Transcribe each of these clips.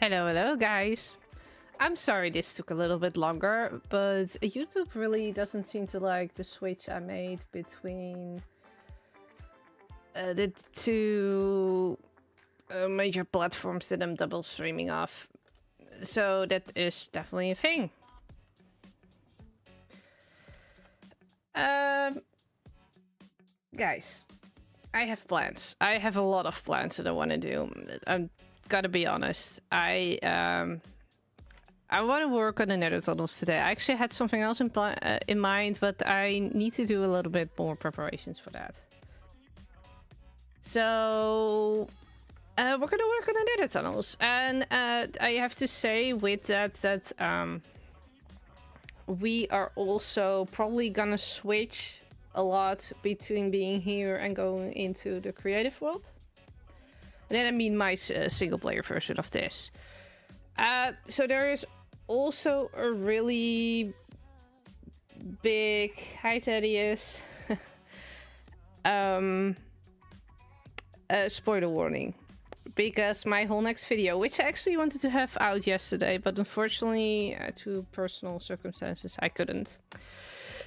Hello guys. I'm sorry this took a little bit longer, but YouTube really doesn't seem to like the switch I made between the two major platforms that I'm double streaming off. So that is definitely a thing. Guys, I have plans. I have a lot of plans that I want to do. I'm gotta be honest. I want to work on the Nether tunnels today. I actually had something else in mind, but I need to do a little bit more preparations for that. So we're gonna work on the Nether tunnels, and I have to say with that we are also probably gonna switch a lot between being here and going into the creative world. And then I mean my single player version of this. So there is also a really big, hi Thaddeus, spoiler warning. Because my whole next video, which I actually wanted to have out yesterday, but unfortunately, due to personal circumstances, I couldn't.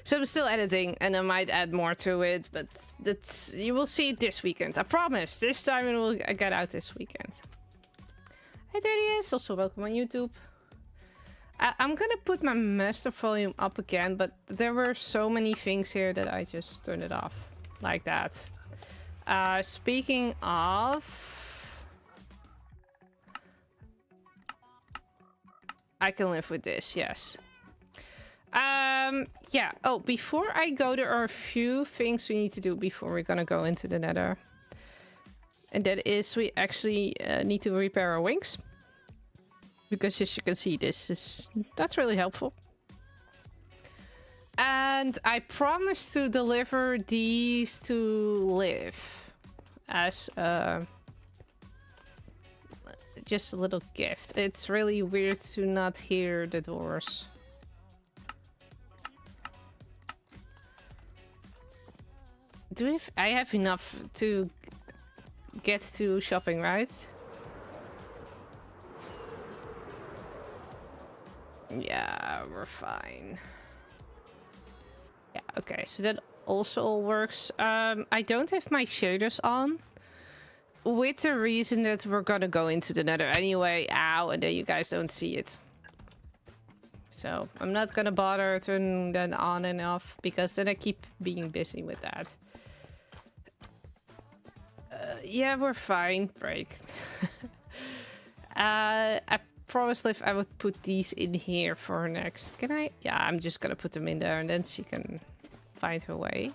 So I'm still editing, and I might add more to it, but you will see it this weekend. I promise. This time it will get out this weekend. Hi Thaddeus, also welcome on YouTube. I'm gonna put my master volume up again, but there were so many things here that I just turned it off like that. Speaking of, I can live with this, yes. Yeah. Oh, before I go, there are a few things we need to do before we're gonna go into the Nether. And that is, we actually need to repair our wings. Because as you can see, that's really helpful. And I promised to deliver these to Liv as just a little gift. It's really weird to not hear the doors. I have enough to get to shopping, right? Yeah, we're fine. Yeah, okay, so that also works. I don't have my shaders on, with the reason that we're gonna go into the Nether anyway. Ow, and then you guys don't see it. So I'm not gonna bother turning them on and off, because then I keep being busy with that. Yeah, we're fine. Break. I promised Liv I would put these in here for her next. Can I? Yeah, I'm just gonna put them in there and then she can find her way.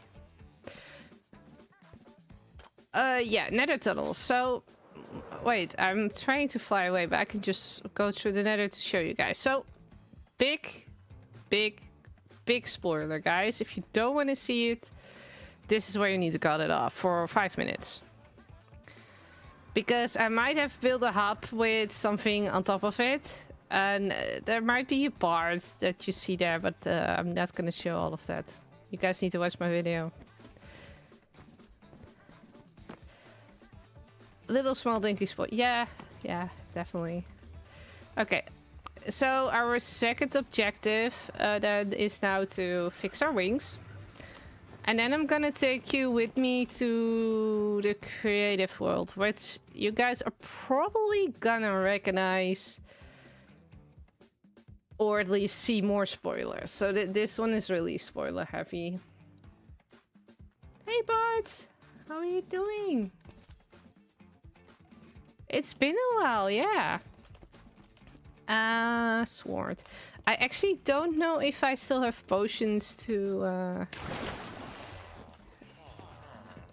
Yeah, Nether tunnel. So, wait, I'm trying to fly away, but I can just go through the Nether to show you guys. So, big spoiler, guys. If you don't want to see it, this is where you need to cut it off for 5 minutes. Because I might have built a hub with something on top of it. And there might be a part that you see there, but I'm not going to show all of that. You guys need to watch my video. Little small dinky spot. Yeah, definitely. Okay. So our second objective then is now to fix our wings. And then I'm gonna take you with me to the creative world, which you guys are probably gonna recognize, or at least see more spoilers. So this one is really spoiler heavy. Hey Bart, how are you doing? It's been a while, yeah. Sword. I actually don't know if I still have potions to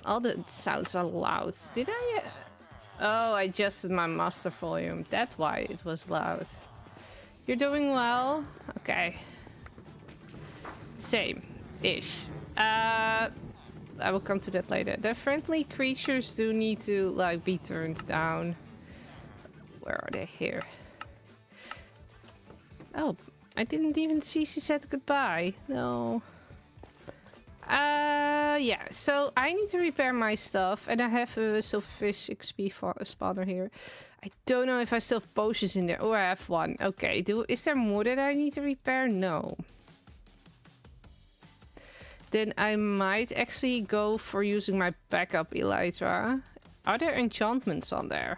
all the sounds are loud. Did I? Oh, I adjusted my master volume. That's why it was loud. You're doing well? Okay. Same-ish. I will come to that later. The friendly creatures do need to, like, be turned down. Where are they? Here. Oh, I didn't even see she said goodbye. No. Yeah, so I need to repair my stuff, and I have a silverfish XP spawner here. I don't know if I still have potions in there. Oh, I have one. Okay, is there more that I need to repair? No. Then I might actually go for using my backup elytra. Are there enchantments on there?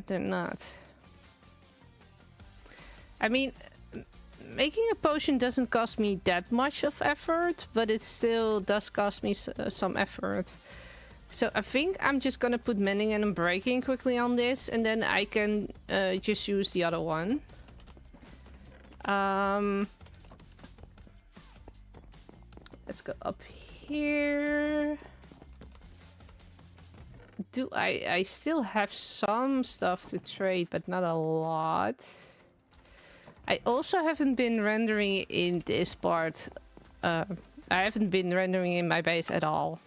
They're not. I mean, making a potion doesn't cost me that much of effort, but it still does cost me some effort. So I think I'm just gonna put mending and breaking quickly on this, and then I can just use the other one. Let's go up here. I still have some stuff to trade, but not a lot. I also haven't been rendering in this part. I haven't been rendering in my base at all.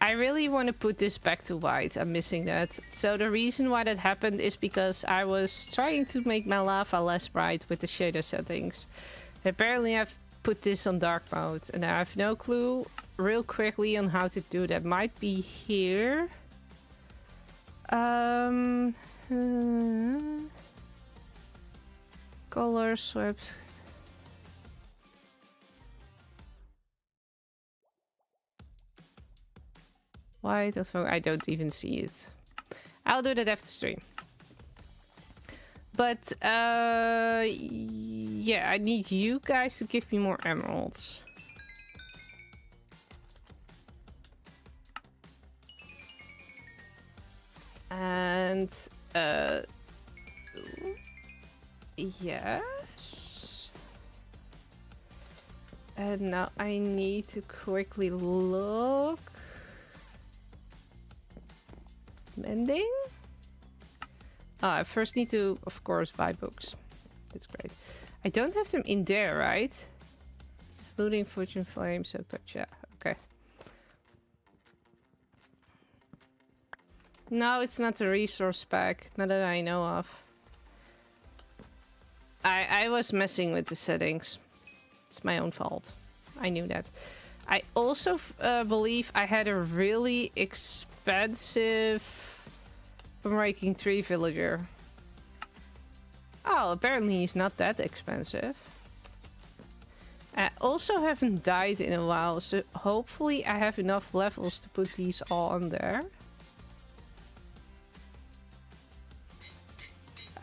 I really want to put this back to white. I'm missing that. So the reason why that happened is because I was trying to make my lava less bright with the shader settings. Apparently I've put this on dark mode, and I have no clue real quickly on how to do that. Might be here. Color swept. White, I don't even see it. I'll do that after stream. But yeah, I need you guys to give me more emeralds. And yes. And now I need to quickly look. Mending? Oh, I first need to, of course, buy books. That's great. I don't have them in there, right? It's looting, fortune, flame, so touch. Yeah, okay. No, it's not the resource pack, not that I know of. I was messing with the settings. It's my own fault. I knew that. I also believe I had a really expensive breaking tree villager. Oh, apparently he's not that expensive. I also haven't died in a while, so hopefully I have enough levels to put these all on there.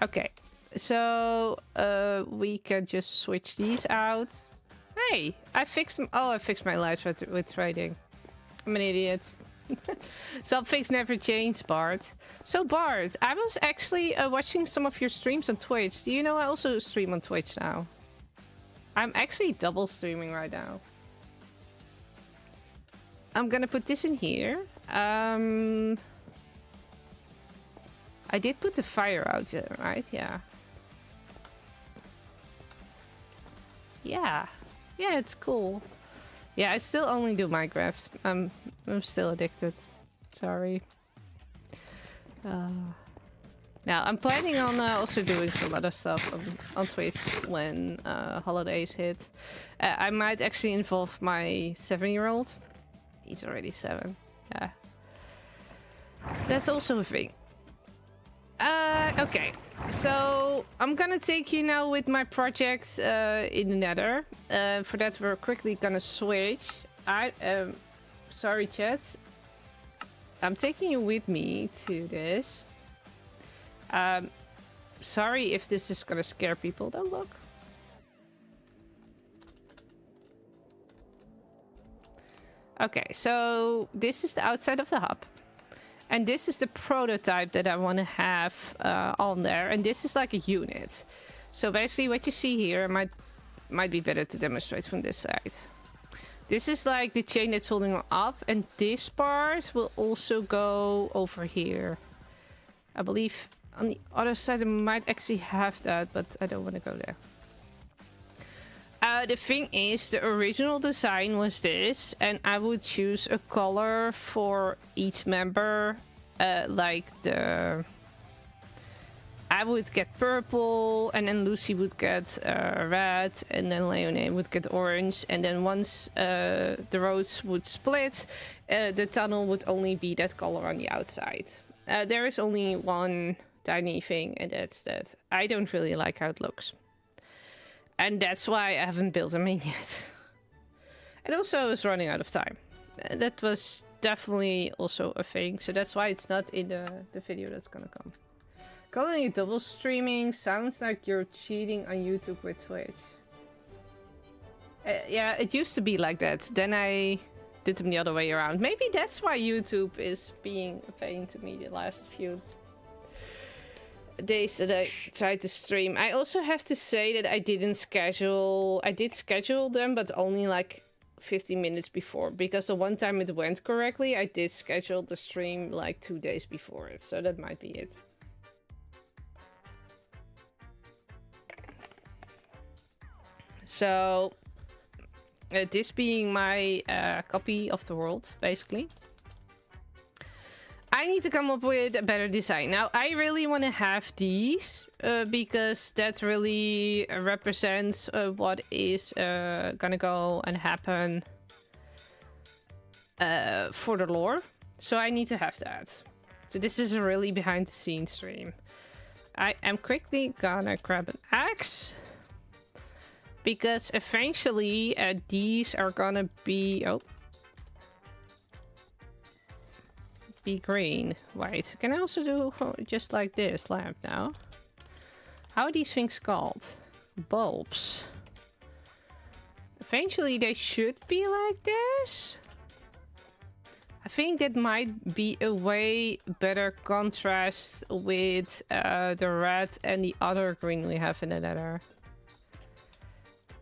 Okay, so we can just switch these out. Hey, I fixed them. Oh, I fixed my lights with trading. I'm an idiot. Some things never change, Bart. So Bart, I was actually watching some of your streams on Twitch. Do you know I also stream on Twitch now? I'm actually double streaming right now. I'm gonna put this in here. I did put the fire out there, right? Yeah. Yeah. Yeah, it's cool. Yeah, I still only do Minecraft. I'm still addicted. Sorry. Now, I'm planning on also doing some other stuff on Twitch when holidays hit. I might actually involve my 7-year-old. He's already 7. Yeah. That's also a thing. Okay, so I'm gonna take you now with my project in the Nether. For that, we're quickly gonna switch. Sorry, chat. I'm taking you with me to this. Sorry if this is gonna scare people. Don't look. Okay, so this is the outside of the hub. And this is the prototype that I want to have on there. And this is like a unit. So basically what you see here might be better to demonstrate from this side. This is like the chain that's holding it up. And this part will also go over here. I believe on the other side I might actually have that, but I don't want to go there. The thing is, the original design was this, and I would choose a color for each member, like the... I would get purple, and then Lucy would get red, and then Leonie would get orange. And then once the roads would split, the tunnel would only be that color on the outside. There is only one tiny thing, and that's that I don't really like how it looks. And that's why I haven't built a main yet. And also I was running out of time. That was definitely also a thing, so that's why it's not in the video that's gonna come. Calling it double streaming sounds like you're cheating on YouTube with Twitch. Yeah, it used to be like that. Then I did them the other way around. Maybe that's why YouTube is being a pain to me the last few days that I tried to stream. I also have to say that I did schedule them, but only like 15 minutes before, because the one time it went correctly, I did schedule the stream like 2 days before it, so that might be it. So this being my copy of the world, basically, I need to come up with a better design. Now, I really want to have these because that really represents what is gonna go and happen for the lore. So I need to have that. So this is a really behind the scenes stream. I am quickly gonna grab an axe, because eventually these are gonna be... Oh. Be green. Wait, can I also do just like this lamp now? How are these things called? Bulbs. Eventually they should be like this. I think that might be a way better contrast with the red and the other green we have in the Nether.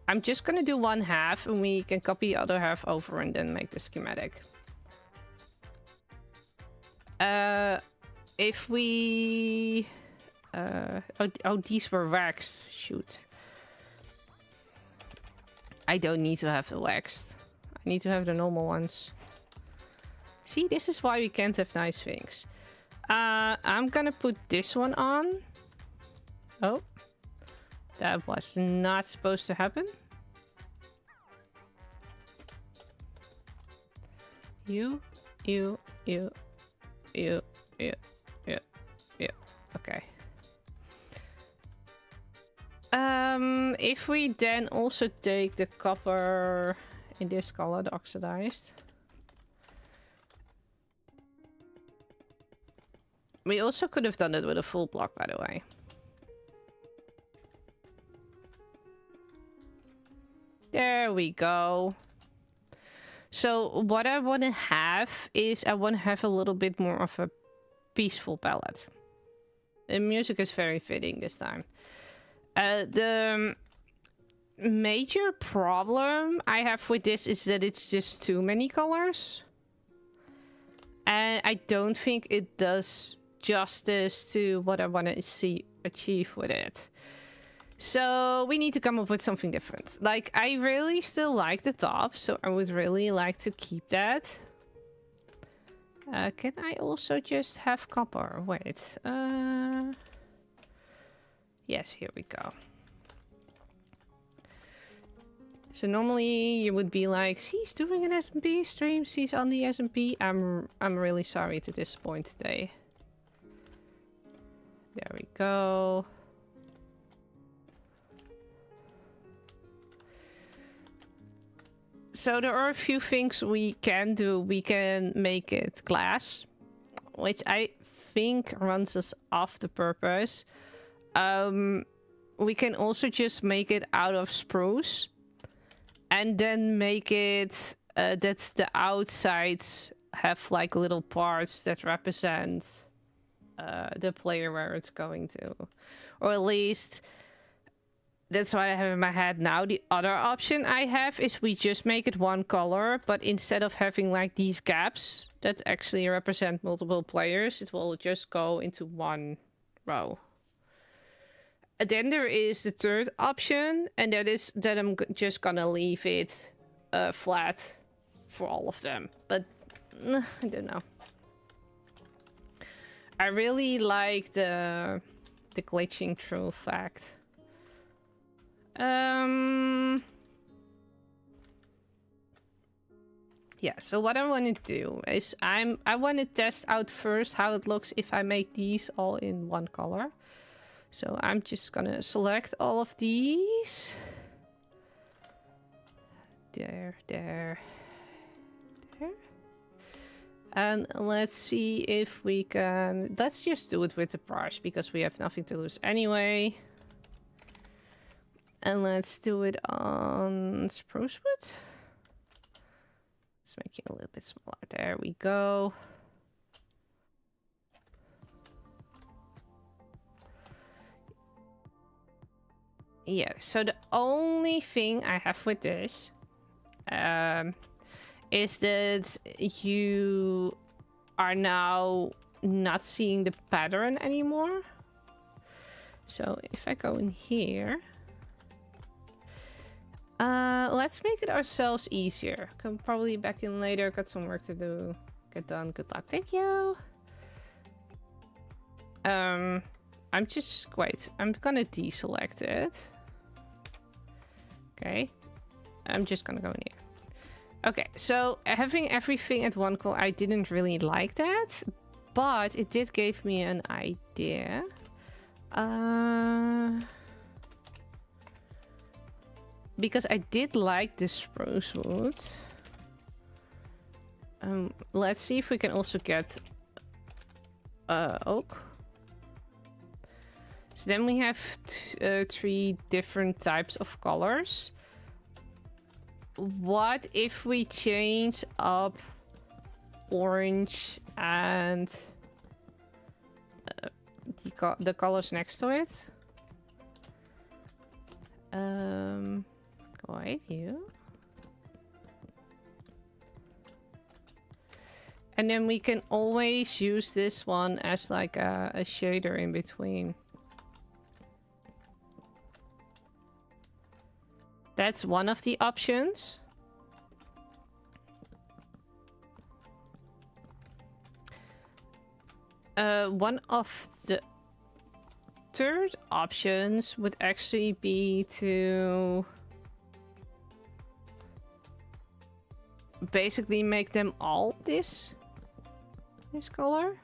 I'm just gonna do one half and we can copy the other half over and then make the schematic. If we... oh, these were waxed. Shoot. I don't need to have the waxed. I need to have the normal ones. See, this is why we can't have nice things. I'm gonna put this one on. Oh. That was not supposed to happen. You. Okay. If we then also take the copper in this color, the oxidized. We also could have done it with a full block, by the way. There we go. So what I want to have is I want to have a little bit more of a peaceful palette. The music is very fitting this time. The major problem I have with this is that it's just too many colors. And I don't think it does justice to what I want to see achieve with it. So we need to come up with something different. Like, I really still like the top, so I would really like to keep that. Can I also just have copper? Wait. Yes, here we go. So normally you would be like, she's doing an SMP stream, she's on the SMP. I'm really sorry to disappoint today. There we go. So there are a few things we can do. We can make it glass, which I think runs us off the purpose. We can also just make it out of spruce. And then make it that the outsides have like little parts that represent the player where it's going to. Or at least... that's what I have in my head now. The other option I have is we just make it one color, but instead of having like these gaps that actually represent multiple players, it will just go into one row. And then there is the third option, and that is that I'm just gonna leave it flat for all of them. But I don't know. I really like the the glitching through fact. Yeah, so what I want to do is I want to test out first how it looks if I make these all in one color. So I'm just gonna select all of these. There. And let's see if we can... Let's just do it with the brush because we have nothing to lose anyway. And let's do it on spruce wood. Let's make it a little bit smaller. There we go. Yeah, so the only thing I have with this is that you are now not seeing the pattern anymore. So if I go in here, let's make it ourselves easier. Come probably back in later, got some work to do. Get done, good luck, thank you. I'm gonna deselect it. Okay, I'm just gonna go in here. Okay, so having everything at one color, I didn't really like that, but it did give me an idea. Because I did like the spruce wood. Let's see if we can also get oak. So then we have 3 different types of colors. What if we change up orange and the colors next to it? Go ahead, you. And then we can always use this one as like a shader in between. That's one of the options. One of the third options would actually be to basically make them all this color,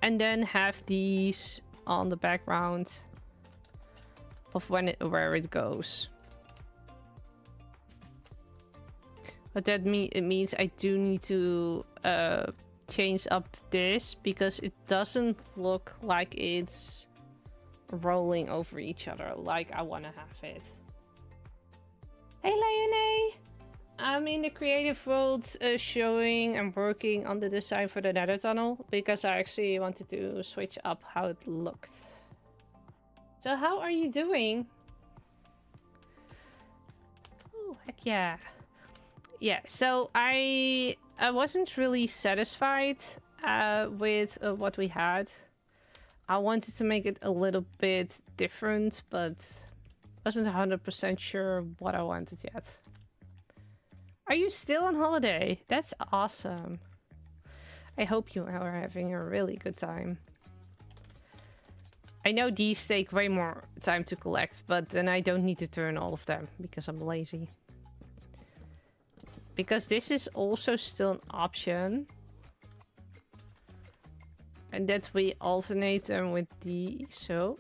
and then have these on the background of where it goes. But that it means I do need to change up this because it doesn't look like it's rolling over each other like I want to have it. Hey Leonie! I'm in the creative world showing and working on the design for the Nether tunnel because I actually wanted to switch up how it looked. So how are you doing? Oh, heck yeah. Yeah, so I wasn't really satisfied with what we had. I wanted to make it a little bit different, but wasn't 100% sure what I wanted yet. Are you still on holiday? That's awesome. I hope you are having a really good time. I know these take way more time to collect, but then I don't need to turn all of them because I'm lazy. Because this is also still an option. And that we alternate them with these, so.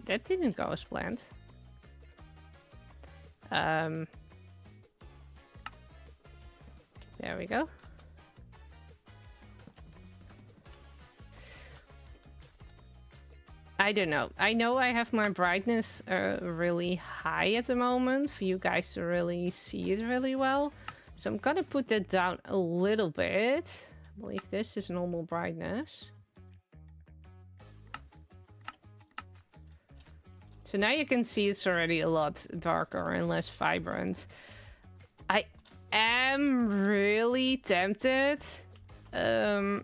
That didn't go as planned. There we go. I don't know. I know I have my brightness really high at the moment for you guys to really see it really well. So I'm gonna put that down a little bit. I believe this is normal brightness. So now you can see it's already a lot darker and less vibrant. I am really tempted to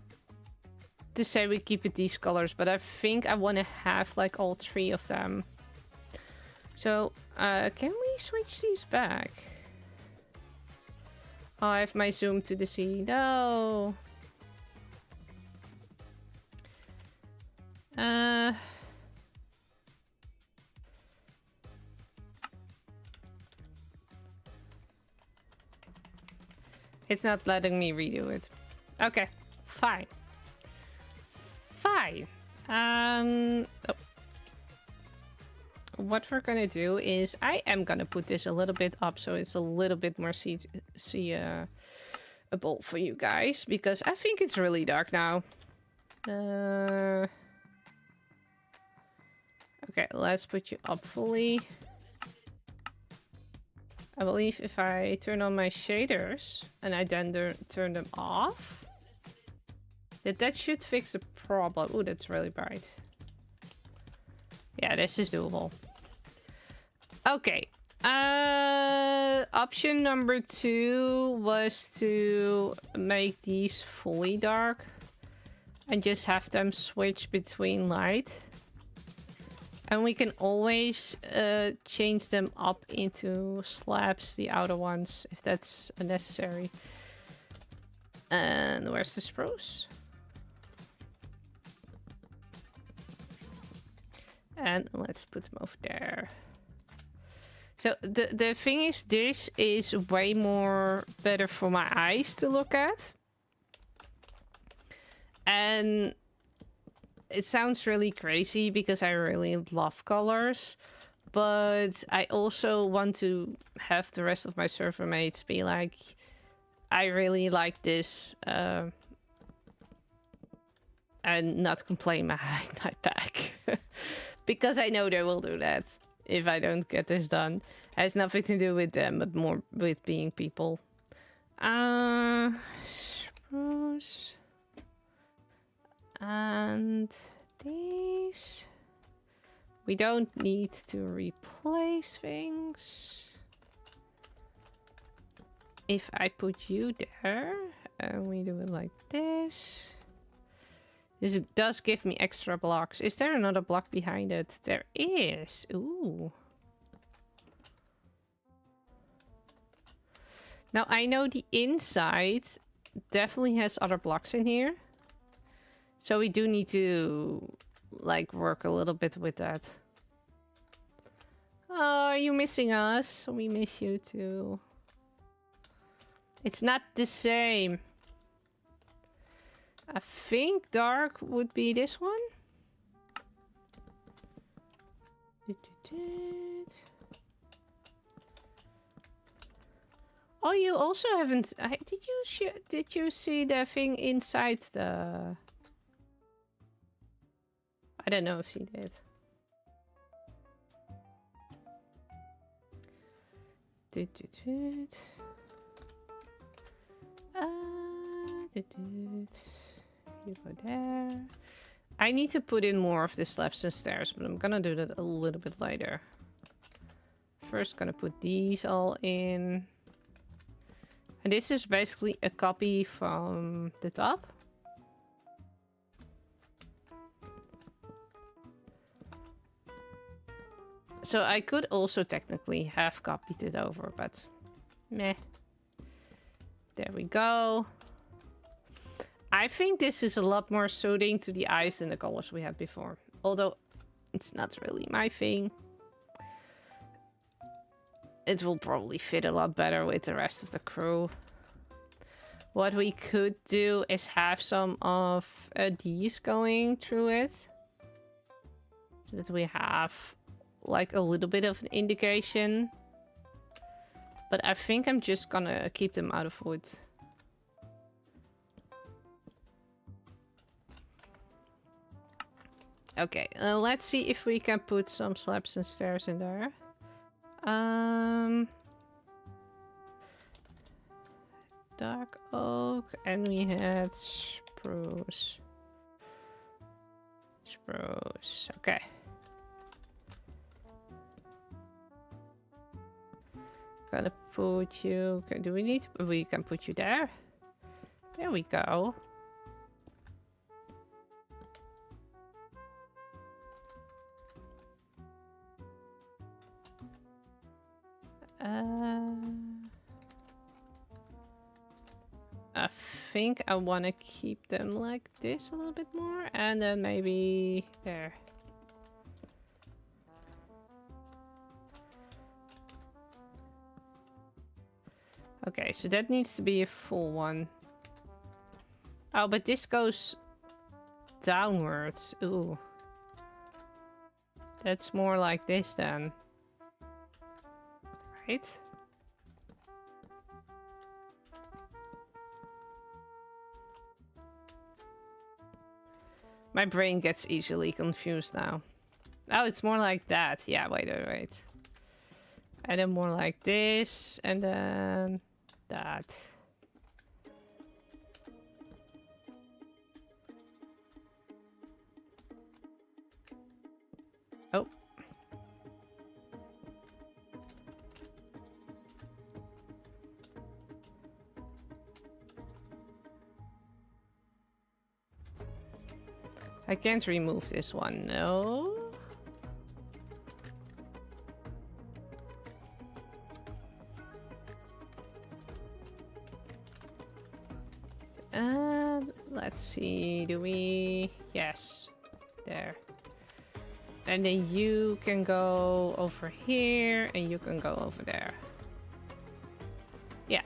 say we keep it these colors, but I think I want to have like all 3 of them. So can we switch these back? Oh, I have my zoom to the sea. No. It's not letting me redo it. Okay, fine. Fine. Oh. What we're gonna do is I am gonna put this a little bit up so it's a little bit more seeable for you guys, because I think it's really dark now. Okay, let's put you up fully. I believe if I turn on my shaders and I then turn them off, that should fix the problem. Oh, that's really bright. Yeah, this is doable. Okay. Option number 2 was to make these fully dark and just have them switch between light. And we can always change them up into slabs, the outer ones, if that's necessary. And where's the spruce? And let's put them over there. So the thing is, this is way more better for my eyes to look at. And it sounds really crazy because I really love colors. But I also want to have the rest of my server mates be like, I really like this. And not complain my back. Because I know they will do that if I don't get this done. It has nothing to do with them, but more with being people. Spruce. And these. We don't need to replace things. If I put you there, and we do it like this. This does give me extra blocks. Is there another block behind it? There is. Ooh. Now I know the inside definitely has other blocks in here. So we do need to like work a little bit with that. Oh, are you missing us? We miss you too. It's not the same. I think dark would be this one. Oh, you also haven't. Did you see the thing inside the? I don't know if she did. You go there. I need to put in more of the slabs and stairs, but I'm gonna do that a little bit later. First, gonna put these all in. And this is basically a copy from the top. So I could also technically have copied it over, but meh. There we go. I think this is a lot more suiting to the eyes than the colors we had before. Although, it's not really my thing. It will probably fit a lot better with the rest of the crew. What we could do is have some of these going through it. So that we have like a little bit of an indication. But I think I'm just gonna keep them out of wood. Okay, let's see if we can put some slabs and stairs in there. Dark oak, and we had spruce. Spruce, okay. Gonna put you. Do we need? We can put you there. There we go. I think I want to keep them like this a little bit more, and then maybe there. Okay, so that needs to be a full one. Oh, but this goes downwards. Ooh. That's more like this then. Right? My brain gets easily confused now. Oh, it's more like that. Yeah, wait. And then more like this, and then that. Oh. I can't remove this one, no. Let's see, do we... Yes, there. And then you can go over here, and you can go over there. Yeah.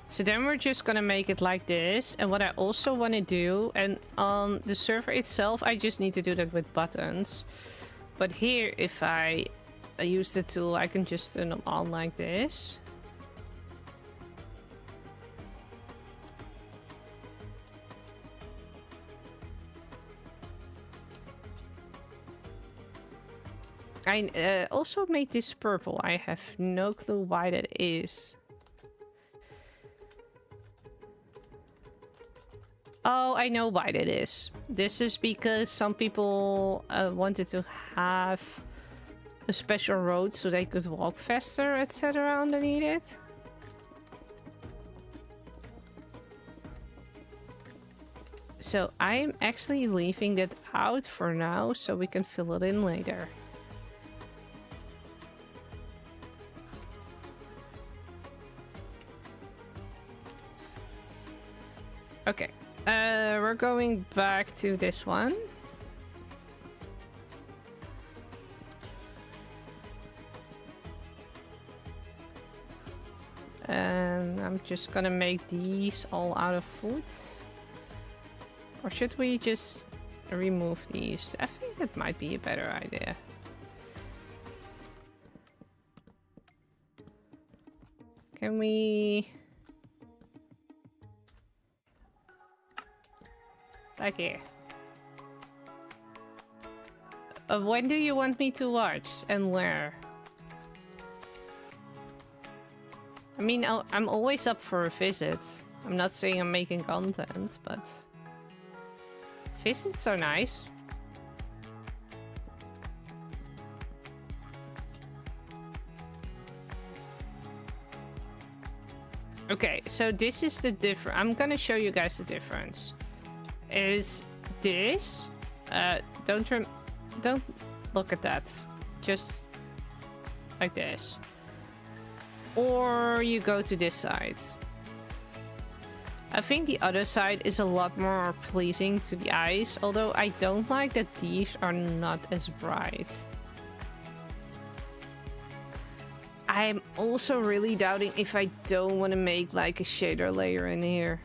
So then we're just gonna make it like this. And what I also want to do, and on the server itself, I just need to do that with buttons. But here, if I use the tool, I can just turn them on like this. I also made this purple. I have no clue why that is. Oh, I know why that is. This is because some people wanted to have a special road so they could walk faster, etc. underneath it. So I'm actually leaving that out for now so we can fill it in later. Okay, we're going back to this one. And I'm just gonna make these all out of wood. Or should we just remove these? I think that might be a better idea. Can we... Like here. When do you want me to watch and where? I mean, I'm always up for a visit. I'm not saying I'm making content, but visits are nice. Okay, so this is the difference. I'm gonna show you guys the difference. Is this don't look at that, just like this, or you go to this side. I think the other side is a lot more pleasing to the eyes, although I don't like that these are not as bright. I'm also really doubting if I don't want to make like a shader layer in here.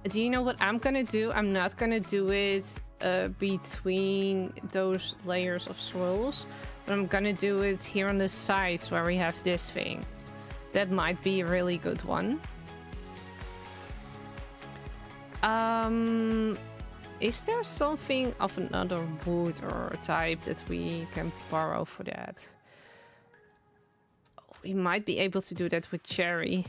Do you know what I'm gonna do? I'm not gonna do it between those layers of swirls, but I'm gonna do it here on the sides where we have this thing. That might be a really good one. Is there something of another wood or type that we can borrow for that? Oh, we might be able to do that with cherry.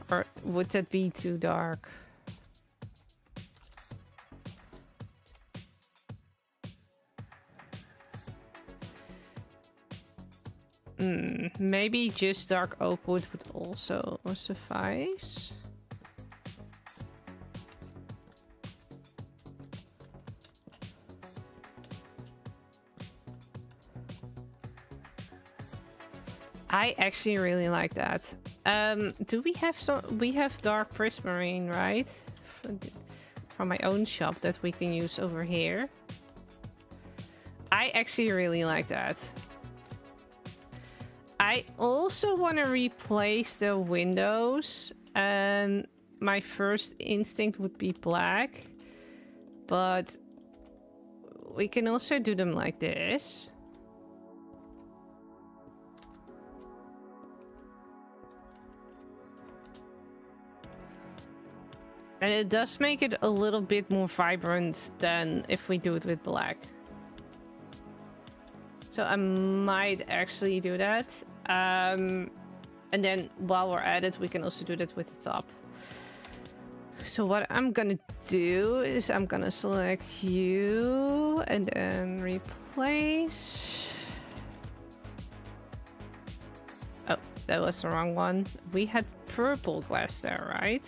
Or would that be too dark? Maybe just dark oak wood would also suffice. I actually really like that. Do we have some? We have dark prismarine, right? From my own shop that we can use over here. I actually really like that. I also want to replace the windows, and my first instinct would be black, but we can also do them like this. And it does make it a little bit more vibrant than if we do it with black. So I might actually do that. And then while we're at it, we can also do that with the top. So what I'm gonna do is I'm gonna select you and then replace. Oh, that was the wrong one. We had purple glass there, right?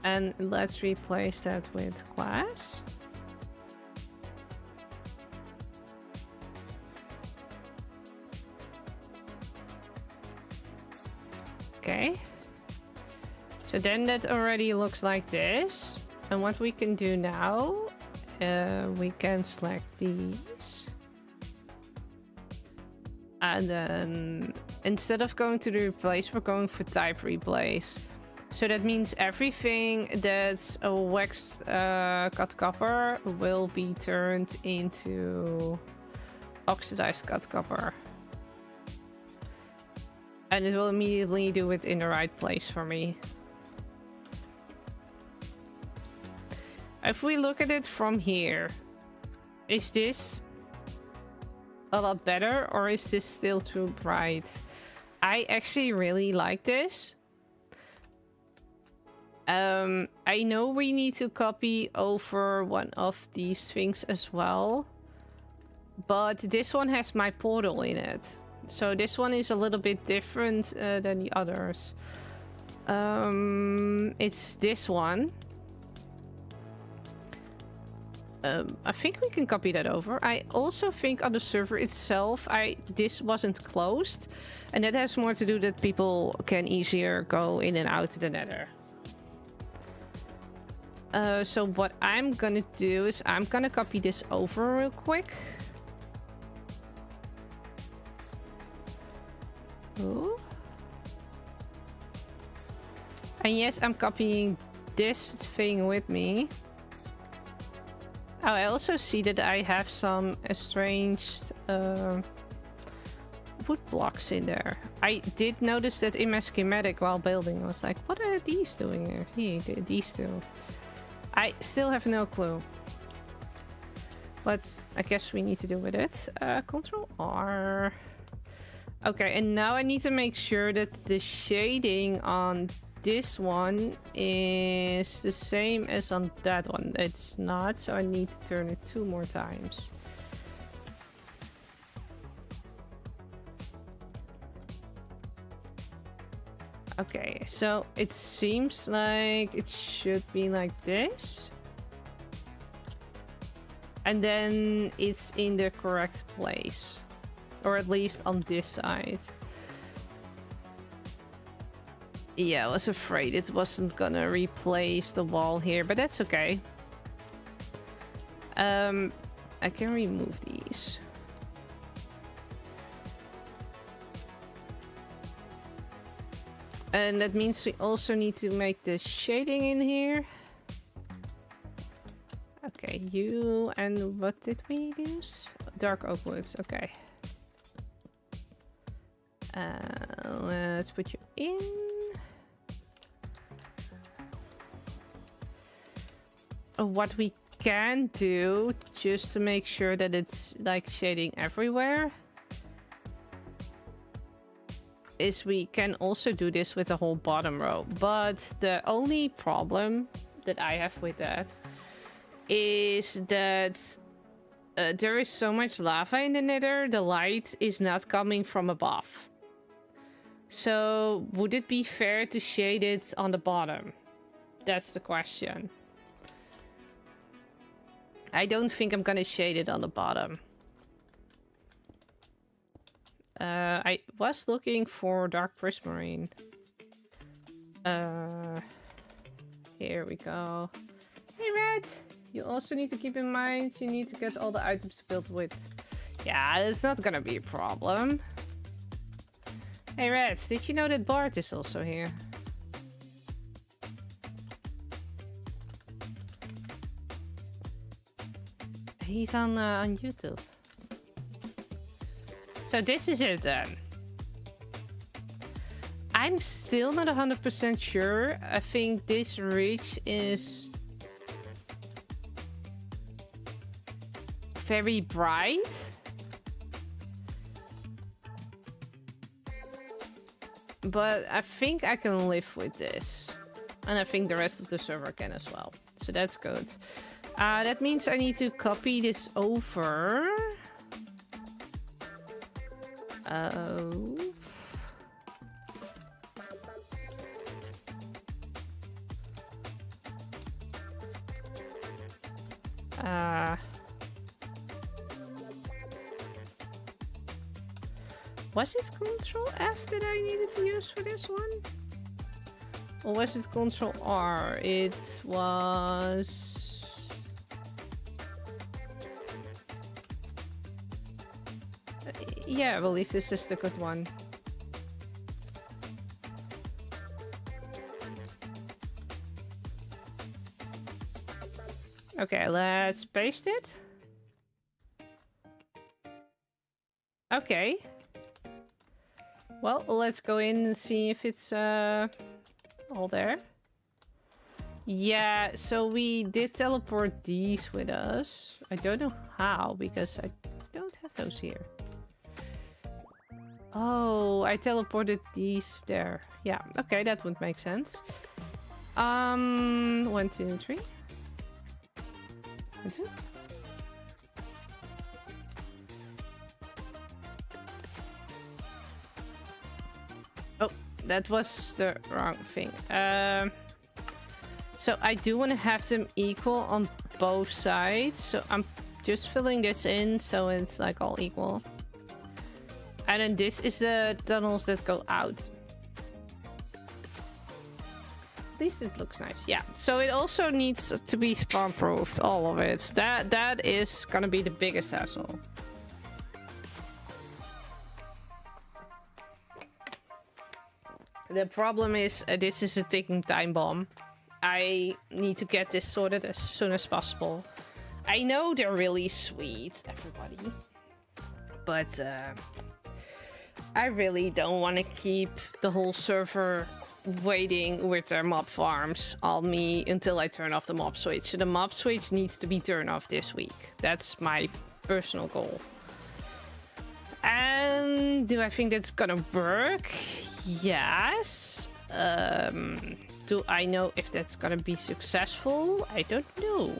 And let's replace that with glass. Okay. So then that already looks like this. And what we can do now, we can select these. And then instead of going to the replace, we're going for type replace. So that means everything that's a waxed cut copper will be turned into oxidized cut copper. And it will immediately do it in the right place for me. If we look at it from here, is this a lot better or is this still too bright? I actually really like this. I know we need to copy over one of these things as well, but this one has my portal in it, so this one is a little bit different than the others. It's this one. I think we can copy that over. I also think on the server itself, this wasn't closed, and that has more to do that people can easier go in and out of the Nether. So what I'm gonna do is I'm gonna copy this over real quick. Ooh. And yes, I'm copying this thing with me. Oh, I also see that I have some estranged wood blocks in there. I did notice that in my schematic while building. I was like, what are these doing here? Here, these two. I still have no clue. But I guess we need to do with it. Control R. Okay, and now I need to make sure that the shading on this one is the same as on that one. It's not, so I need to turn it 2 more times. Okay, so it seems like it should be like this. And then it's in the correct place. Or at least on this side. Yeah, I was afraid it wasn't gonna replace the wall here, but that's okay. I can remove these. And that means we also need to make the shading in here. Okay, you, and what did we use? Dark oak woods, okay. Let's put you in. What we can do, just to make sure that it's like shading everywhere, is we can also do this with the whole bottom row. But the only problem that I have with that is that there is so much lava in the Nether, the light is not coming from above. So would it be fair to shade it on the bottom? That's the question. I don't think I'm gonna shade it on the bottom. was looking for dark prismarine. Here we go. Hey Red! You also need to keep in mind you need to get all the items to build with. Yeah, it's not gonna be a problem. Hey Red, did you know that Bart is also here? He's on YouTube. So this is it then. I'm still not 100% sure. I think this ridge is very bright. But I think I can live with this. And I think the rest of the server can as well. So that's good. That means I need to copy this over. Oh. Was it Control F that I needed to use for this one? Or was it Control R? It was... yeah, I believe this is the good one. Okay, let's paste it. Okay. Well, let's go in and see if it's all there. Yeah, so we did teleport these with us. I don't know how, because I don't have those here. Oh, I teleported these there. Yeah, okay, that would make sense. 1, 2, 3. 1, 2. Oh, that was the wrong thing. So I do want to have them equal on both sides. So I'm just filling this in so it's like all equal. And then this is the tunnels that go out. At least it looks nice. Yeah. So it also needs to be spawn proofed, all of it. That is gonna be the biggest hassle. The problem is this is a ticking time bomb. I need to get this sorted as soon as possible. I know they're really sweet, everybody. But I really don't want to keep the whole server waiting with their mob farms on me until I turn off the mob switch. So the mob switch needs to be turned off this week. That's my personal goal. And do I think that's gonna work? Yes. Do I know if that's gonna be successful? I don't know.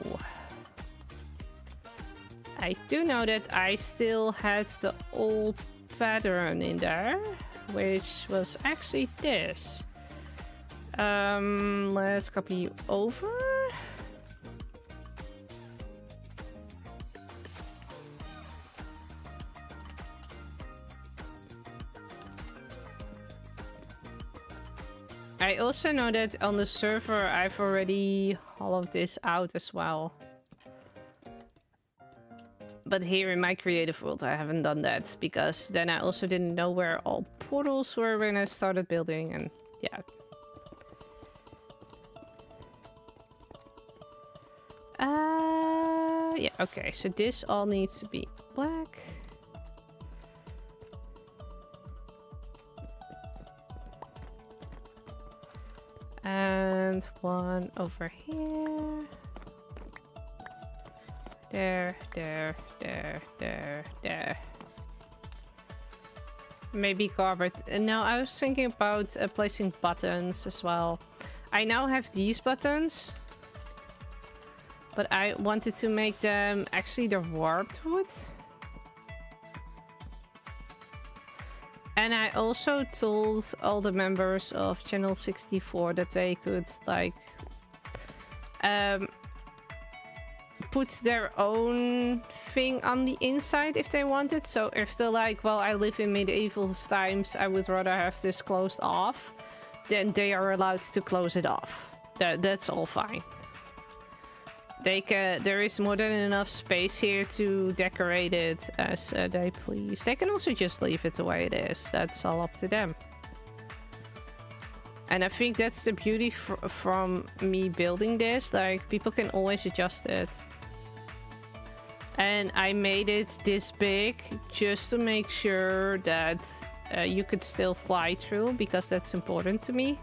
I do know that I still had the old pattern in there, which was actually this. Let's copy you over. I also know that on the server I've already hollowed this out as well. But here in my creative world I haven't done that, because then I also didn't know where all portals were when I started building, and yeah. Yeah, okay, so this all needs to be black. And one over here. There. Maybe carpet. No, I was thinking about placing buttons as well. I now have these buttons. But I wanted to make them actually the warped wood. And I also told all the members of Channel 64 that they could like put their own thing on the inside if they want it. So if they're like, well, I live in medieval times, I would rather have this closed off, then they are allowed to close it off. That's all fine. There is more than enough space here to decorate it as they please. They can also just leave it the way it is. That's all up to them. And I think that's the beauty from me building this. Like, people can always adjust it. And I made it this big just to make sure that you could still fly through, because that's important to me.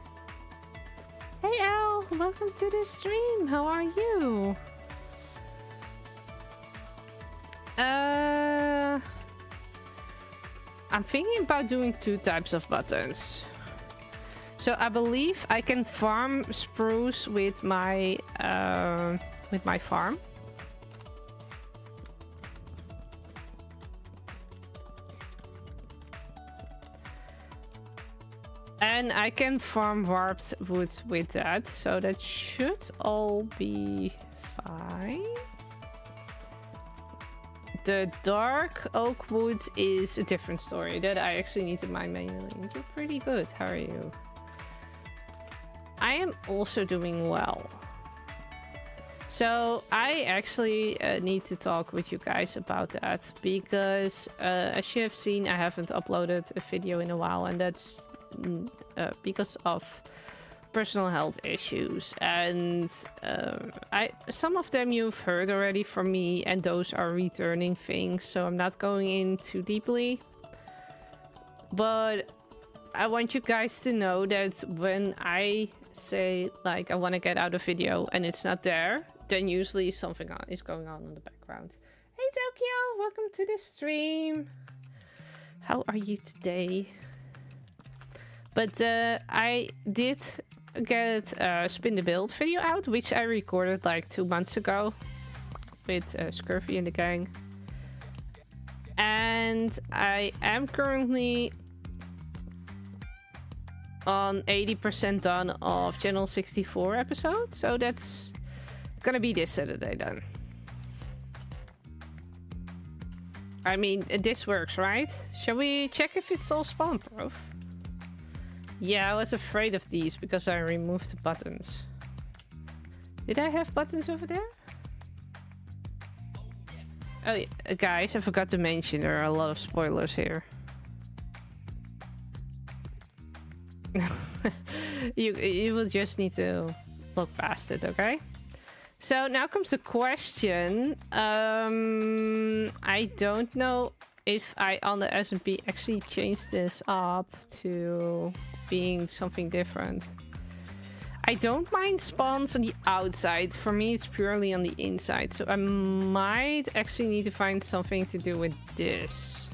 Hey Al, welcome to the stream. How are you? I'm thinking about doing 2 types of buttons. So I believe I can farm spruce with my farm. And I can farm warped wood with that, so that should all be fine. The dark oak wood is a different story. That I actually need to mine manually. You're pretty good. How are you? I am also doing well. So I actually need to talk with you guys about that, because as you have seen, I haven't uploaded a video in a while, and that's because of personal health issues. And some of them you've heard already from me, and those are returning things, so I'm not going in too deeply. But I want you guys to know that when I say, like, I want to get out a video and it's not there, then usually something is going on in the background. Hey Tokyo, welcome to the stream. How are you today? But I did get a spin the build video out, which I recorded like 2 months ago with Scurvy and the gang. And I am currently on 80% done of Channel 64 episode, so that's gonna be this Saturday then. I mean, this works, right? Shall we check if it's all spawn proof? Yeah, I was afraid of these because I removed the buttons. Did I have buttons over there? Oh yeah, guys, I forgot to mention there are a lot of spoilers here. you will just need to look past it, okay? So now comes the question. I don't know if I on the SMP actually changed this up to being something different. I don't mind spawns on the outside. For me, it's purely on the inside. So I might actually need to find something to do with this.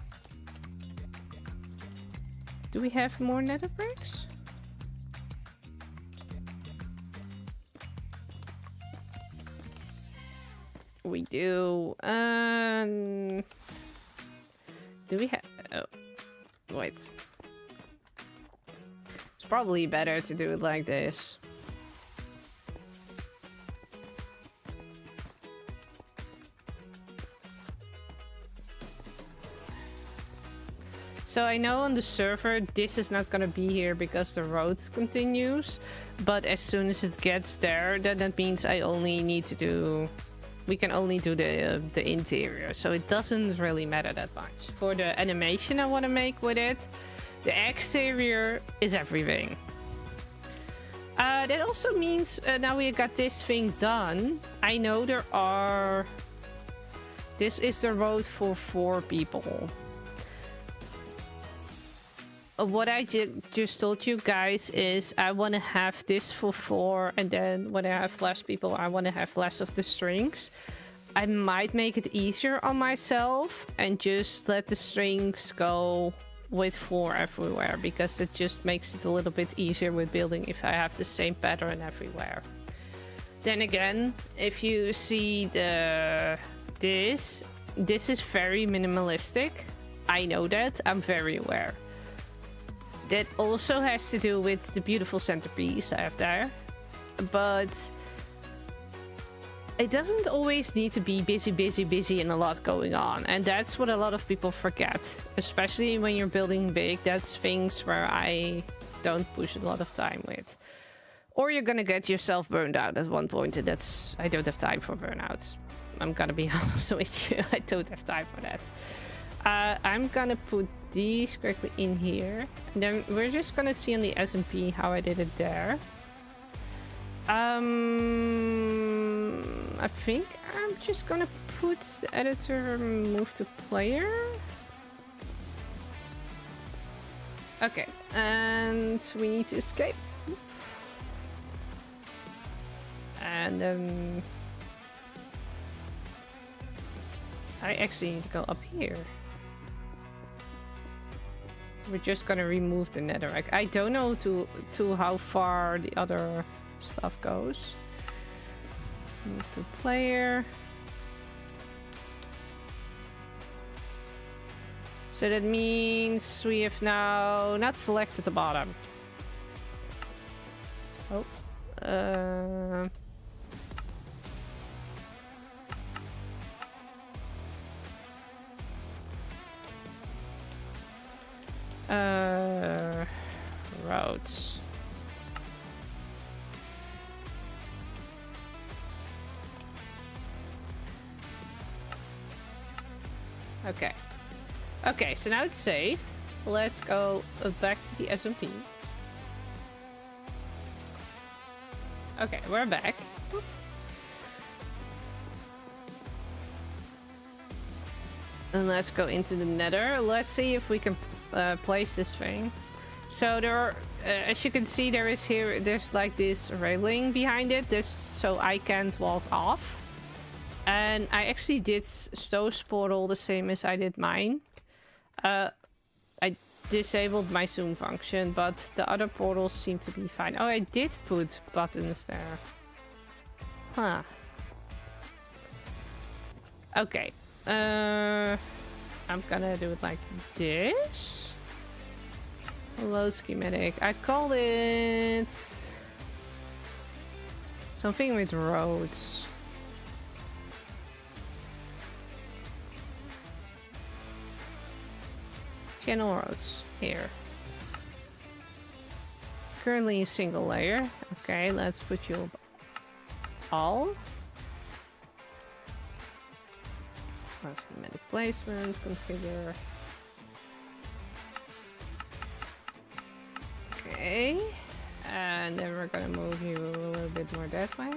Do we have more nether bricks? We do. Do we have... Oh. Wait. It's probably better to do it like this. So I know on the server this is not gonna be here because the road continues, but as soon as it gets there, then that means I only need to do... We can only do the interior, so it doesn't really matter that much. For the animation I want to make with it, the exterior is everything. That also means now we got this thing done. I know there are... This is the road for 4 people. What I just told you guys is I want to have this for 4, and then when I have less people, I want to have less of the strings. I might make it easier on myself and just let the strings go with 4 everywhere, because it just makes it a little bit easier with building if I have the same pattern everywhere. Then again, if you see this is very minimalistic. I know that, I'm very aware. That also has to do with the beautiful centerpiece I have there. But it doesn't always need to be busy, busy, busy and a lot going on. And that's what a lot of people forget. Especially when you're building big. That's things where I don't push a lot of time with. Or you're gonna get yourself burned out at one point. And that's... I don't have time for burnouts. I'm gonna be honest with you. I don't have time for that. I'm gonna put these correctly in here. And then we're just gonna see on the SMP how I did it there. I think I'm just gonna put the editor move to player. Okay, and we need to escape. And then I actually need to go up here. We're just gonna remove the netherrack. I don't know to how far the other stuff goes. Move to player. So that means we have now not selected the bottom. Oh. Roads. Okay. Okay, so now it's saved. Let's go back to the SMP. Okay, we're back. And let's go into the nether. Let's see if we can place this thing. So there are, as you can see, there's like this railing behind it. This so I can't walk off. And I actually did Stowe's portal the same as I did mine. I disabled my zoom function, but the other portals seem to be fine. Oh, I did put buttons there. Huh. Okay. I'm gonna do it like this. Load schematic. I called it something with roads. Channel roads here. Currently a single layer. Okay, let's put you all. Schematic placement, configure. Okay, and then we're gonna move you a little bit more that way.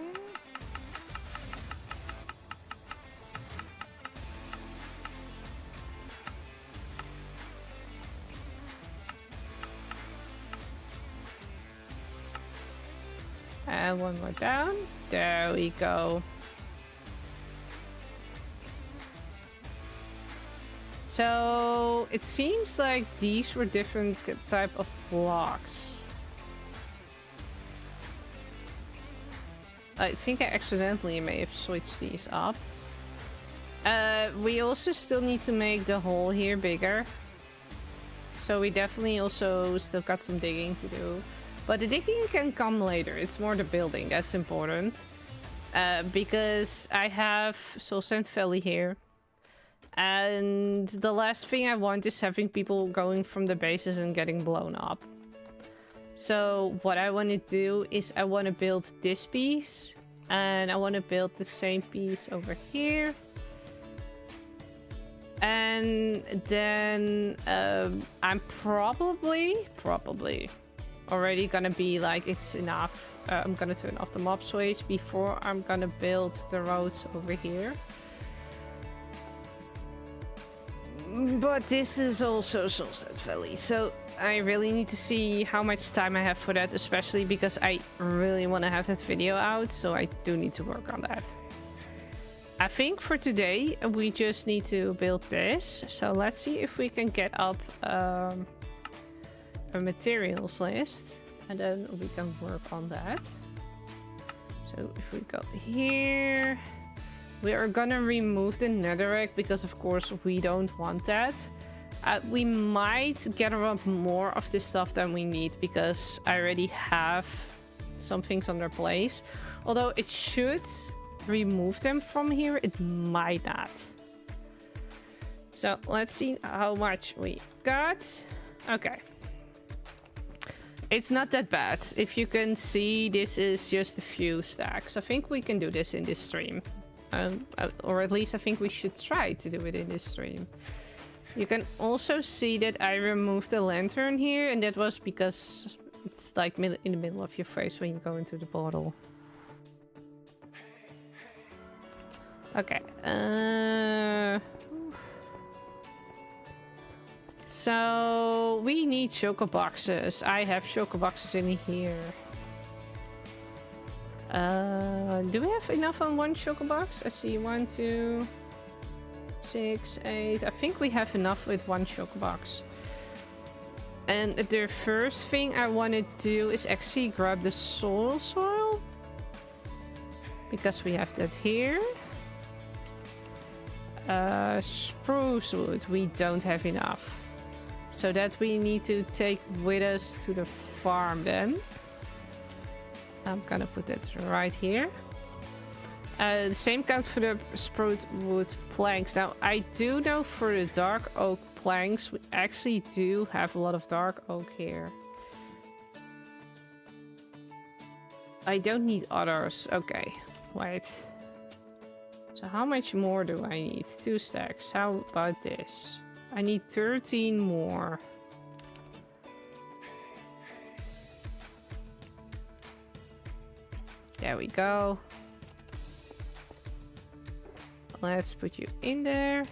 And one more down. There we go. So it seems like these were different type of blocks. I think I accidentally may have switched these up. We also still need to make the hole here bigger. So we definitely also still got some digging to do. But the digging can come later. It's more the building that's important. Because I have Soul Sand Valley here. And the last thing I want is having people going from the bases and getting blown up. So what I want to do is I want to build this piece. And I want to build the same piece over here. And then I'm probably already gonna be like, it's enough. I'm gonna turn off the mob switch before I'm gonna build the roads over here. But this is also Soul Sand Valley, so I really need to see how much time I have for that, especially because I really want to have that video out, so I do need to work on that. I think for today we just need to build this, so let's see if we can get up a materials list, and then we can work on that. So if we go here, we are gonna remove the netherrack because of course we don't want that. We might gather up more of this stuff than we need because I already have some things on their place. Although it should remove them from here, it might not. So let's see how much we got. Okay. It's not that bad. If you can see, this is just a few stacks. I think we can do this in this stream. Or at least I think we should try to do it in this stream. You can also see that I removed the lantern here, and that was because it's like in the middle of your face when you go into the bottle. Okay. So we need choco boxes. I have choco boxes in here. Do we have enough on one choco box? I see 1, 2, 6, 8. I think we have enough with one choco box. And the first thing I want to do is actually grab the soil. Because we have that here. Spruce wood, we don't have enough. So that we need to take with us to the farm then. I'm gonna put that right here. The same counts for the spruce wood planks. Now, I do know for the dark oak planks, we actually do have a lot of dark oak here. I don't need others. Okay, wait. So how much more do I need? 2 stacks. How about this? I need 13 more. There we go. Let's put you in there.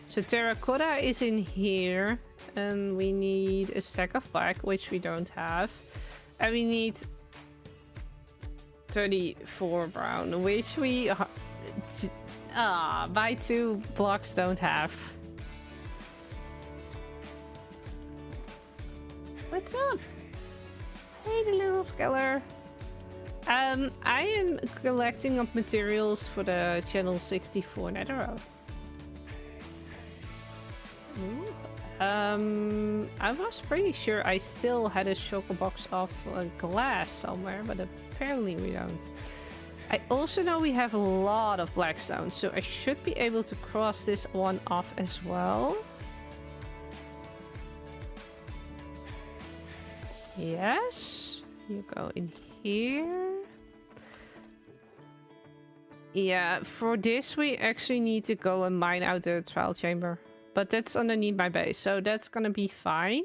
So terracotta is in here. And we need a stack of black, which we don't have. And we need 34 brown, which we... my 2 blocks don't have. What's up? Hey, the little skeller. I am collecting up materials for the Channel64 Nether. I was pretty sure I still had a choco box of glass somewhere, but apparently we don't. I also know we have a lot of blackstone, so I should be able to cross this one off as well. Yes, you go in here. Yeah, for this we actually need to go and mine out the trial chamber. But that's underneath my base, so that's gonna be fine.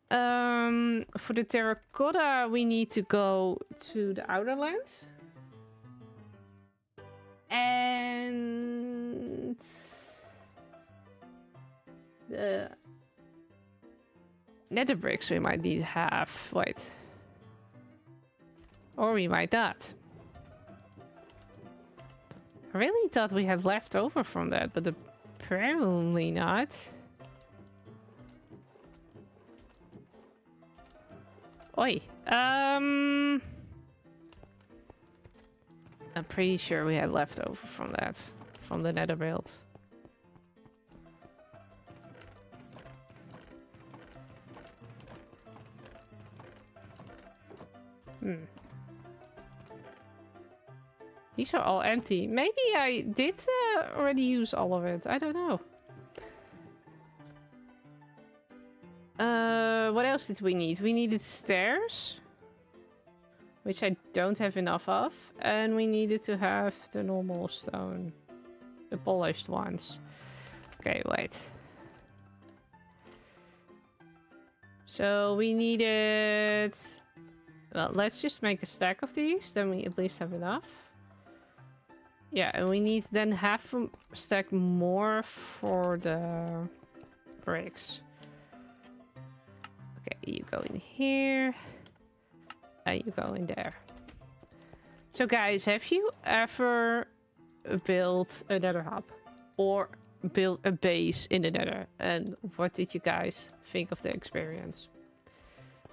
For the terracotta, we need to go to the outer lands. And... the... nether bricks we might need half. Wait. Or we might not. I really thought we had left over from that, but apparently not. Oi. I'm pretty sure we had left over from that. From the nether build. These are all empty. Maybe I did already use all of it. I don't know. What else did we need? We needed stairs. Which I don't have enough of. And we needed to have the normal stone. The polished ones. Okay, wait. So we needed... well, let's just make a stack of these. Then we at least have enough. Yeah, and we need then half a stack more for the bricks. Okay, you go in here. And you go in there. So guys, have you ever built a nether hub? Or built a base in the nether? And what did you guys think of the experience?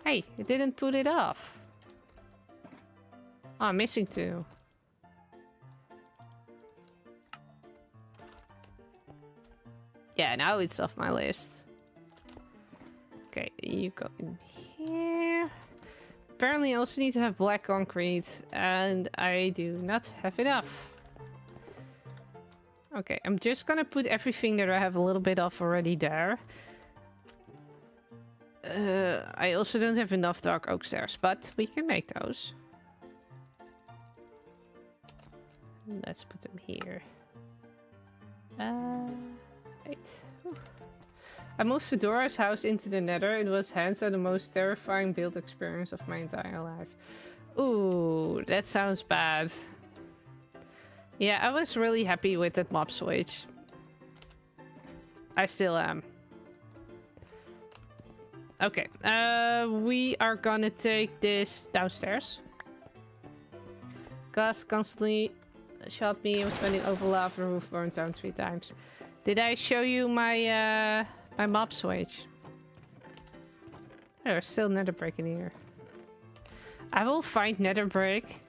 Hey, it didn't put it off. Oh, I'm missing 2. Yeah, now it's off my list. Okay, you go in here. apparently I also need to have black concrete, and I do not have enough. Okay, I'm just gonna put everything that I have a little bit of already there. I also don't have enough dark oak stairs, but we can make those. Let's put them here. 8. Whew. I moved Fedora's house into the Nether. It was hands down the most terrifying build experience of my entire life. Ooh, that sounds bad. Yeah, I was really happy with that mob switch. I still am. Okay, we are gonna take this downstairs. Gus constantly shot me. I was spending over lava. The roof burned down 3 times. Did I show you my my mob switch? There's still nether brick in here. I will find nether brick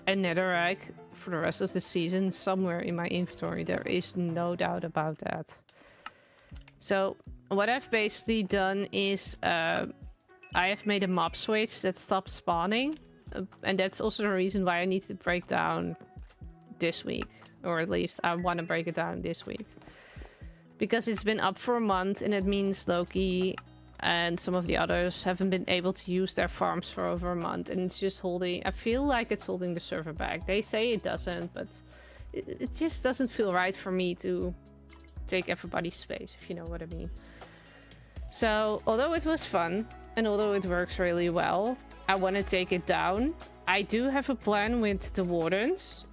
and netherrack for the rest of the season somewhere in my inventory. There is no doubt about that. So what I've basically done is I have made a mob switch that stops spawning. And that's also the reason why I need to break down this week. Or at least I want to break it down this week. Because it's been up for a month, and it means Loki and some of the others haven't been able to use their farms for over a month. And it's just holding... I feel like it's holding the server back. They say it doesn't, but it just doesn't feel right for me to take everybody's space, if you know what I mean. So, although it was fun, and although it works really well, I want to take it down. I do have a plan with the wardens.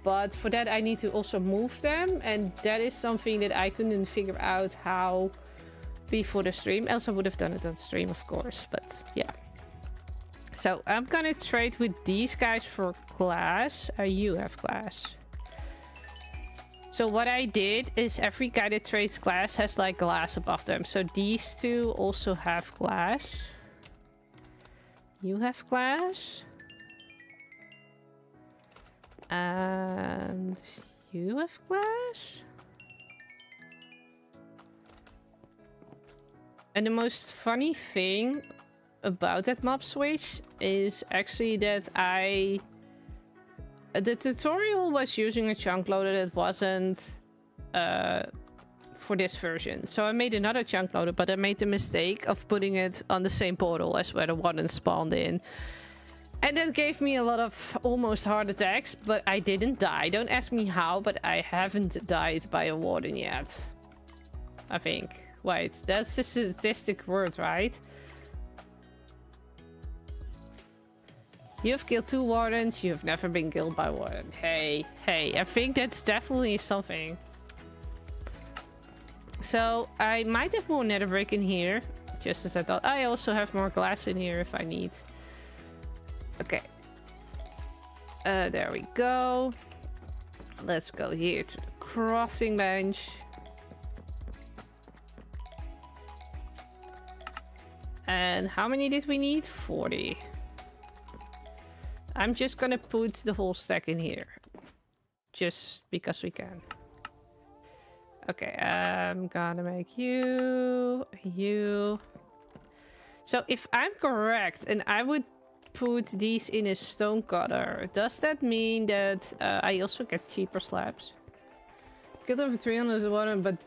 But for that I need to also move them, and that is something that I couldn't figure out how before the stream. Else I would have done it on stream, of course, but yeah. So I'm gonna trade with these guys for glass. You have glass. So what I did is every guy that trades glass has like glass above them. So these two also have glass. You have glass. And you have glass? And the most funny thing about that mob switch is actually that the tutorial was using a chunk loader that wasn't for this version. So I made another chunk loader, but I made the mistake of putting it on the same portal as where the warden spawned in. And that gave me a lot of almost heart attacks, but I didn't die. Don't ask me how, but I haven't died by a warden yet. I think. Wait, that's a statistic word, right? You've killed 2 wardens, you've never been killed by a warden. Hey, I think that's definitely something. So, I might have more nether brick in here, just as I thought. I also have more glass in here if I need. Okay. There we go. Let's go here to the crafting bench. And how many did we need? 40. I'm just gonna put the whole stack in here. Just because we can. Okay, I'm gonna make you. So if I'm correct, and I would put these in a stone cutter, does that mean that I also get cheaper slabs? Killed over 300 water, but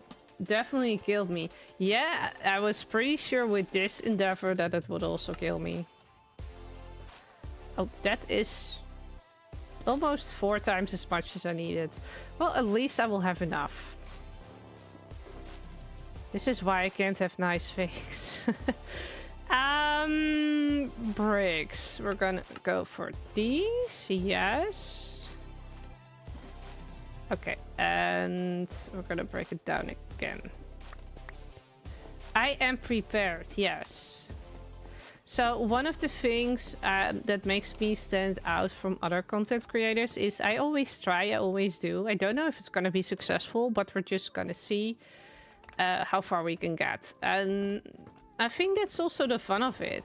definitely killed me. Yeah, I was pretty sure with this endeavor that it would also kill me. Oh, that is almost 4 times as much as I needed. Well, at least I will have enough. This is why I can't have nice things. Bricks. We're gonna go for these. Yes. Okay, and we're gonna break it down again. I am prepared, yes. So one of the things that makes me stand out from other content creators is I always try, I always do. I don't know if it's gonna be successful, but we're just gonna see how far we can get. And I think that's also the fun of it.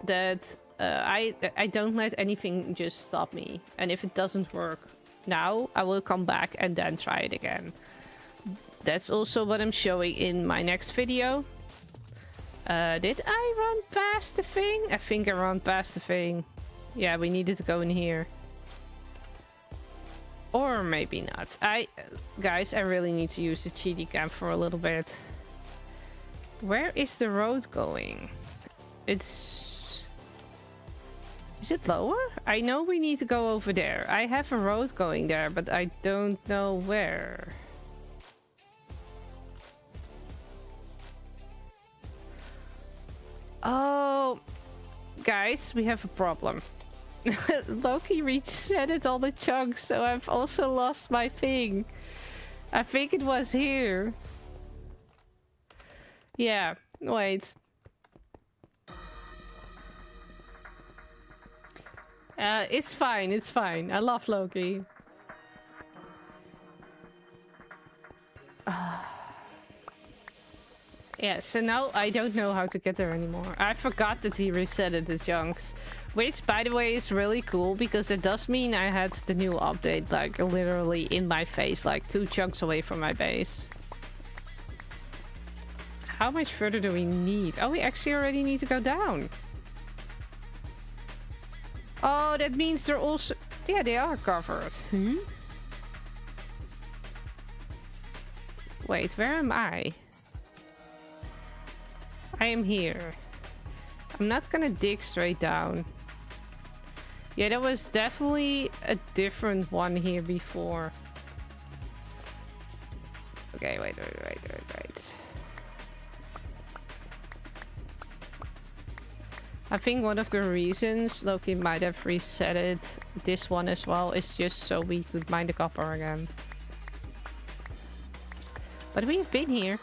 That I don't let anything just stop me. And if it doesn't work now, I will come back and then try it again. That's also what I'm showing in my next video. Did I run past the thing? I think I ran past the thing. Yeah, we needed to go in here. Or maybe not. Guys, I really need to use the cheaty cam for a little bit. Where is the road going? Is it lower? I know we need to go over there. I have a road going there, but I don't know where. Oh, guys, we have a problem. Loki resetted all the chunks, so I've also lost my thing. I think it was here. Yeah, wait. It's fine, it's fine. I love Loki. Yeah, so now I don't know how to get there anymore. I forgot that he resetted the chunks. Which, by the way, is really cool, because it does mean I had the new update, like, literally in my face, like 2 chunks away from my base. How much further do we need? Oh, we actually already need to go down. Oh, that means they're also... Yeah, they are covered. Hmm? Wait, where am I? I am here. I'm not gonna dig straight down. Yeah, there was definitely a different one here before. Okay, wait. I think one of the reasons Loki might have reset it, this one as well, is just so we could mine the copper again. But we've been here.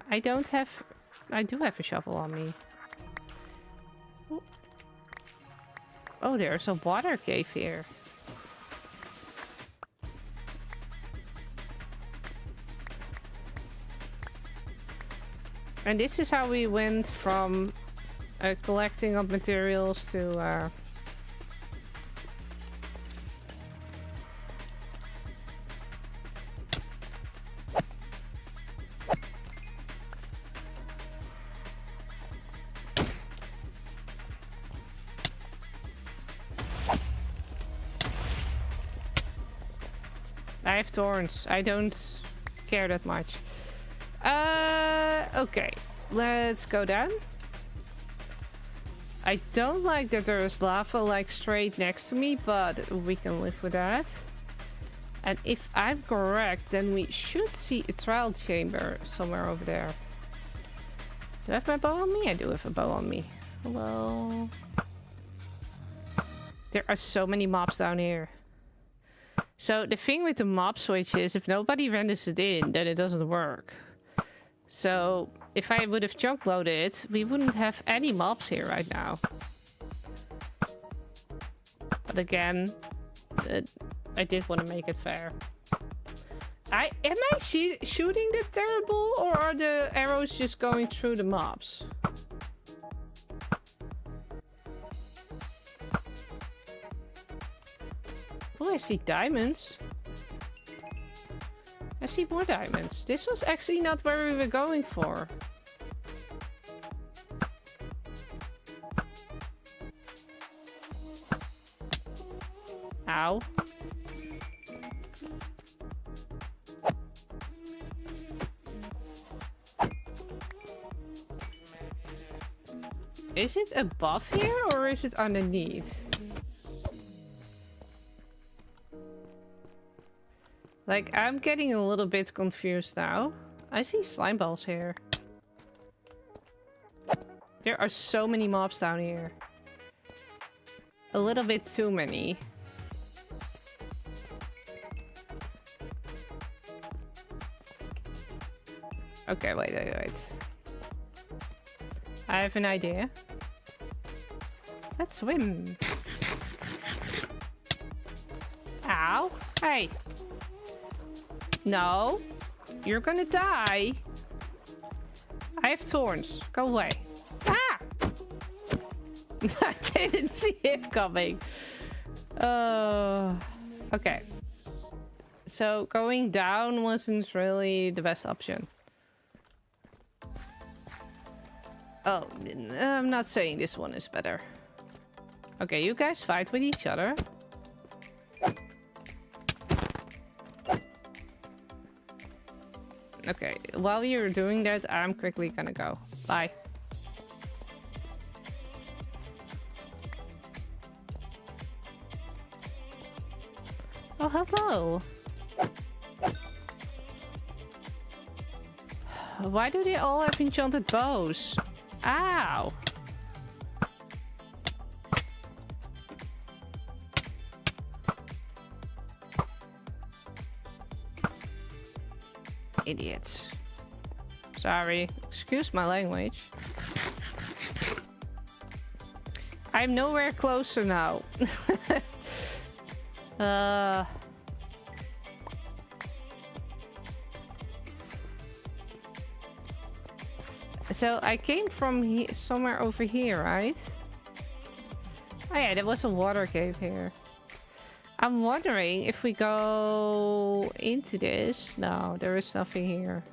I do have a shovel on me. Oh, there's a water cave here. And this is how we went from collecting up materials to... I have thorns. I don't care that much. Okay. Let's go down. I don't like that there is lava like straight next to me, but we can live with that. And if I'm correct, then we should see a trial chamber somewhere over there. Do I have my bow on me? I do have a bow on me. Hello. There are so many mobs down here. So the thing with the mob switch is if nobody renders it in, then it doesn't work. So if I would have chunk loaded, we wouldn't have any mobs here right now. But again, I did want to make it fair. Am I shooting the terrible, or are the arrows just going through the mobs? Oh, I see diamonds. I see more diamonds. This was actually not where we were going for. Ow. Is it above here or is it underneath? Like, I'm getting a little bit confused now. I see slime balls here. There are so many mobs down here. A little bit too many. Okay, wait. I have an idea. Let's swim. Ow. Hey. No. You're gonna die. I have thorns. Go away. Ah! I didn't see him coming. Okay. So going down wasn't really the best option. Oh, I'm not saying this one is better. Okay, you guys fight with each other. Okay, while you're doing that, I'm quickly gonna go. Bye. Oh, hello. Why do they all have enchanted bows? Ow. Idiots. Sorry. Excuse my language. I'm nowhere closer now. So I came from somewhere over here, right? Oh yeah, there was a water cave here. I'm wondering if we go into this. No, there is nothing here.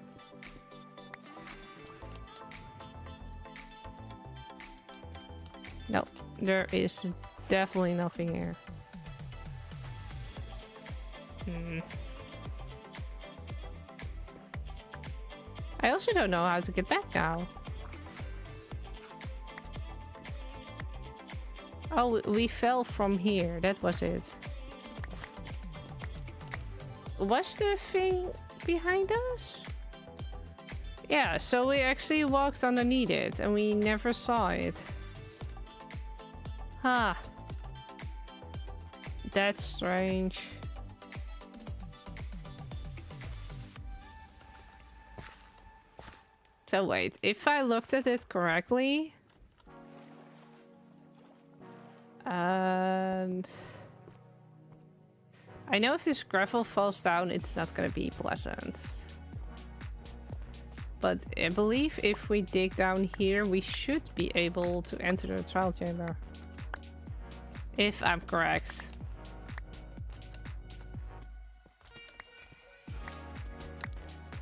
No, there is definitely nothing here. I also don't know how to get back now. Oh, we fell from here. That was it. Was the thing behind us? Yeah, so we actually walked underneath it and we never saw it. Huh. That's strange. So wait, if I looked at it correctly... And... I know if this gravel falls down, it's not gonna be pleasant. But I believe if we dig down here, we should be able to enter the trial chamber. If I'm correct.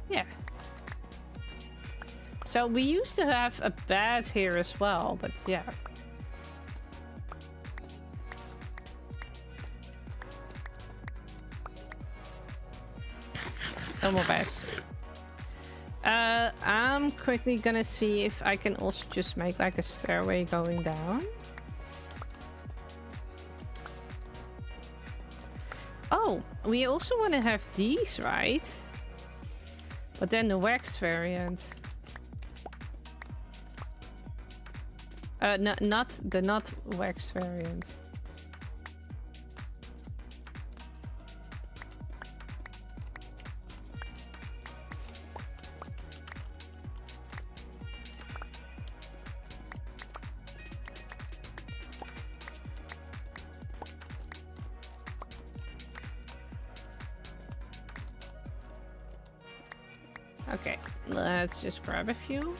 Yeah. So we used to have a bed here as well, but yeah. No more beds. I'm quickly gonna see if I can also just make like a stairway going down. Oh, we also want to have these, right? But then the wax variant. Not the not wax variant. Okay, let's just grab a few.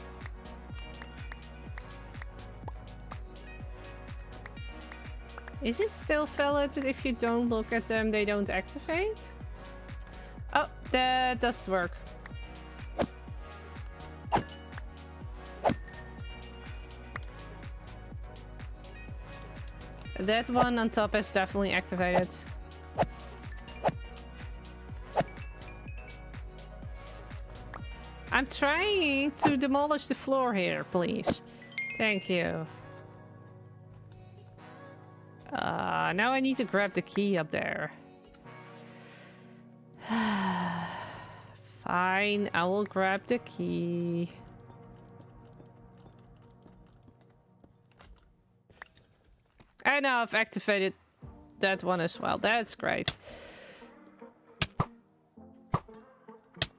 Is it still valid that if you don't look at them, they don't activate? Oh, that doesn't work. That one on top is definitely activated. I'm trying to demolish the floor here, please. Thank you. Now I need to grab the key up there. Fine, I will grab the key. And now I've activated that one as well. That's great.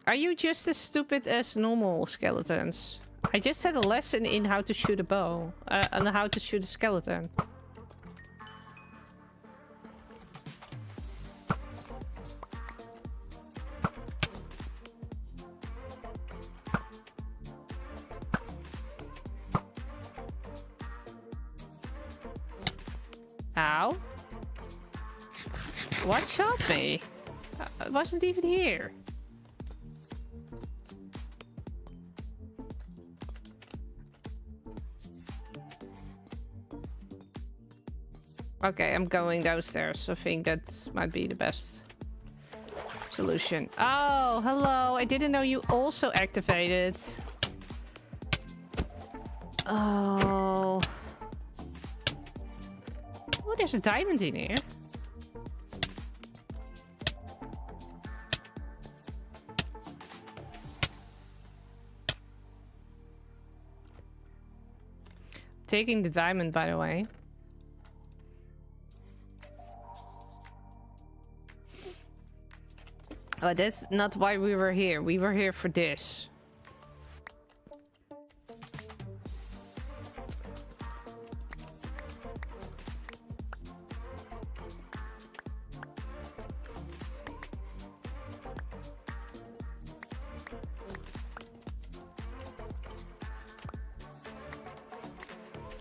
Are you just as stupid as normal skeletons? I just had a lesson in how to shoot a bow. And how to shoot a skeleton. Ow. What shot me? I wasn't even here. Okay, I'm going downstairs. I think that might be the best solution. Oh, hello. I didn't know you also activated. Oh. Oh, there's a diamond in here. Taking the diamond, by the way. Oh, that's not why we were here. We were here for this.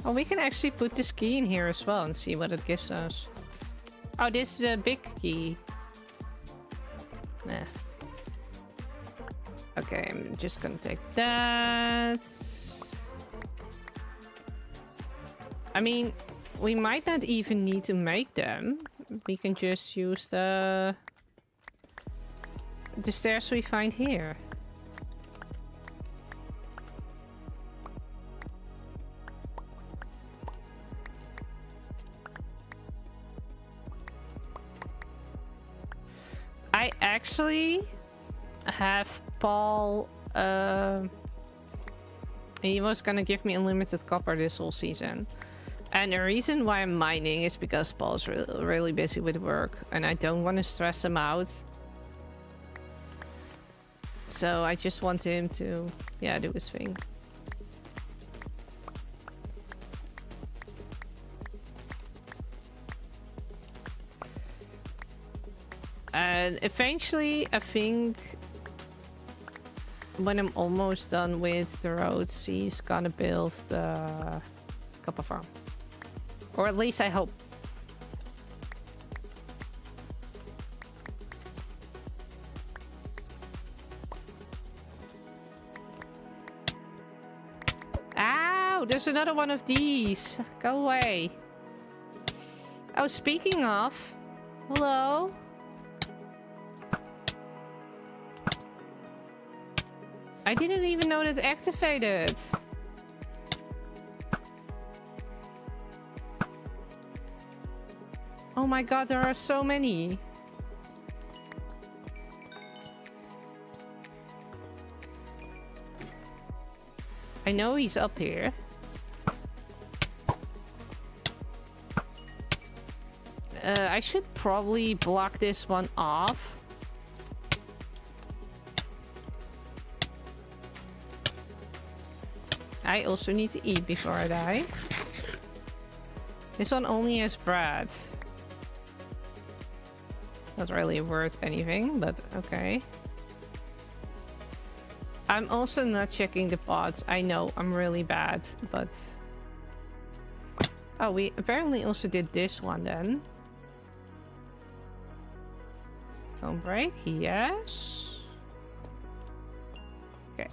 Oh, we can actually put this key in here as well and see what it gives us. Oh, this is a big key. Nah. Okay, I'm just gonna take that. I mean, we might not even need to make them. We can just use the stairs we find here. I actually have Paul, he was gonna give me unlimited copper this whole season. And the reason why I'm mining is because Paul's really busy with work and I don't want to stress him out. So I just want him to, yeah, do his thing. And eventually, I think when I'm almost done with the roads, he's gonna build the copper farm. Or at least I hope. Ow! There's another one of these. Go away. Oh, speaking of... Hello? I didn't even know that activated. Oh my god, there are so many. I know he's up here. I should probably block this one off. I also need to eat before I die. This one only has bread. Not really worth anything, but okay. I'm also not checking the pods. I know I'm really bad, but... Oh, we apparently also did this one then. Don't break, yes. Okay.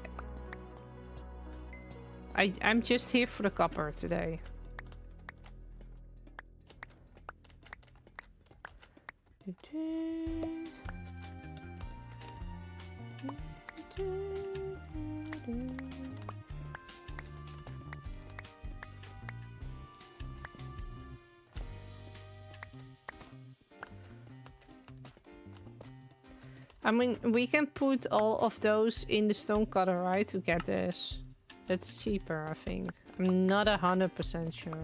I'm just here for the copper today. I mean, we can put all of those in the stone cutter, right, to get this. That's cheaper, I think. I'm not 100% sure.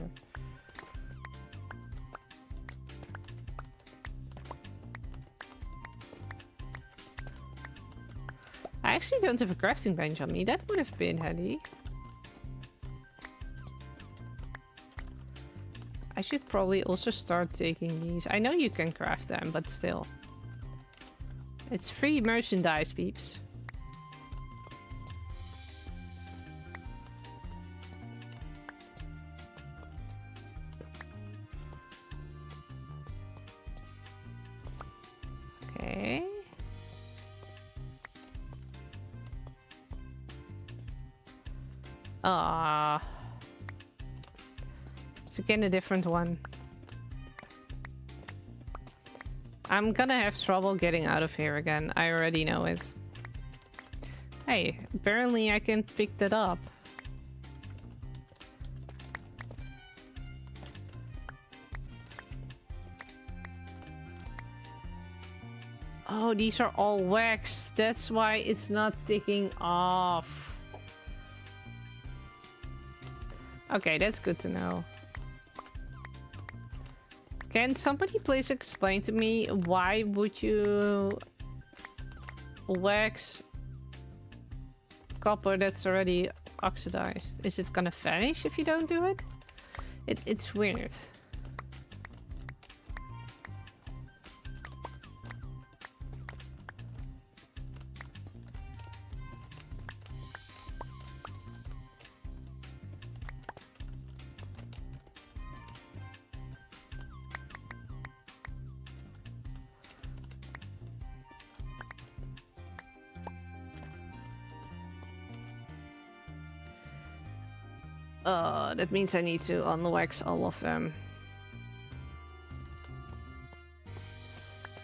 I actually don't have a crafting bench on me. That would have been handy. I should probably also start taking these. I know you can craft them, but still. It's free merchandise, peeps. Okay. Ah. It's again a different one. I'm gonna have trouble getting out of here again. I already know it. Hey, apparently I can pick that up. Oh, these are all waxed. That's why it's not sticking off. Okay, that's good to know. Can somebody please explain to me why would you wax copper that's already oxidized? Is it gonna vanish if you don't do it? It's weird. That means I need to unwax all of them.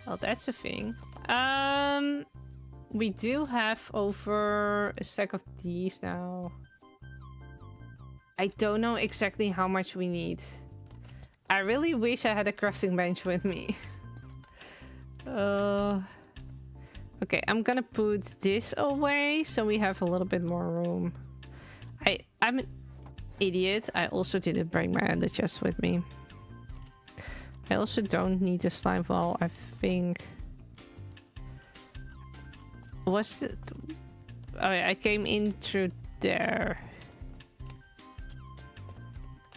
Oh, that's a thing. We do have over a stack of these now. I don't know exactly how much we need. I really wish I had a crafting bench with me. Okay, I'm gonna put this away so we have a little bit more room. I'm an idiot. I also didn't bring my ender chest with me. I also don't need a slime ball, I think. Was it? Oh yeah, I came in through there.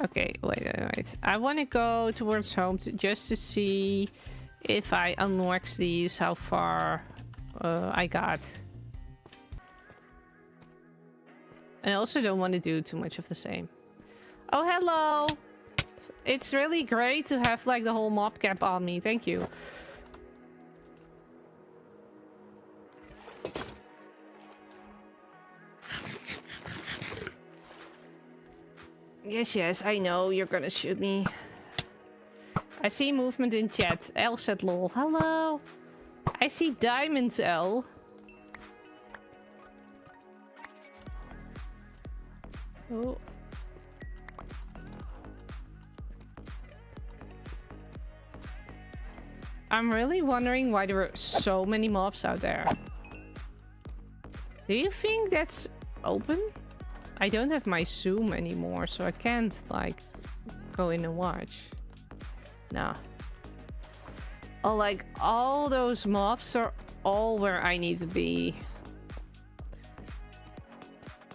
Okay, wait. I want to go towards home just to see if I unwax these, how far I got. I also don't want to do too much of the same. Oh, hello! It's really great to have like the whole mob cap on me. Thank you. Yes, I know you're gonna shoot me. I see movement in chat. L said lol. Hello! I see diamonds, L. Oh. I'm really wondering why there are so many mobs out there. Do you think that's open? I don't have my zoom anymore, so I can't, like, go in and watch. Nah. Oh, like, all those mobs are all where I need to be.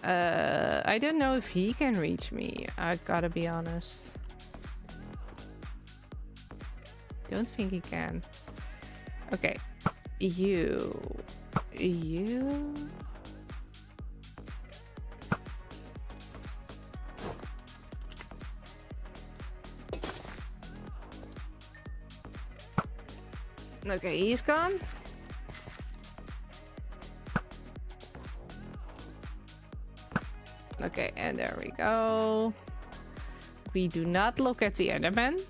I don't know if he can reach me. I gotta be honest. Don't think he can. Okay. You. Okay, he's gone. Okay, and there we go. We do not look at the Enderman.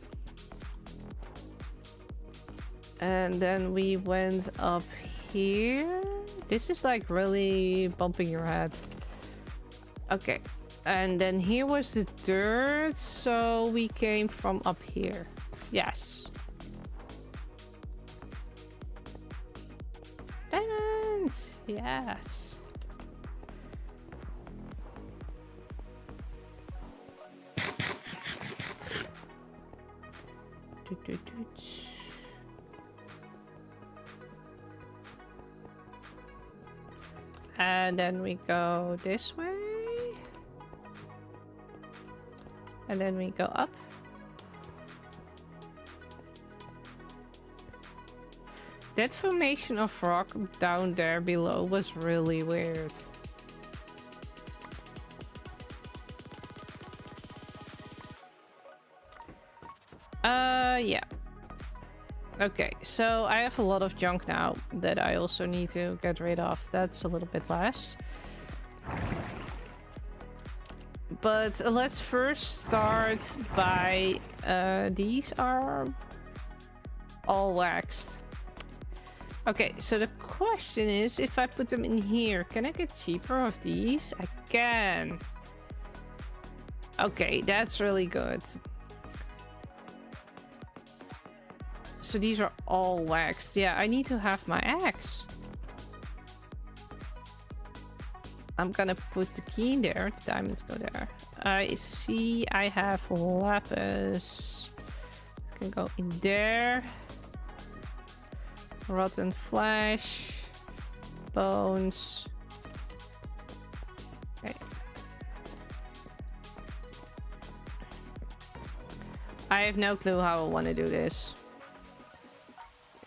And then we went up here. This is like really bumping your head. Okay. And then here was the dirt, so we came from up here. Yes. Diamonds! Yes. And then we go this way. And then we go up. That formation of rock down there below was really weird. Yeah. Okay, so I have a lot of junk now that I also need to get rid of. That's a little bit less. But let's first start by... these are all waxed. Okay, so the question is, if I put them in here, can I get cheaper of these? I can. Okay, that's really good. So these are all waxed. Yeah, I need to have my axe. I'm gonna put the key in there. The diamonds go there. I see I have lapis. Can go in there. Rotten flesh. Bones. Okay. I have no clue how I want to do this.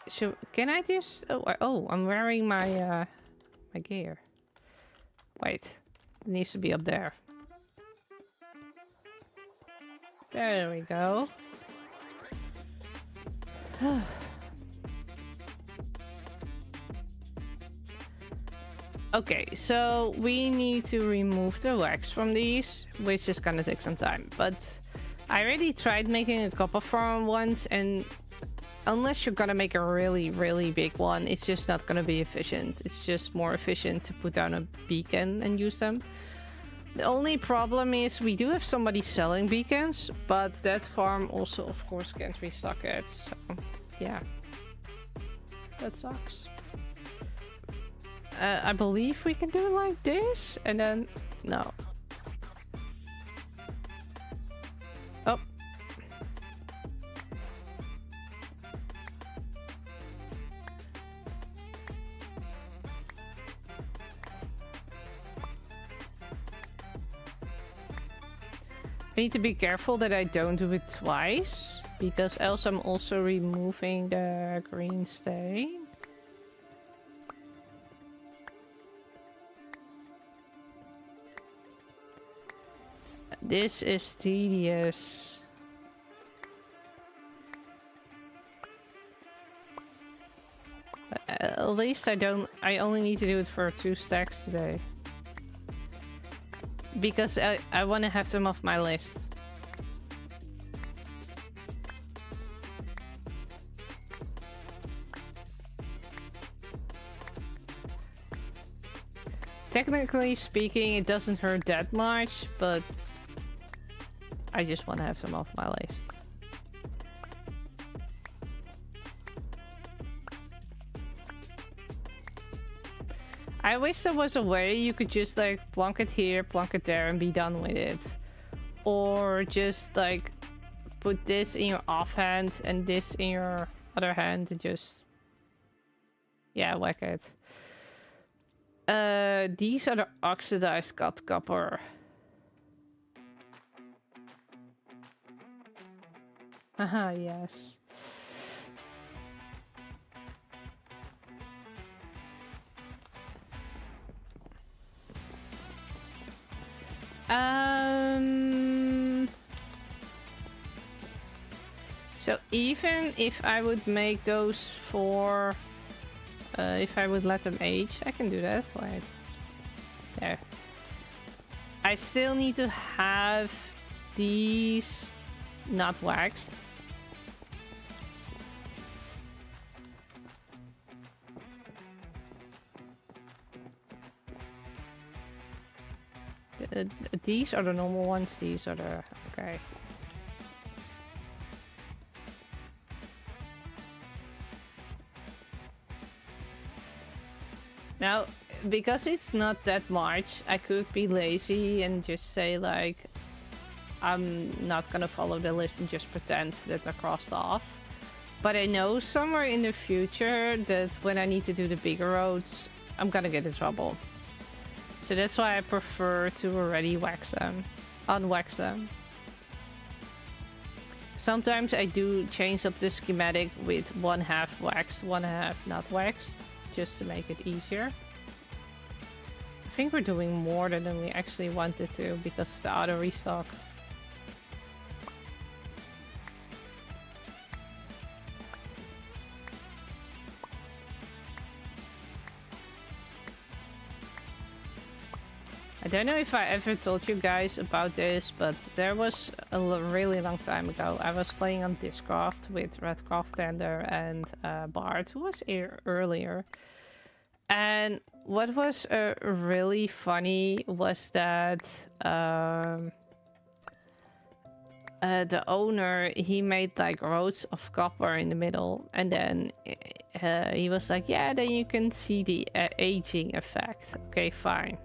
So can I just... Oh, I'm wearing my my gear. Wait, it needs to be up there. There we go. Okay, so we need to remove the wax from these, which is gonna take some time. But I already tried making a copper farm once, and unless you're gonna make a really, really big one, it's just not gonna be efficient. It's just more efficient to put down a beacon and use them. The only problem is we do have somebody selling beacons, but that farm also, of course, can't restock it. So, yeah. That sucks. I believe we can do it like this, and then... No. Oh. I need to be careful that I don't do it twice, because else I'm also removing the green stain. This is tedious. At least I only need to do it for 2 stacks today. Because I want to have them off my list. Technically speaking, it doesn't hurt that much, but I just want to have them off my list. I wish there was a way you could just like plonk it here, plonk it there, and be done with it. Or just like put this in your offhand and this in your other hand and just... yeah, whack it. These are the oxidized cut copper. Haha, yes. So even if I would make those for... if I would let them age, I can do that. Wait. There. I still need to have these not waxed. These are the normal ones, these are the... okay. Now, because it's not that much, I could be lazy and just say like, I'm not gonna follow the list and just pretend that they're crossed off. But I know somewhere in the future that when I need to do the bigger roads, I'm gonna get in trouble. So that's why I prefer to already wax them, unwax them. Sometimes I do change up the schematic with 1/2 waxed, 1/2 not waxed, just to make it easier. I think we're doing more than we actually wanted to because of the auto restock. I I don't know if I ever told you guys about this, but there was a really long time ago. I was playing on Discraft with Redcraft Tender and Bart, who was here earlier. And what was really funny was that the owner, he made like rows of copper in the middle, and then he was like, yeah, then you can see the aging effect. Okay, fine.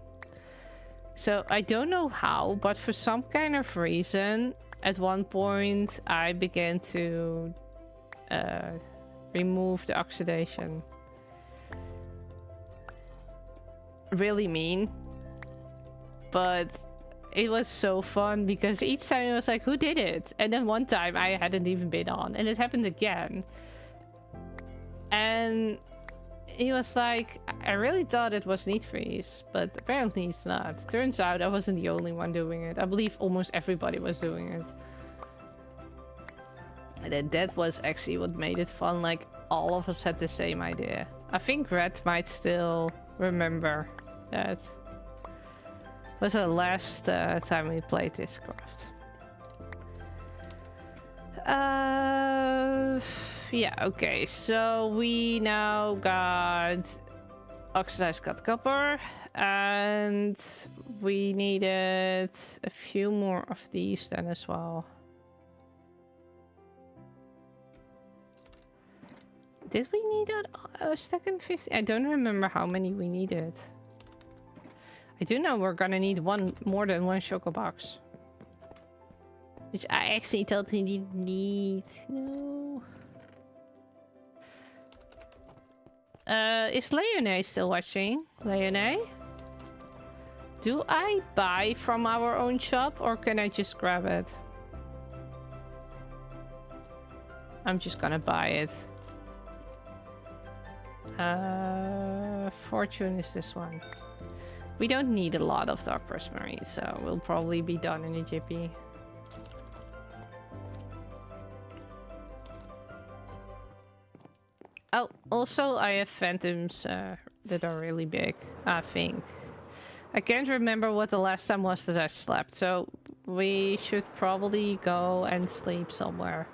So I don't know how, but for some kind of reason, at one point I began to remove the oxidation. Really mean, but it was so fun because each time I was like, who did it? And then one time I hadn't even been on, and it happened again. And he was like, I really thought it was Nietvries, but apparently it's not. Turns out I wasn't the only one doing it. I believe almost everybody was doing it. And then that was actually what made it fun. Like, all of us had the same idea. I think Red might still remember that. It was the last time we played this craft. Yeah, okay, so we now got oxidized cut copper, and we needed a few more of these then as well. Did we need a second 50? I don't remember how many we needed. I do know we're gonna need more than one choco box. Which I actually totally didn't need. No. Is Leonie still watching? Leonie? Do I buy from our own shop or can I just grab it? I'm just gonna buy it. Fortune is this one. We don't need a lot of dark prismarine, so we'll probably be done in a jiffy. Oh, also I have phantoms that are really big, I think. I can't remember what the last time was that I slept, so we should probably go and sleep somewhere.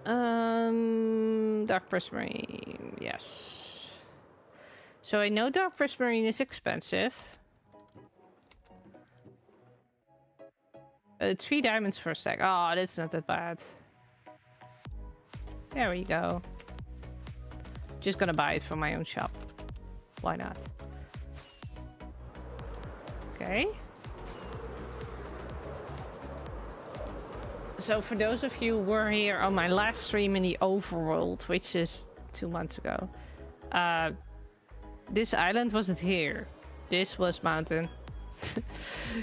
Dark prismarine, yes. So I know dark prismarine is expensive. 3 diamonds for a sec. Oh, that's not that bad. There we go. Just gonna buy it from my own shop. Why not? Okay. So for those of you who were here on my last stream in the overworld, which is 2 months ago, this island wasn't here. This was mountain.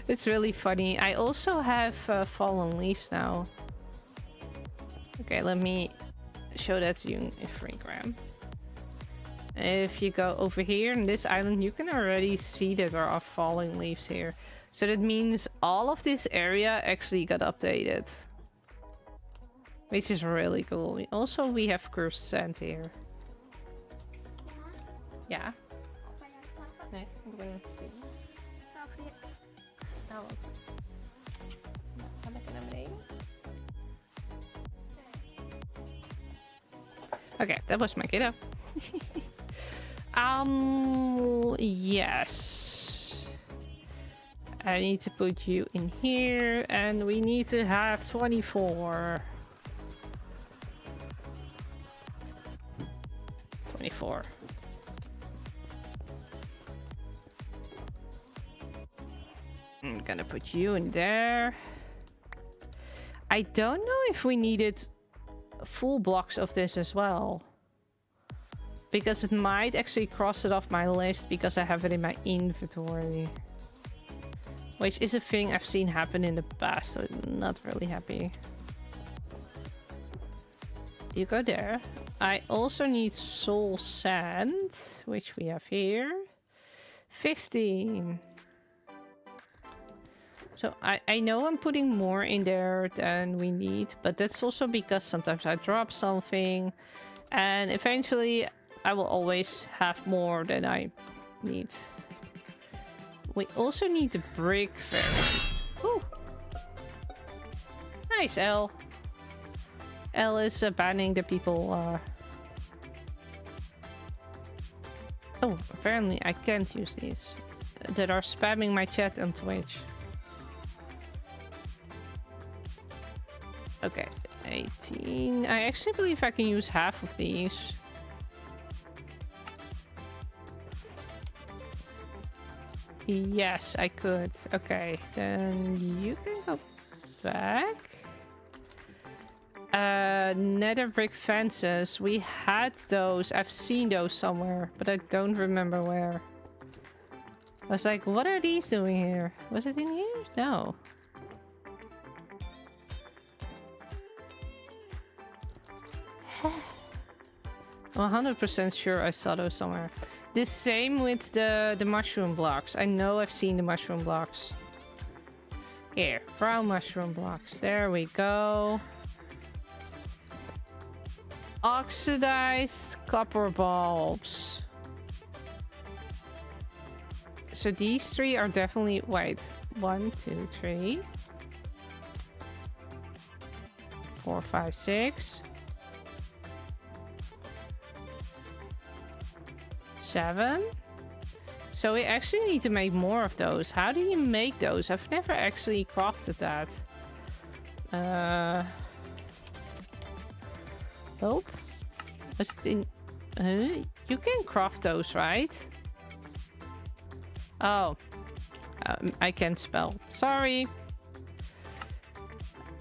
It's really funny. I also have fallen leaves now. Okay, let me show that to you in Freegram. If you go over here in this island, you can already see that there are falling leaves here. So that means all of this area actually got updated. Which is really cool. We have cursed sand here. Ja? Nee, ik ben het zien. Nou, ga lekker naar beneden. Okay, that was my kiddo. Yes. I need to put you in here, and we need to have 24. 24. I'm gonna put you in there. I don't know if we needed full blocks of this as well, because it might actually cross it off my list because I have it in my inventory, which is a thing I've seen happen in the past, so I'm not really happy. You go there. I also need soul sand, which we have here. 15. So I know I'm putting more in there than we need, but that's also because sometimes I drop something, and eventually I will always have more than I need. We also need the brick fairy. Ooh. Nice, L. L is banning the people. Oh, apparently I can't use these. That are spamming my chat on Twitch. Okay, 18. I actually believe I can use half of these. Yes, I could. Okay, then you can go back. Nether brick fences. We had those. I've seen those somewhere, but I don't remember where. I was like, what are these doing here? Was it in here? No. 100% sure I saw those somewhere. The same with the mushroom blocks. I know I've seen the mushroom blocks. Here, brown mushroom blocks. There we go. Oxidized copper bulbs. So these three are definitely... Wait. 1, 2, 3. 4, 5, 6. 7. So we actually need to make more of those. How do you make those? I've never actually crafted that. Oh. Was it in... you can craft those, right? Oh. I can't spell. Sorry.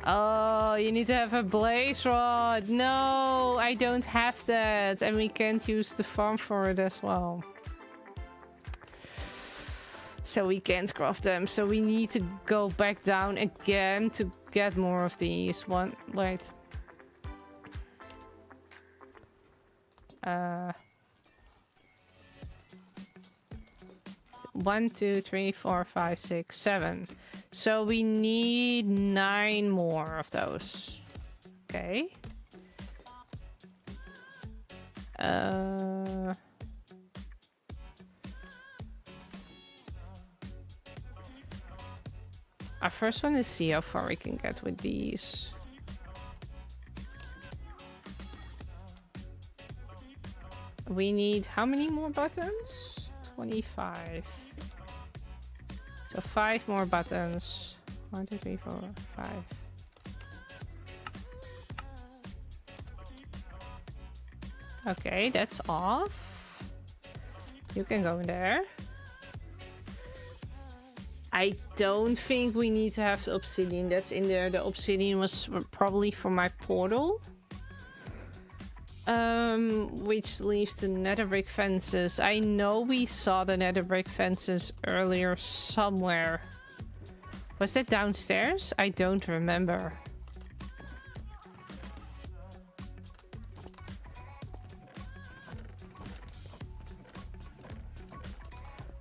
Oh, you need to have a blaze rod. No, I don't have that. And we can't use the farm for it as well. So we can't craft them. So we need to go back down again to get more of these. One, wait. 1, 2, 3, 4, 5, 6, 7. So we need 9 more of those. Okay. I first want to see how far we can get with these. We need how many more buttons? 25. So 5 more buttons. 1, 2, 3, 4, 5. Okay, that's off. You can go in there. I don't think we need to have the obsidian that's in there. The obsidian was probably for my portal. Which leaves the nether brick fences. I know we saw the nether brick fences earlier somewhere. Was that downstairs? I don't remember.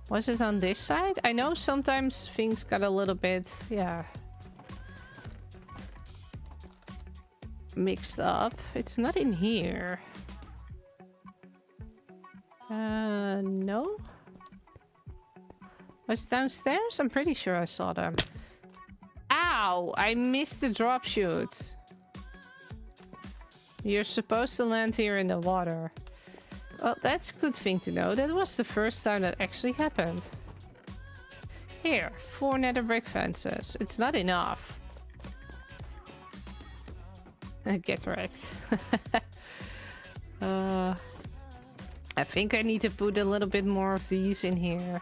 Was it on this side? I know sometimes things got a little bit, yeah, mixed up. It's not in here. No? Was it downstairs? I'm pretty sure I saw them. Ow! I missed the drop chute. You're supposed to land here in the water. Well, that's a good thing to know. That was the first time that actually happened. Here, 4 nether brick fences. It's not enough. Get wrecked. I think I need to put a little bit more of these in here.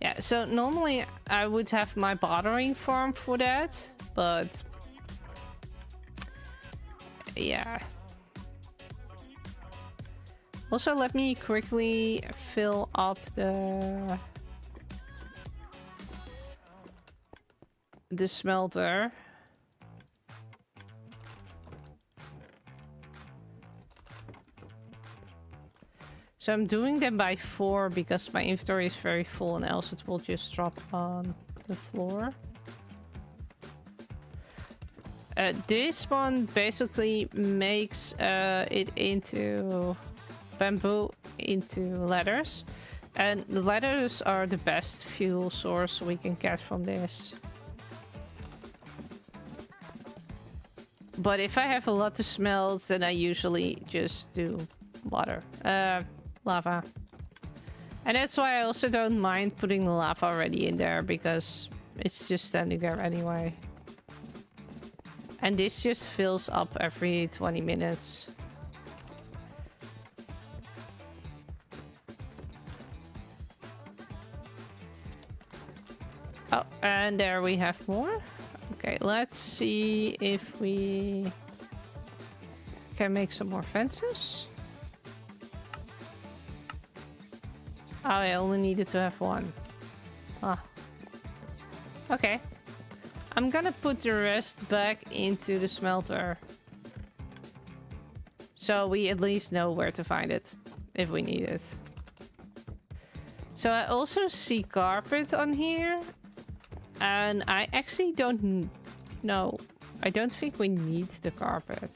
Yeah, so normally I would have my bartering farm for that, but yeah. Also, let me quickly fill up the smelter. So I'm doing them by 4 because my inventory is very full and else it will just drop on the floor. This one basically makes it into bamboo into ladders. And the ladders are the best fuel source we can get from this. But if I have a lot to smelt, then I usually just do water. Lava. And that's why I also don't mind putting the lava already in there, because it's just standing there anyway. And this just fills up every 20 minutes. Oh, and there we have more. Okay, let's see if we can make some more fences. Oh, I only needed to have one. Ah. Okay. I'm gonna put the rest back into the smelter. So we at least know where to find it, if we need it. So I also see carpet on here. And I actually don't know. I don't think we need the carpet.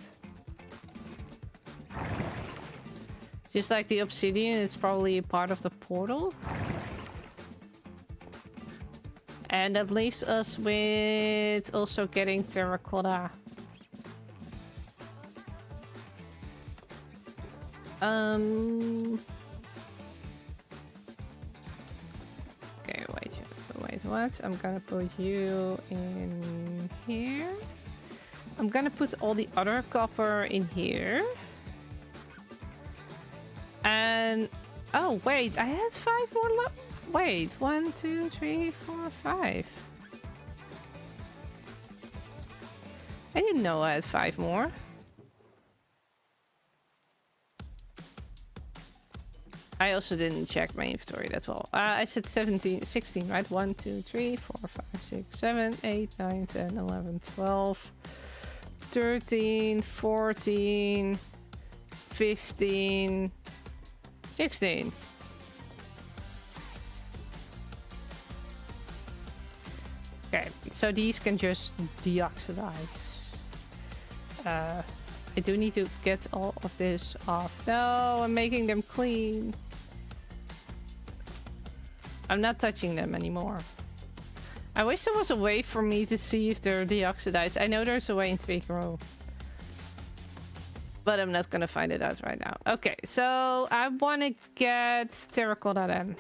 Just like the obsidian, it's probably a part of the portal. And that leaves us with also getting terracotta. Okay, wait, what? I'm gonna put you in here. I'm gonna put all the other copper in here. And oh wait, I had 5 more wait, 1, 2, 3, 4, 5. I didn't know I had 5 more. I also didn't check my inventory that well. I said 16, right? 1, 2, 3, 4, 5, 6, 7, 8, 9, 10, 11, 12, 13, 14, 15, 16. Okay, so these can just deoxidize. I do need to get all of this off. No, I'm making them clean. I'm not touching them anymore. I wish there was a way for me to see if they're deoxidized. I know there's a way in Tvegro. But I'm not gonna find it out right now. Okay, so I want to get terracotta then.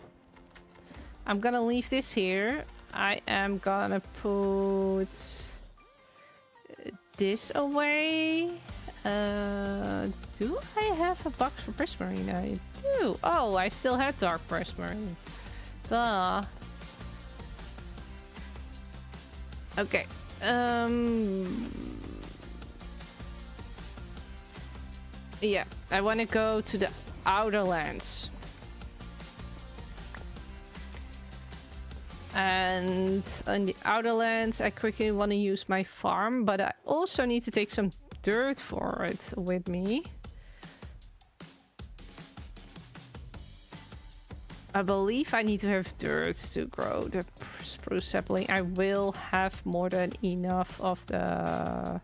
I'm gonna leave this here. I am gonna put this away. Do I have a box for prismarine? I do. Oh, I still have dark prismarine. Duh. Okay. Yeah, I want to go to the outer lands. And on the outer lands, I quickly want to use my farm, but I also need to take some dirt for it with me. I believe I need to have dirt to grow the spruce sapling. I will have more than enough of the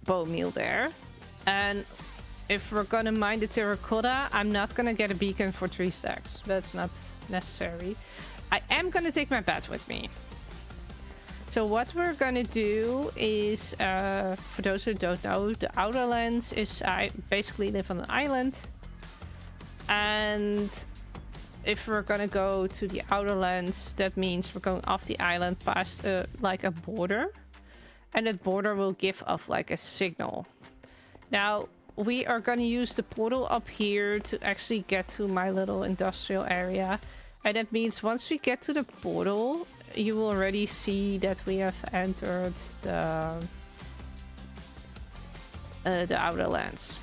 bone meal there. And if we're gonna mine the terracotta, I'm not gonna get a beacon for 3 stacks. That's not necessary. I am gonna take my bat with me. So what we're gonna do is, for those who don't know, the outer lands is I basically live on an island. And if we're gonna go to the outer lands, that means we're going off the island past like a border. And that border will give off like a signal. Now, we are going to use the portal up here to actually get to my little industrial area. And that means once we get to the portal, you will already see that we have entered the outer lands.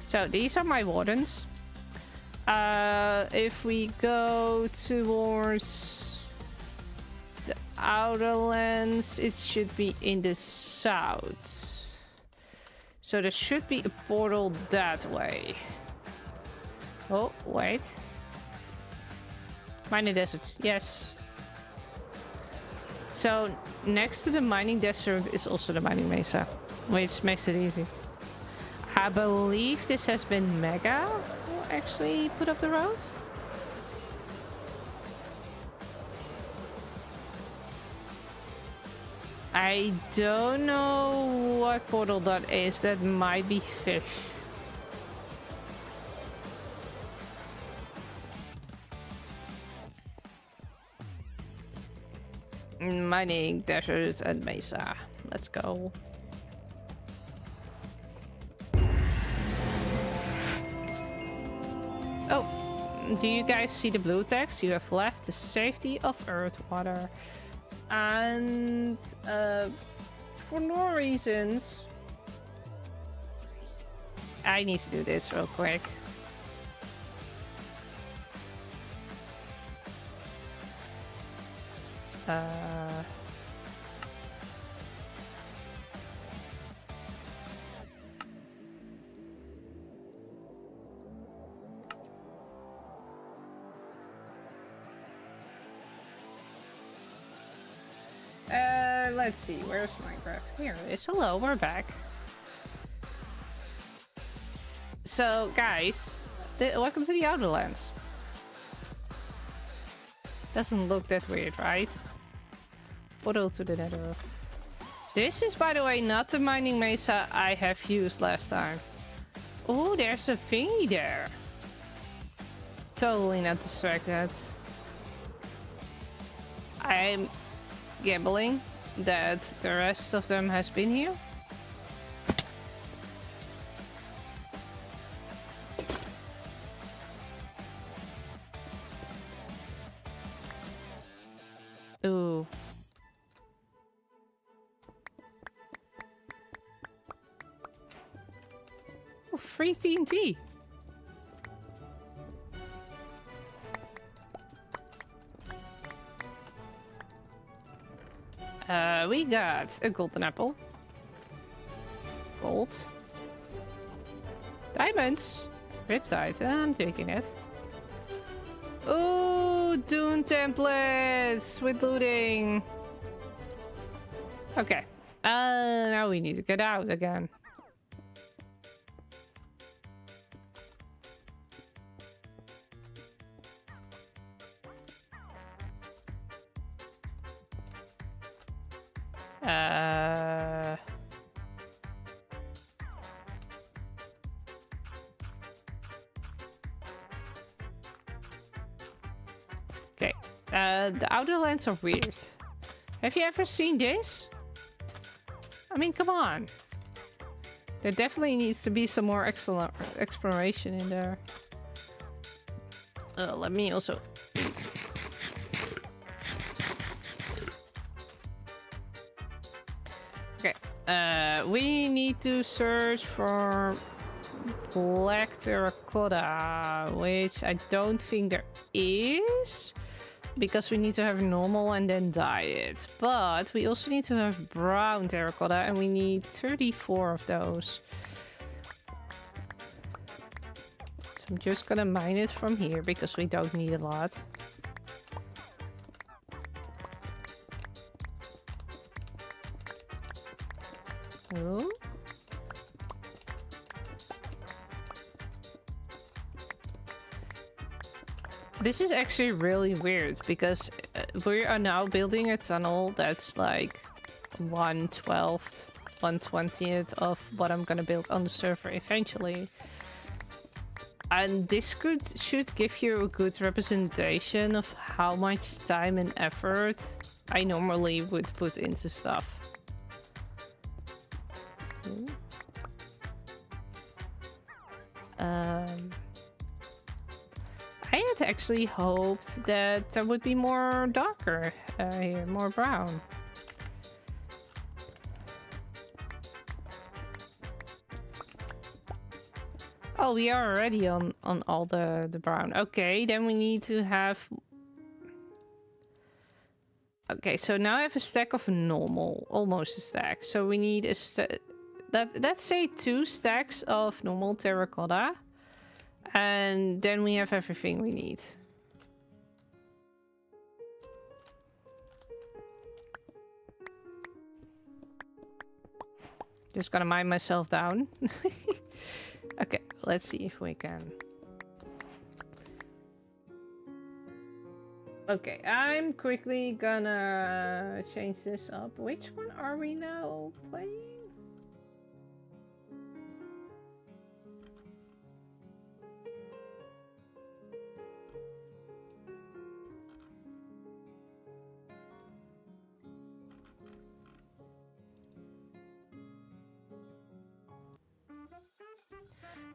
So these are my wardens. If we go towards the outer lands, it should be in the south. So there should be a portal that way. Oh, wait. Mine the desert. Yes. So next to the mining desert is also the mining mesa, which makes it easy. I believe this has been Mega who actually put up the road. I don't know what portal that is. That might be fish. Mining, desert, and mesa. Let's go. Oh, do you guys see the blue text? You have left the safety of earth, water. And for no reasons, I need to do this real quick. Let's see, where's Minecraft? Here it is. Hello, we're back. So, guys, welcome to the Outerlands. Doesn't look that weird, right? Portal to the Nether. This is, by the way, not the mining mesa I have used last time. Oh, there's a thingy there. Totally not distracted. I'm gambling that the rest of them has been here. Ooh. Oh, free TNT. We got a golden apple. Gold. Diamonds. Riptide. I'm taking it. Ooh, Dune templates with looting. Okay. Now we need to get out again. Okay. The Outerlands are weird. Have you ever seen this? I mean, come on. There definitely needs to be some more exploration in there. Let me also... Okay. We need to search for black terracotta, which I don't think there is, because we need to have normal and then dye it. But we also need to have brown terracotta, and we need 34 of those. So I'm just gonna mine it from here because we don't need a lot. Oh. This is actually really weird because we are now building a tunnel that's like 1/12, 1/20th of what I'm gonna build on the server eventually. And this should give you a good representation of how much time and effort I normally would put into stuff. I had actually hoped that there would be more darker here, more brown. Oh, we are already on all the brown. Okay, then we need to have... Okay, so now I have a stack of normal, almost a stack. So we need a let's say 2 stacks of normal terracotta. And then we have everything we need. Just gonna mine myself down. Okay, let's see if we can. Okay, I'm quickly gonna change this up. Which one are we now playing?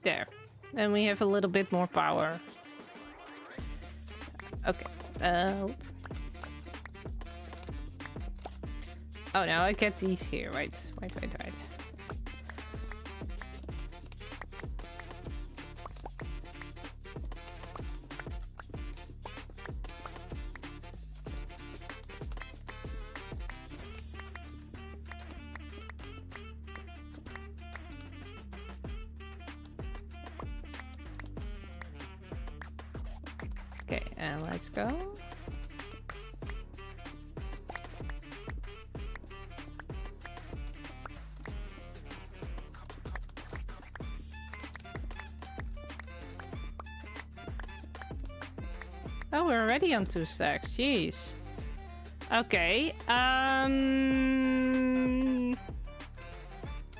There. And we have a little bit more power. Okay. Oh, now I get these here. Right. Right. Okay, and let's go. Oh, we're already on 2 stacks. Jeez. Okay.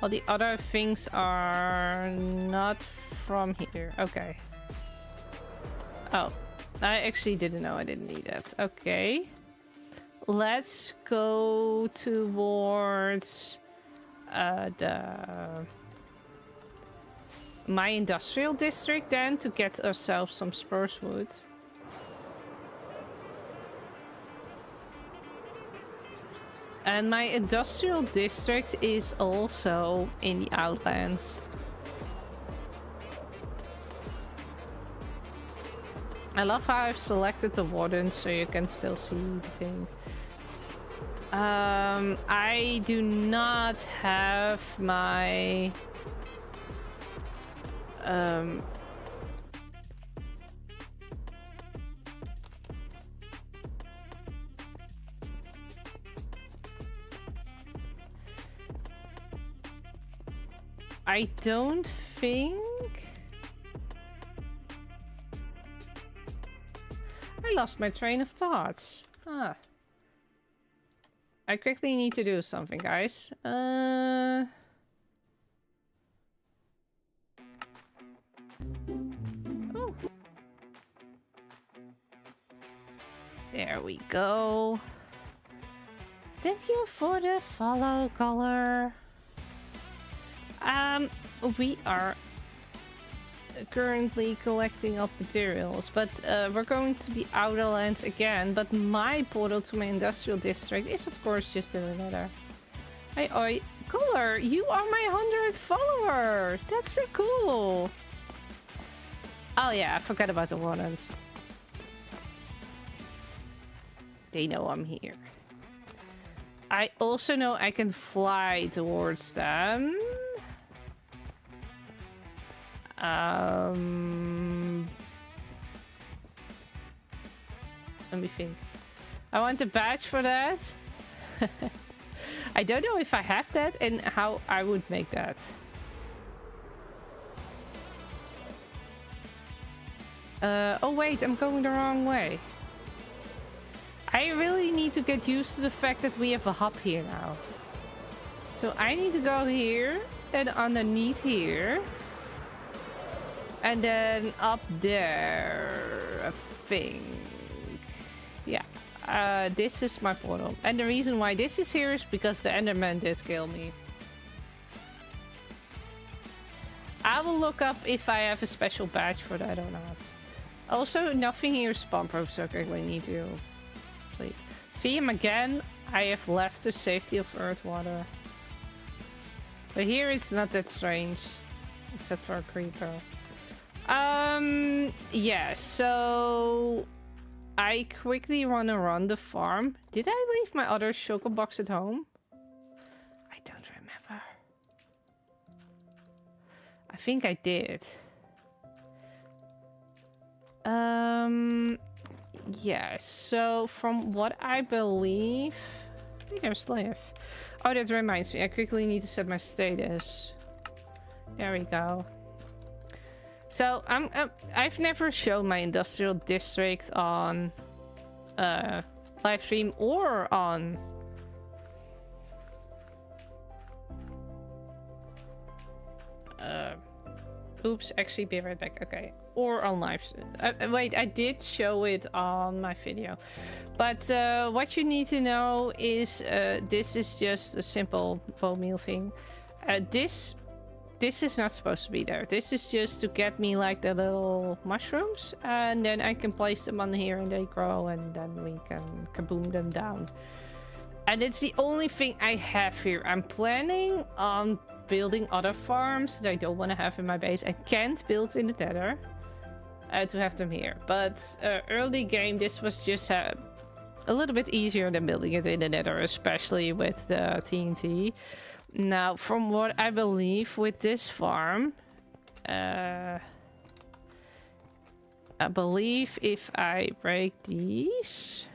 All the other things are not from here. Okay. Oh. I actually didn't know I didn't need that. Okay. Let's go towards my industrial district then to get ourselves some spruce wood. And my industrial district is also in the Outlands. I love how I've selected the warden so you can still see the thing. I do not have my... I don't think... I lost my train of thoughts. Ah. I quickly need to do something, guys. Oh. There we go. Thank you for the follow color. We are currently collecting up materials, but we're going to the outer lands again. But my portal to my industrial district is of course just in the Nether. Hey, oi, Color, you are my 100th follower. That's so cool. Oh yeah, I forgot about the wardens. They know I'm here. I also know I can fly towards them. Let me think. I want a badge for that. I don't know if I have that and how I would make that. Oh wait, I'm going the wrong way. I really need to get used to the fact that we have a hub here now. So I need to go here and underneath here. And then up there, I think. Yeah, this is my portal. And the reason why this is here is because the Enderman did kill me. I will look up if I have a special badge for that or not. Also, nothing here is spawn-proof, so I quickly need to sleep. See him again. I have left the safety of earth water. But here it's not that strange. Except for a creeper. Yeah, so... I quickly run around the farm. Did I leave my other sugar box at home? I don't remember. I think I did. Yeah, so from what I believe... Hey, there's Liv. Oh, that reminds me. I quickly need to set my status. There we go. So I've never shown my industrial district on Livestream or on oops, actually be right back. Okay, or on Livestream. Wait, I did show it on my video, but what you need to know is this is just a simple bone meal thing. This is not supposed to be there. This is just to get me like the little mushrooms, and then I can place them on here and they grow, and then we can kaboom them down. And it's the only thing I have here. I'm planning on building other farms that I don't want to have in my base. I can't build in the Nether to have them here. But early game, this was just a little bit easier than building it in the Nether, especially with the TNT. Now, from what I believe with this farm, I believe if I break these,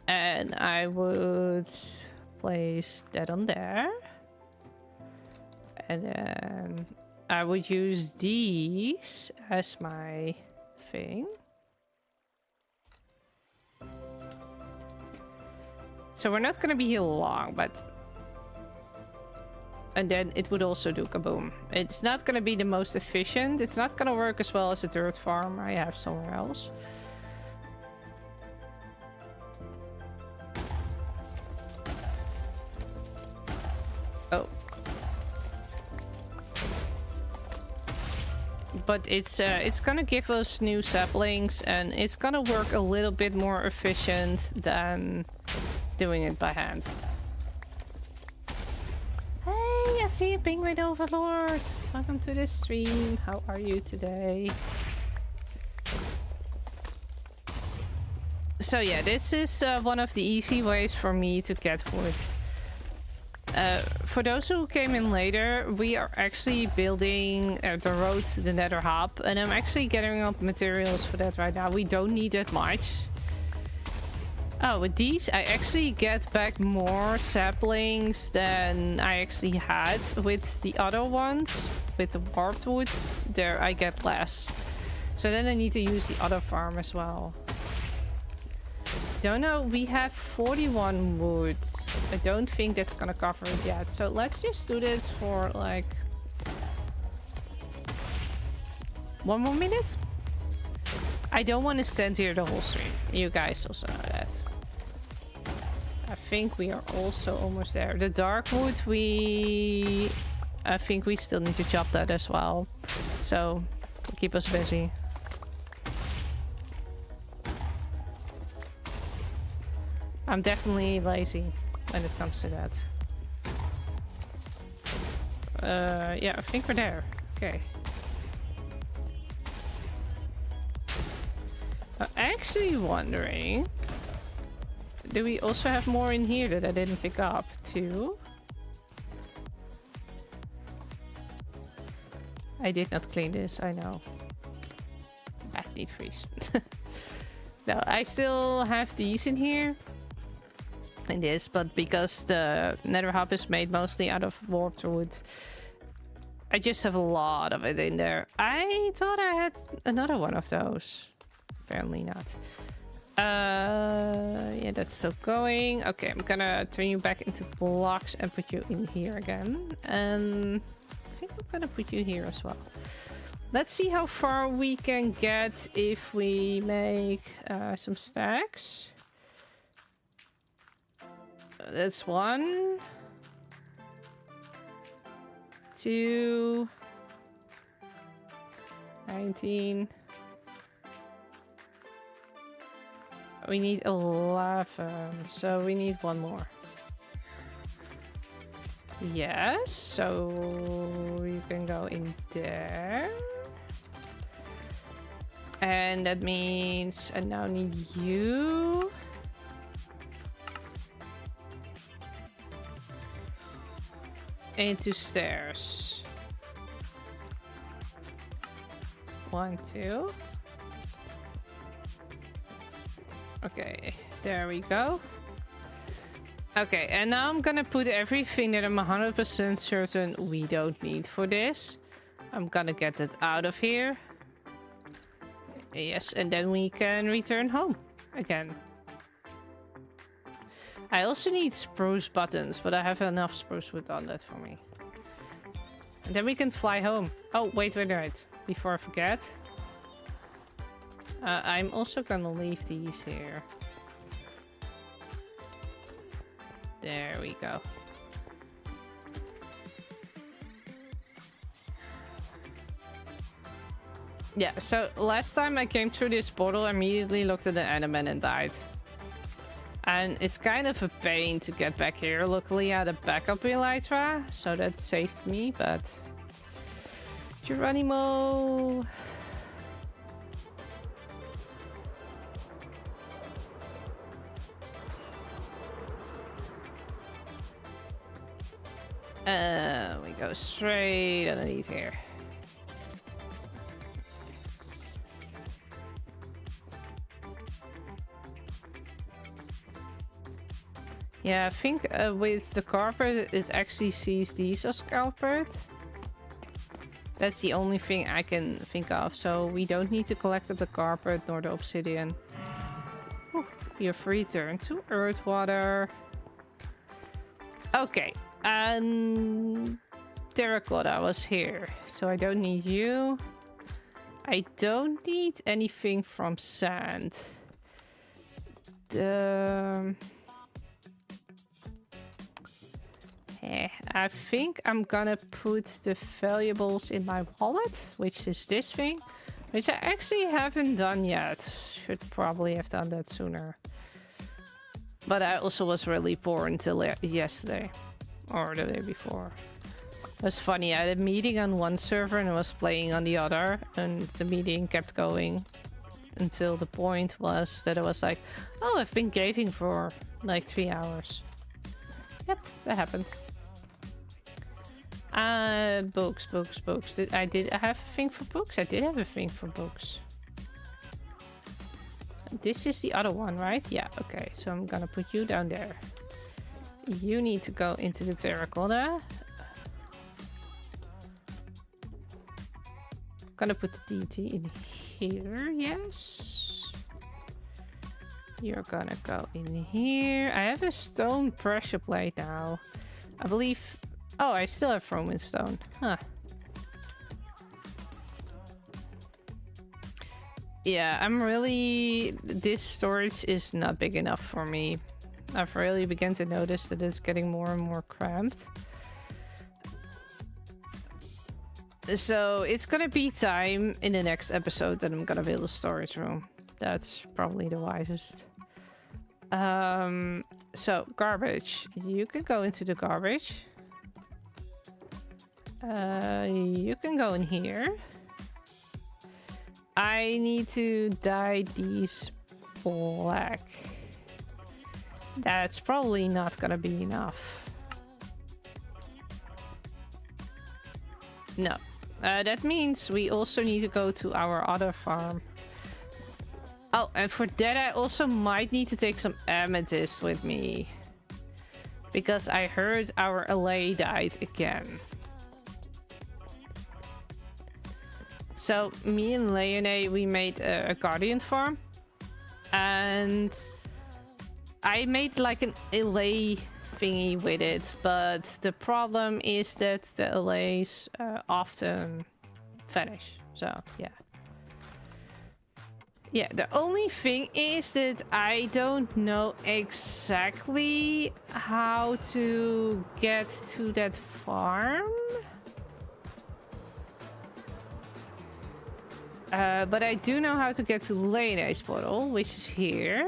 and I would place that on there, and then I would use these as my thing. So we're not gonna be here long, but... And then it would also do kaboom. It's not gonna be the most efficient. It's not gonna work as well as a dirt farm I have somewhere else. Oh. But it's gonna give us new saplings, and it's gonna work a little bit more efficient than doing it by hand. Hey, I see you, Penguin Overlord. Welcome to the stream. How are you today? So yeah, this is one of the easy ways for me to get wood. For those who came in later, we are actually building the road to the Nether hub, and I'm actually gathering up materials for that right now. We don't need that much. Oh, with these, I actually get back more saplings than I actually had. With the other ones, with the warped wood, there I get less. So then I need to use the other farm as well. Don't know, we have 41 wood. I don't think that's gonna cover it yet. So let's just do this for like 1 more minute. I don't want to stand here the whole stream. You guys also know that. I think we are also almost there. The dark wood, I think we still need to chop that as well. So, keep us busy. I'm definitely lazy when it comes to that. Yeah, I think we're there. Okay. I'm actually wondering... Do we also have more in here that I didn't pick up too? I did not clean this, I know. Bad Nietvries. No, I still have these in here. In this, but because the Nether hub is made mostly out of warped wood, I just have a lot of it in there. I thought I had another one of those. Apparently not. Yeah, that's still going. Okay, I'm gonna turn you back into blocks and put you in here again. And I think I'm gonna put you here as well. Let's see how far we can get if we make some stacks. That's 1, 2, 19. We need 11, so we need 1 more. Yes, so you can go in there. And that means I now need you. Into stairs. 1, 2. Okay, there we go. Okay, and now I'm gonna put everything that I'm 100% certain we don't need for this. I'm gonna get it out of here. Yes, and then we can return home again. I also need spruce buttons, but I have enough spruce wood on that for me. And then we can fly home. Oh, wait. Before I forget. I'm also gonna leave these here. There we go. Yeah, so last time I came through this portal, I immediately looked at the enderman and died. And it's kind of a pain to get back here. Luckily I had a backup elytra, so that saved me, but... Geronimo! We go straight underneath here. Yeah, I think with the carpet, it actually sees these as carpet. That's the only thing I can think of. So we don't need to collect up the carpet nor the obsidian. Whew, you're free turn to earth water. Okay, and terracotta was here. So I don't need you. I don't need anything from sand. I think I'm gonna put the valuables in my wallet, which is this thing, which I actually haven't done yet. Should probably have done that sooner. But I also was really poor until yesterday, or the day before. It was funny, I had a meeting on one server and I was playing on the other, and the meeting kept going until the point was that I was like, oh, I've been gaming for like 3 hours. Yep, that happened. Books. Did I have a thing for books? I did have a thing for books. This is the other one, right? Yeah, okay. So I'm gonna put you down there. You need to go into the terracotta. I'm gonna put the DT in here, yes. You're gonna go in here. I have a stone pressure plate now. I believe... Oh, I still have Roman stone. Huh. Yeah, I'm really... This storage is not big enough for me. I've really begun to notice that it's getting more and more cramped. So it's gonna be time in the next episode that I'm gonna build a storage room. That's probably the wisest. So garbage. You can go into the garbage. You can go in here. I need to dye these black. That's probably not gonna be enough. No. That means we also need to go to our other farm. Oh, and for that I also might need to take some amethyst with me. Because I heard our LA died again. So me and Leone, we made a guardian farm. And I made like an LA thingy with it. But the problem is that the LAs often vanish. So yeah. Yeah, the only thing is that I don't know exactly how to get to that farm. But I do know how to get to Leone's portal, which is here.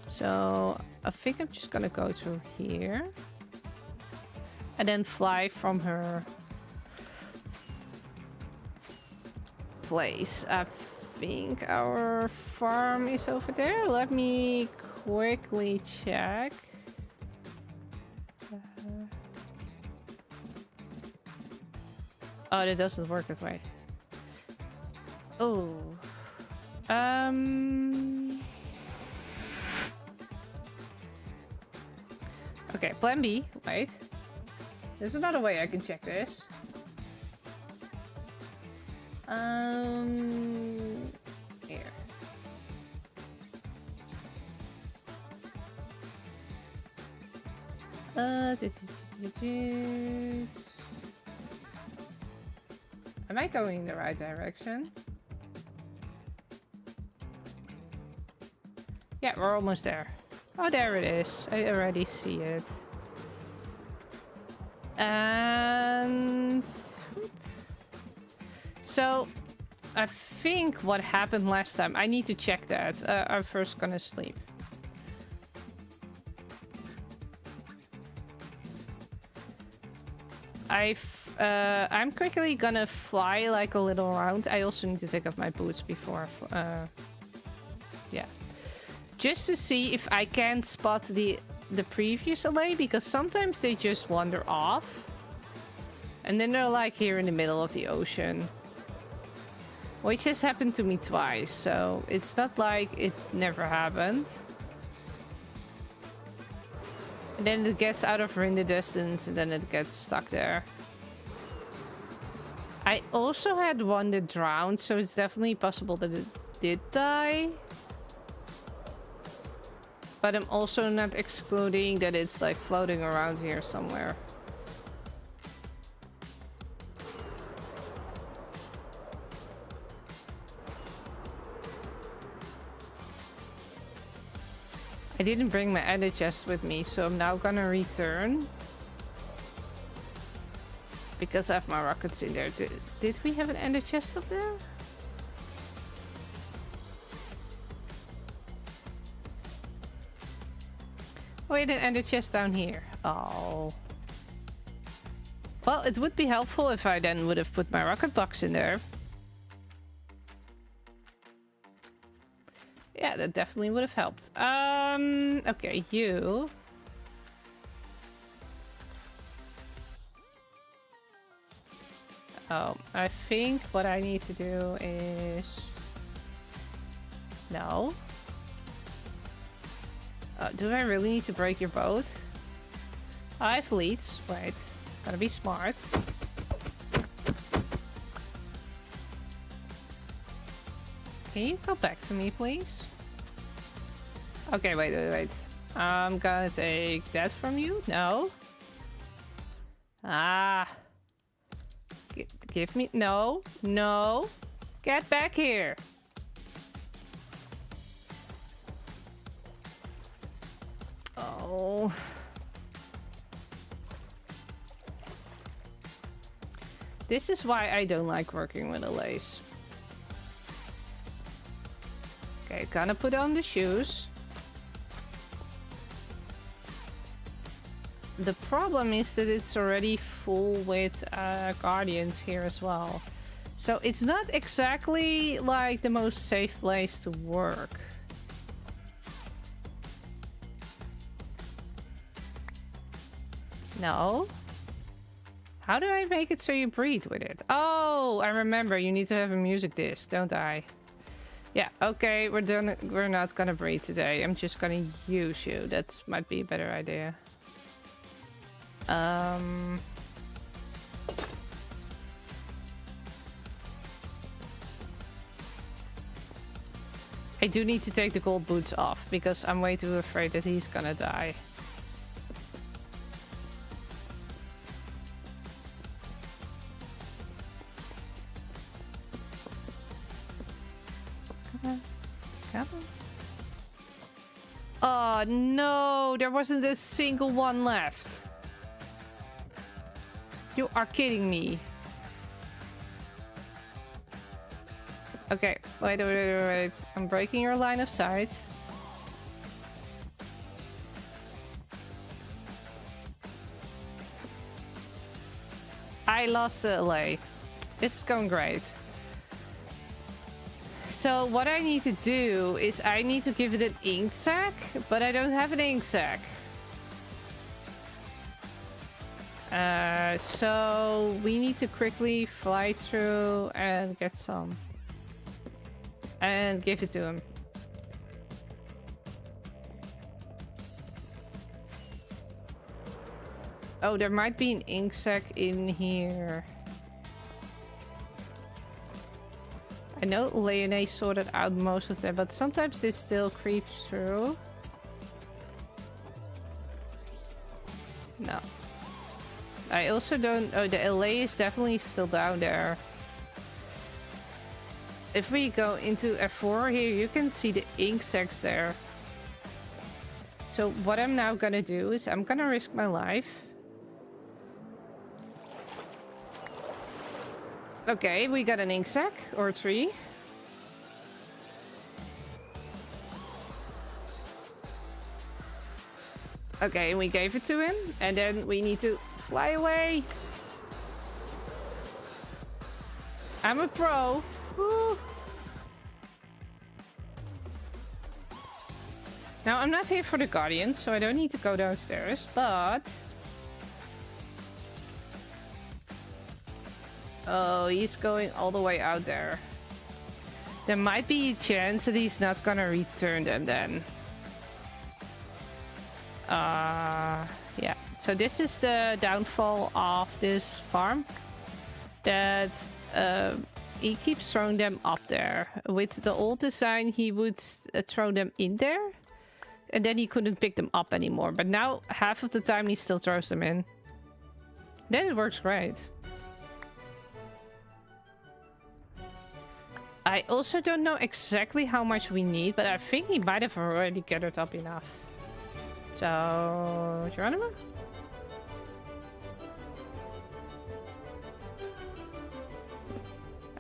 So I think I'm just gonna go through here. And then fly from her place. I think our farm is over there. Let me quickly check. Oh, that doesn't work that way. Oh. Okay, plan B. Wait. There's another way I can check this. Here. Am I going in the right direction? Yeah, we're almost there. Oh, there it is. I already see it. And... So, I think what happened last time, I need to check that. I'm first gonna sleep. I'm quickly gonna fly like a little around. I also need to take off my boots before... yeah. Just to see if I can spot the previous LA, because sometimes they just wander off. And then they're like here in the middle of the ocean. Which has happened to me twice, so it's not like it never happened. And then it gets out of in the distance and then it gets stuck there. I also had one that drowned, so it's definitely possible that it did die. But I'm also not excluding that it's like floating around here somewhere. I didn't bring my ender chest with me, so I'm now gonna return. Because I have my rockets in there. Did we have an ender chest up there? Wait, an ender chest down here. Oh. Well, it would be helpful if I then would have put my rocket box in there. Yeah, that definitely would have helped. Okay, you. Oh, I think what I need to do is... No. Do I really need to break your boat? I have leads. Wait. Gotta be smart. Can you go back to me, please? Okay, wait. I'm gonna take that from you? No. Ah. Give me... No. No. Get back here. Oh. This is why I don't like working with a lace. Okay, gonna put on the shoes. The problem is that it's already full with guardians here as well. So it's not exactly like the most safe place to work. No? How do I make it so you breathe with it? Oh, I remember. You need to have a music disc, don't I? Yeah, okay, we're done. We're not gonna breathe today. I'm just gonna use you. That might be a better idea. I do need to take the gold boots off because I'm way too afraid that he's gonna die. Oh no, there wasn't a single one left. You are kidding me. Okay, wait. I'm breaking your line of sight. I lost the LA. This is going great. So what I need to do is I need to give it an ink sac, but I don't have an ink sac. So we need to quickly fly through and get some. And give it to him. Oh, there might be an ink sac in here. I know Leonie sorted out most of them, but sometimes this still creeps through. No. I also don't... Oh, the LA is definitely still down there. If we go into F4 here, you can see the ink sacs there. So what I'm now gonna do is I'm gonna risk my life. Okay, we got an ink sac or 3. Okay, we gave it to him, and then we need to fly away. I'm a pro. Woo. Now, I'm not here for the Guardians, so I don't need to go downstairs, but... Oh, he's going all the way out there. There might be a chance that he's not gonna return them then. Yeah. So this is the downfall of this farm. That he keeps throwing them up there. With the old design, he would throw them in there. And then he couldn't pick them up anymore. But now, half of the time, he still throws them in. Then it works great. I also don't know exactly how much we need, but I think he might have already gathered up enough. So, Geronimo?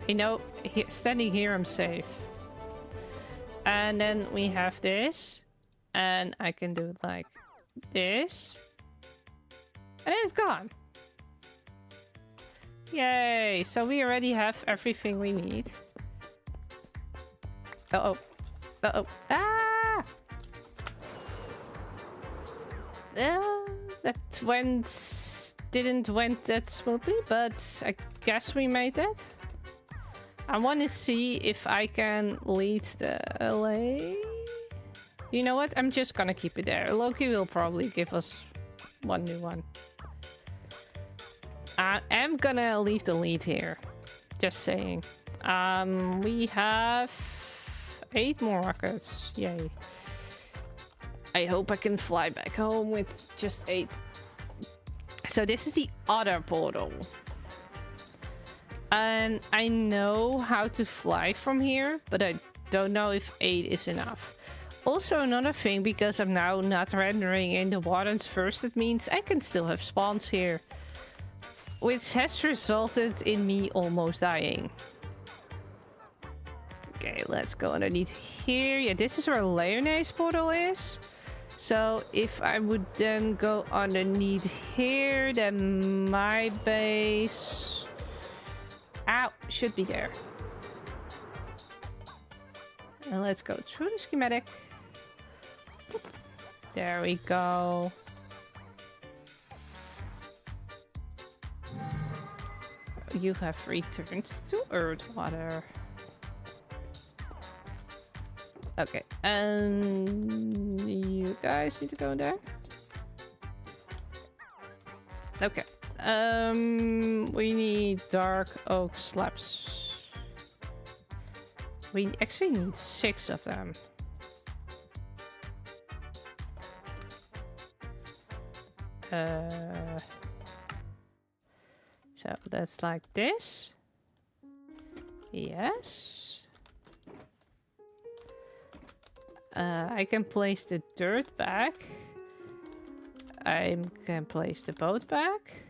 I know, standing here I'm safe. And then we have this. And I can do it like this. And then it's gone. Yay! So we already have everything we need. Uh-oh. Uh-oh. Ah! That didn't went that smoothly, but I guess we made it. I want to see if I can lead the LA. You know what? I'm just gonna keep it there. Loki will probably give us one new one. I am gonna leave the lead here. Just saying. We have 8 more rockets. Yay. I hope I can fly back home with just 8. So this is the other portal. And I know how to fly from here, but I don't know if 8 is enough. Also another thing, because I'm now not rendering in the wardens first, it means I can still have spawns here. Which has resulted in me almost dying. Okay, let's go underneath here. Yeah, this is where Leonie's portal is. So if I would then go underneath here, then my base... Ow! Should be there. And let's go through the schematic. There we go. You have returned to Earthwater. Okay, and you guys need to go there. Okay. We need dark oak slabs. We actually need 6 of them. So that's like this. Yes. I can place the dirt back. I can place the boat back.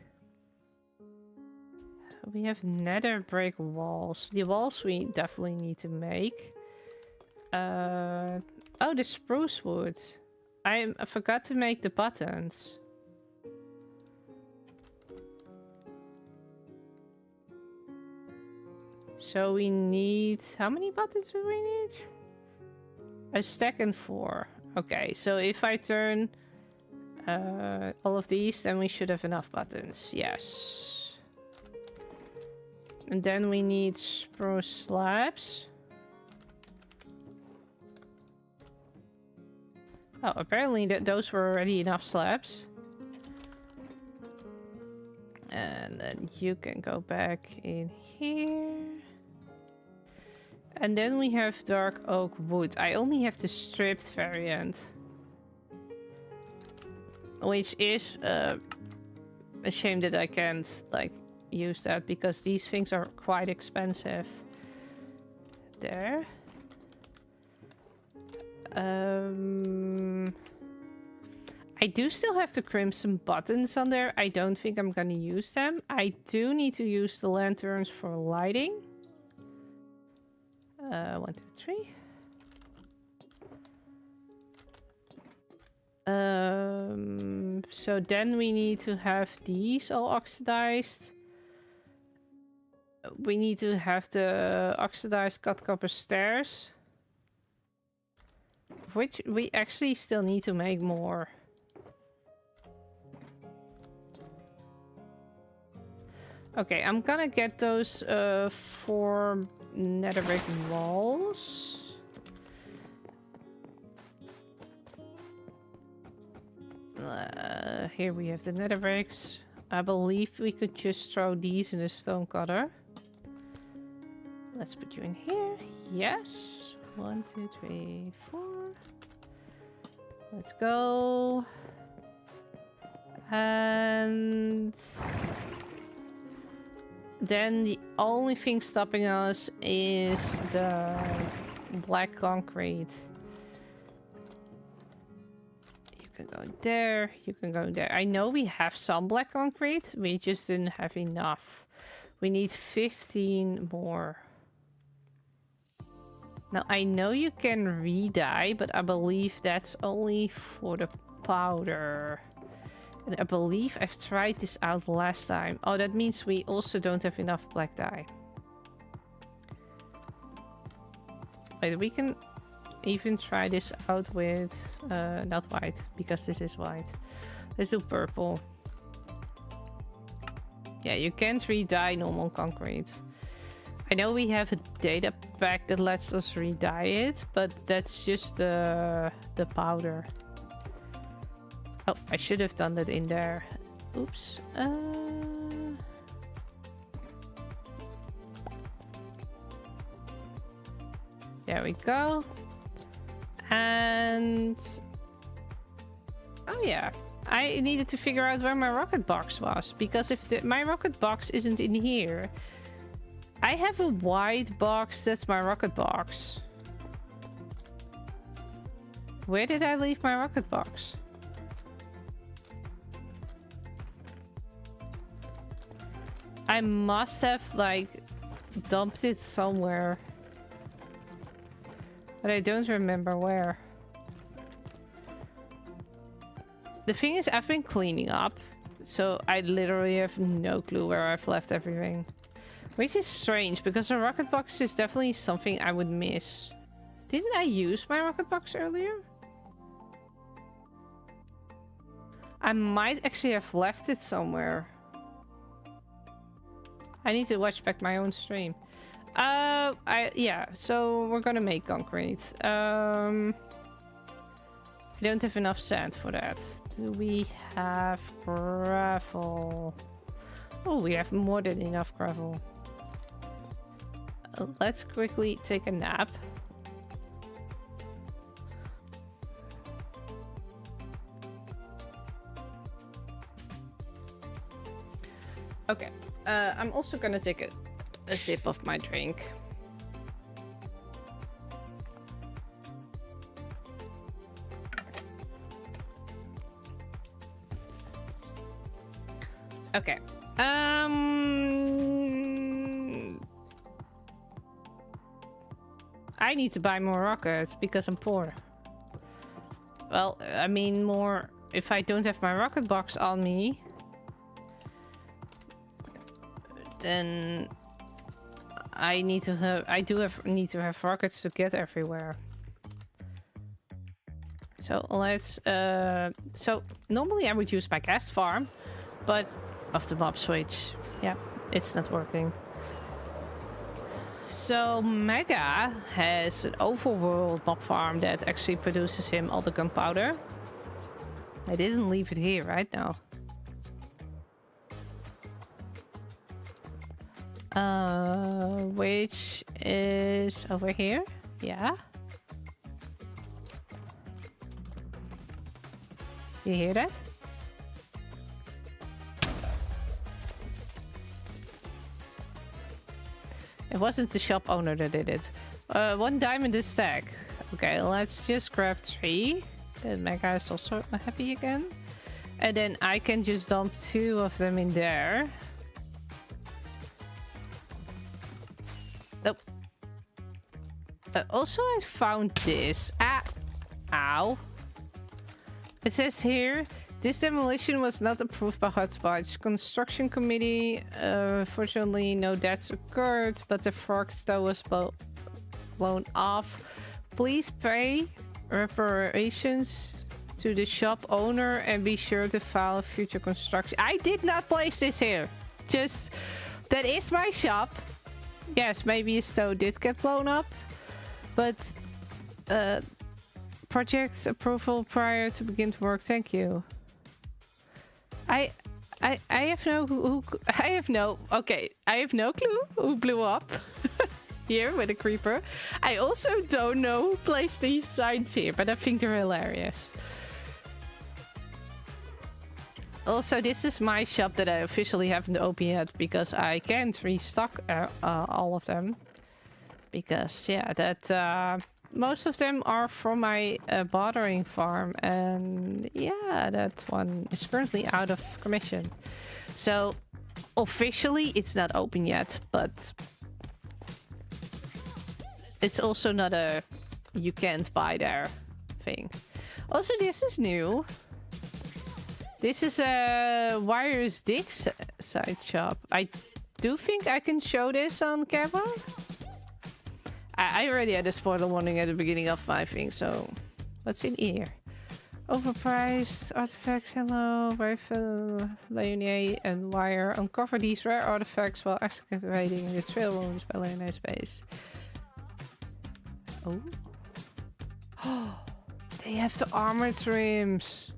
We have nether brick walls. The walls we definitely need to make. Oh, the spruce wood. I forgot to make the buttons. So we need... How many buttons do we need? A stack and 4. Okay, so if I turn all of these, then we should have enough buttons. Yes. And then we need spruce slabs. Oh, apparently those were already enough slabs. And then you can go back in here. And then we have dark oak wood. I only have the stripped variant. Which is a shame that I can't like use that because these things are quite expensive. There. I do still have the crimson buttons on there. I don't think I'm gonna use them. I do need to use the lanterns for lighting. 1, 2, 3. So then we need to have these all oxidized. We need to have the oxidized cut copper stairs. Which we actually still need to make more. Okay, I'm gonna get those 4 netherbrick walls. Here we have the netherbricks. I believe we could just throw these in the stone cutter. Let's put you in here. Yes. 1, 2, 3, 4. Let's go. And then the only thing stopping us is the black concrete. You can go there, you can go there. I know we have some black concrete, we just didn't have enough. We need 15 more. Now, I know you can re-dye, but I believe that's only for the powder. And I believe I've tried this out last time. Oh, that means we also don't have enough black dye. Wait, we can even try this out with... not white, because this is white. Let's do purple. Yeah, you can't re-dye normal concrete. I know we have a data pack that lets us re-dye it, but that's just the powder. Oh, I should have done that in there. Oops. There we go. And... oh yeah. I needed to figure out where my rocket box was. Because if my rocket box isn't in here... I have a white box, that's my rocket box. Where did I leave my rocket box? I must have, like, dumped it somewhere. But I don't remember where. The thing is, I've been cleaning up. So I literally have no clue where I've left everything. Which is strange, because a rocket box is definitely something I would miss. Didn't I use my rocket box earlier? I might actually have left it somewhere. I need to watch back my own stream. Yeah, so we're gonna make concrete. I don't have enough sand for that. Do we have gravel? Oh, we have more than enough gravel. Let's quickly take a nap. Okay, I'm also gonna take a sip of my drink. Okay. I need to buy more rockets because I'm poor. Well, I mean more if I don't have my rocket box on me. Then I need to have need to have rockets to get everywhere. So let's so normally I would use my gas farm, but of the mob switch. Yeah, it's not working. So Mega has an overworld mob farm that actually produces him all the gunpowder. I didn't leave it here right now. Which is over here? Yeah. You hear that? It wasn't the shop owner that did it. 1 diamond a stack. Okay, let's just grab 3. Then Mega is also happy again. And then I can just dump 2 of them in there. Nope. Also, I found this. Ah! Ow. It says here, this demolition was not approved by Hotspot's construction committee. Fortunately, no deaths occurred, but the forkstone was blown off. Please pay reparations to the shop owner and be sure to file future construction. I did not place this here. Just, that is my shop. Yes, maybe a stone did get blown up, but project approval prior to begin to work. Thank you. I have no I have no clue who blew up here with a creeper. I also don't know who placed these signs here, but I think they're hilarious. Also, this is my shop that I officially haven't opened yet because I can't restock all of them. Because, yeah, that most of them are from my bartering farm. And, yeah, that one is currently out of commission. So, officially, it's not open yet, but it's also not a you can't buy there thing. Also, this is new. This is a Wires Dick's side shop. I do think I can show this on camera. I already had a spoiler warning at the beginning of my thing, so what's in here? Overpriced artifacts, hello, rifle, Leonie, and wire. Uncover these rare artifacts while excavating the trail ruins by Leonie space. Oh. Oh, they have the armor trims.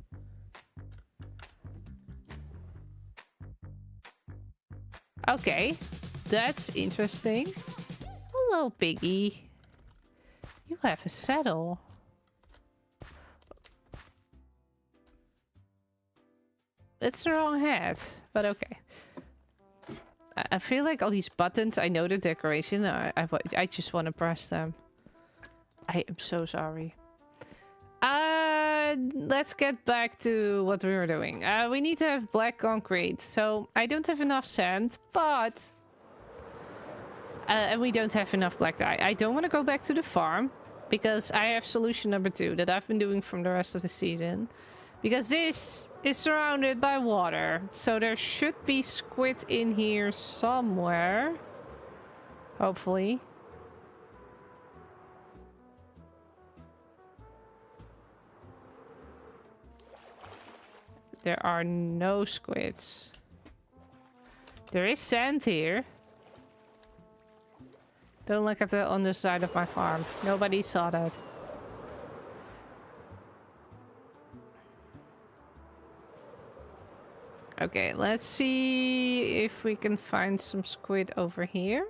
Okay, that's interesting. Hello, piggy. You have a saddle. It's the wrong hat, but okay. I feel like all these buttons, I know the decoration, I just want to press them. I am so sorry. Let's get back to what we were doing. We need to have black concrete. So I don't have enough sand, but and we don't have enough black dye. I don't want to go back to the farm because I have solution number 2 that I've been doing from the rest of the season. Because this is surrounded by water. So there should be squid in here somewhere. Hopefully. There are no squids. There is sand here. Don't look at the underside of my farm. Nobody saw that. Okay, let's see if we can find some squid over here.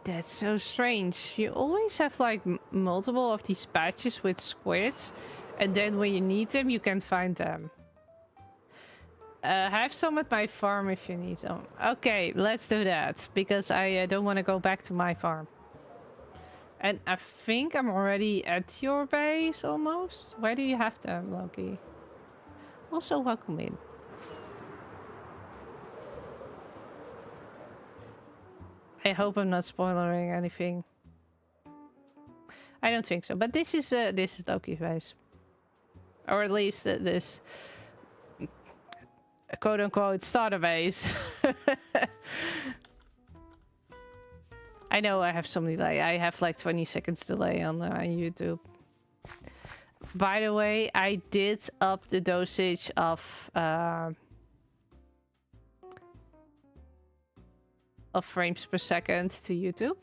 That's so strange. You always have like multiple of these patches with squids, and then when you need them, you can't find them. Have some at my farm if you need them. Okay, let's do that, because I don't want to go back to my farm. And I think I'm already at your base almost. Where do you have them, Loki? Also, welcome in. I hope I'm not spoiling anything. I don't think so, but this is Loki's base, or at least this quote-unquote starter base. I know I have some delay. I have like 20 seconds delay on YouTube. By the way, I did up the dosage of frames per second to YouTube.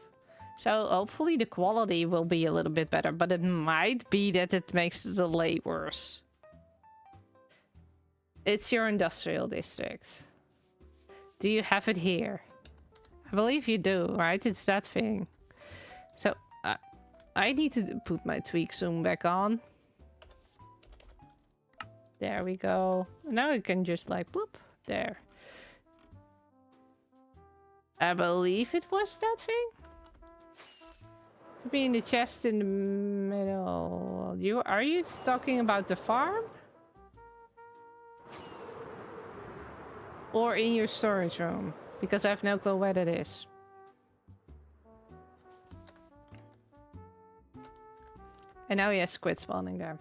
So hopefully the quality will be a little bit better, but it might be that it makes the delay worse. It's your industrial district. Do you have it here? I believe you do, right? It's that thing. So I need to put my tweak zoom back on. There we go. Now we can just like, whoop, there. I believe it was that thing. Be in the chest in the middle. Are you talking about the farm? Or in your storage room? Because I have no clue where that is. And now he has squid spawning there.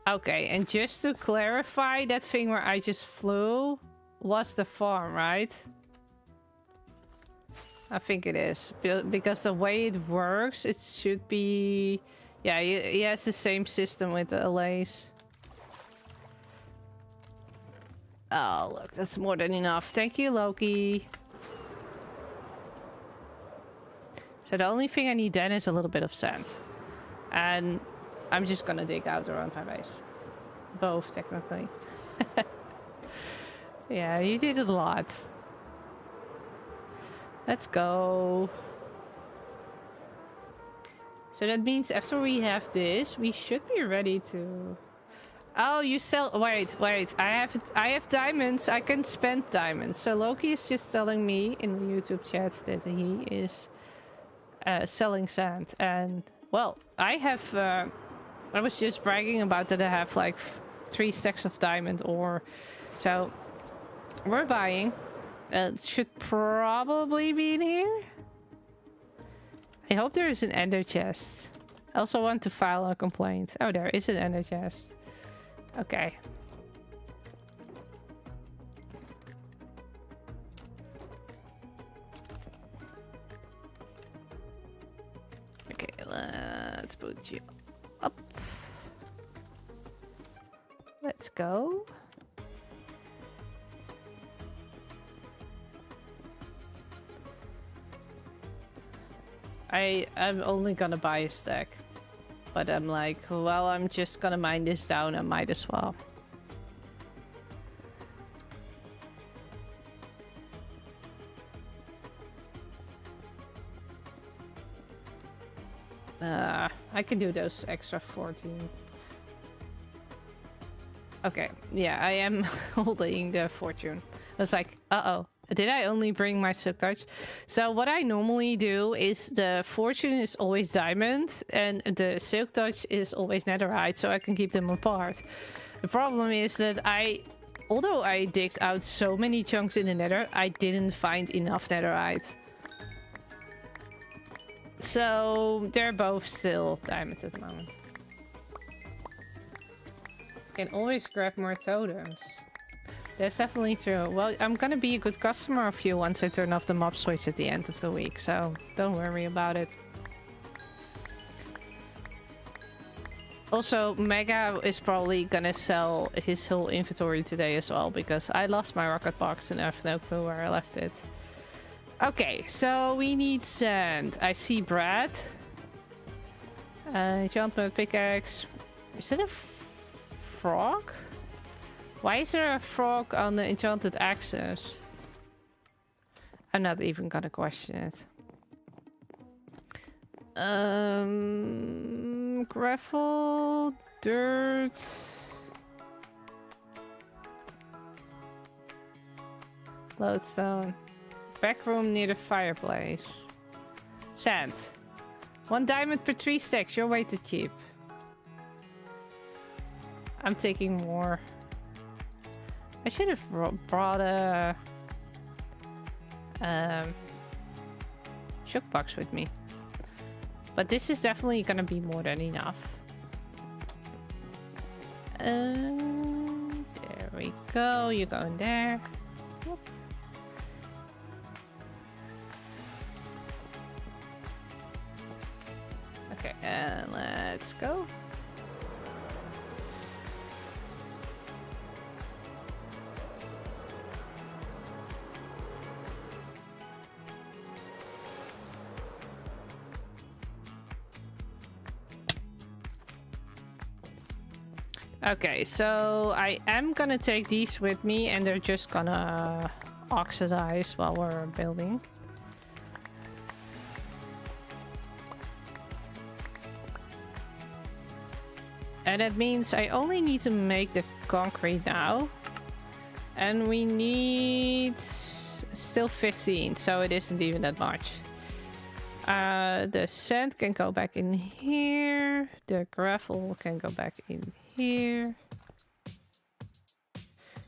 Okay, and just to clarify, that thing where I just flew was the farm, right? I think it is. Because the way it works, it should be... Yeah, he has the same system with the allays. Oh, look, that's more than enough. Thank you, Loki. So the only thing I need then is a little bit of sand. And I'm just gonna dig out around my base. Both, technically. Yeah, you did a lot. Let's go. So that means after we have this, we should be ready to... Oh, you sell... Wait. I have diamonds. I can spend diamonds. So Loki is just telling me in the YouTube chat that he is selling sand. And, well, I have... I was just bragging about that I have like 3 stacks of diamond ore. So, we're buying. It should probably be in here. I hope there is an ender chest. I also want to file a complaint. Oh, there is an ender chest. Okay. Okay, let's put you up. Let's go. I'm only gonna buy a stack. But I'm like, well, I'm just gonna mine this down. I might as well. I can do those extra 14. Okay, yeah, I am holding the fortune. I was like, uh-oh. Did I only bring my silk touch? So what I normally do is the fortune is always diamond and the silk touch is always netherite, so I can keep them apart. The problem is that although I digged out so many chunks in the nether, I didn't find enough netherite. So they're both still diamond at the moment. Can always grab more totems. That's definitely true. Well, I'm gonna be a good customer of you once I turn off the mob switch at the end of the week, so don't worry about it. Also, Mega is probably gonna sell his whole inventory today as well, because I lost my rocket box and I have no clue where I left it. Okay, so we need sand. I see Brad. Enchantment pickaxe. Is it a frog? Why is there a frog on the enchanted axes? I'm not even gonna question it. Gravel, dirt. Lodestone. Back room near the fireplace. Sand. 1 diamond per 3 stacks. You're way too cheap. I'm taking more. I should have brought a shook box with me. But this is definitely gonna be more than enough. There we go. You go in there. Whoop. let's go. Okay, so I am gonna take these with me and they're just gonna oxidize while we're building. And that means I only need to make the concrete now. And we need still 15, so it isn't even that much. The sand can go back in here. The gravel can go back in here.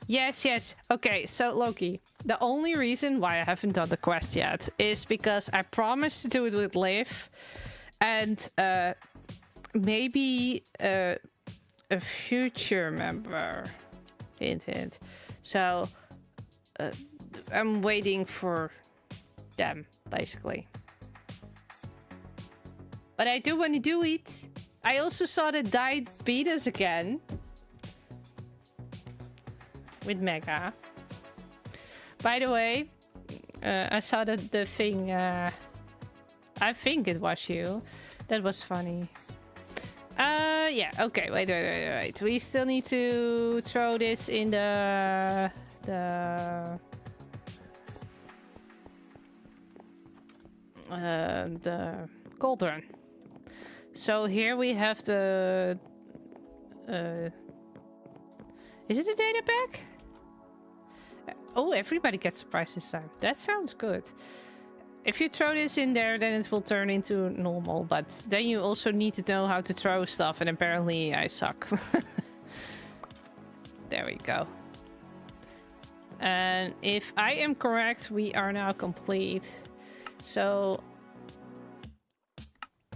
Yes, yes. Okay, so Loki, the only reason why I haven't done the quest yet is because I promised to do it with Liv. And maybe a future member. Hint, hint. So I'm waiting for them, basically. But I do want to do it. I also saw that Died beat us again. With Mega. By the way, I saw that the thing... I think it was you. That was funny. Yeah, okay, wait. We still need to throw this in the cauldron. So here we have the... is it a data pack? Oh, everybody gets a prize this time. That sounds good. If you throw this in there, then it will turn into normal. But then you also need to know how to throw stuff. And apparently I suck. There we go. And if I am correct, we are now complete. So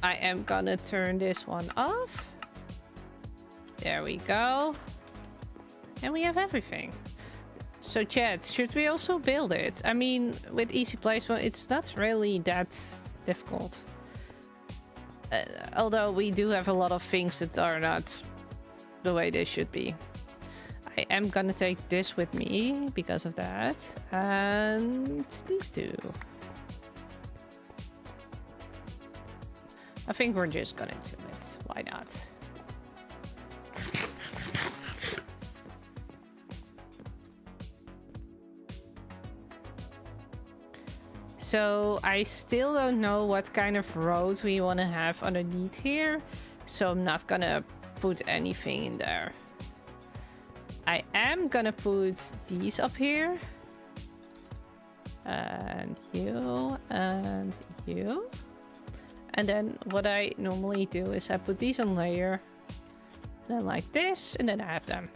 I am gonna turn this one off. There we go. And we have everything. So chat, should we also build it? I mean, with easy placement, it's not really that difficult. Although we do have a lot of things that are not the way they should be. I am gonna take this with me because of that. And these two. I think we're just gonna do it. Why not? So I still don't know what kind of road we want to have underneath here. So I'm not gonna put anything in there. I am gonna put these up here. And you, and you. And then what I normally do is I put these on layer. Then like this, and then I have them.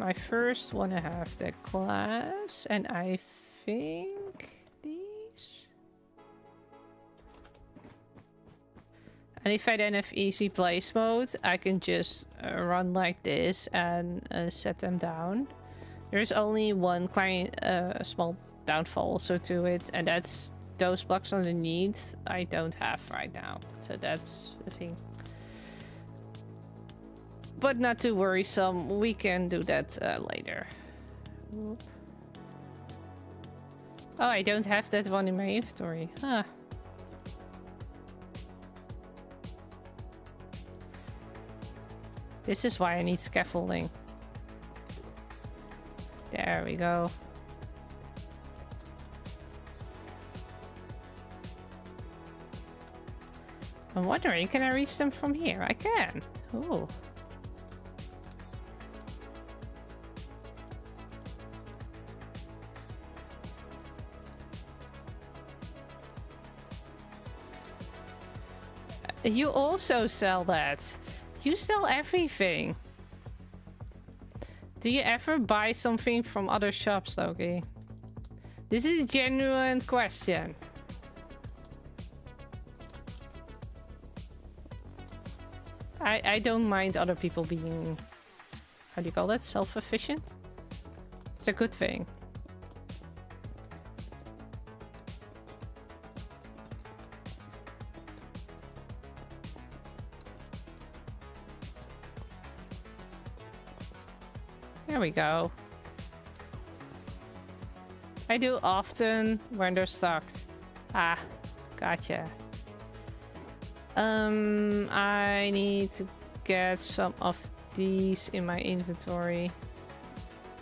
I first want to have the glass, and I think these. And if I then have easy place mode, I can just run like this and set them down. There's only one client, small downfall also to it, and that's those blocks underneath I don't have right now. So that's the thing. But not too worrisome, we can do that later. Oop. Oh, I don't have that one in my inventory. Huh. This is why I need scaffolding. There we go. I'm wondering, can I reach them from here? I can. Oh. You also sell that. You sell everything. Do you ever buy something from other shops, Loki? This is a genuine question. I don't mind other people being, how do you call that, self-efficient? It's a good thing. There we go. I do often when they're stocked. Ah, gotcha. I need to get some of these in my inventory.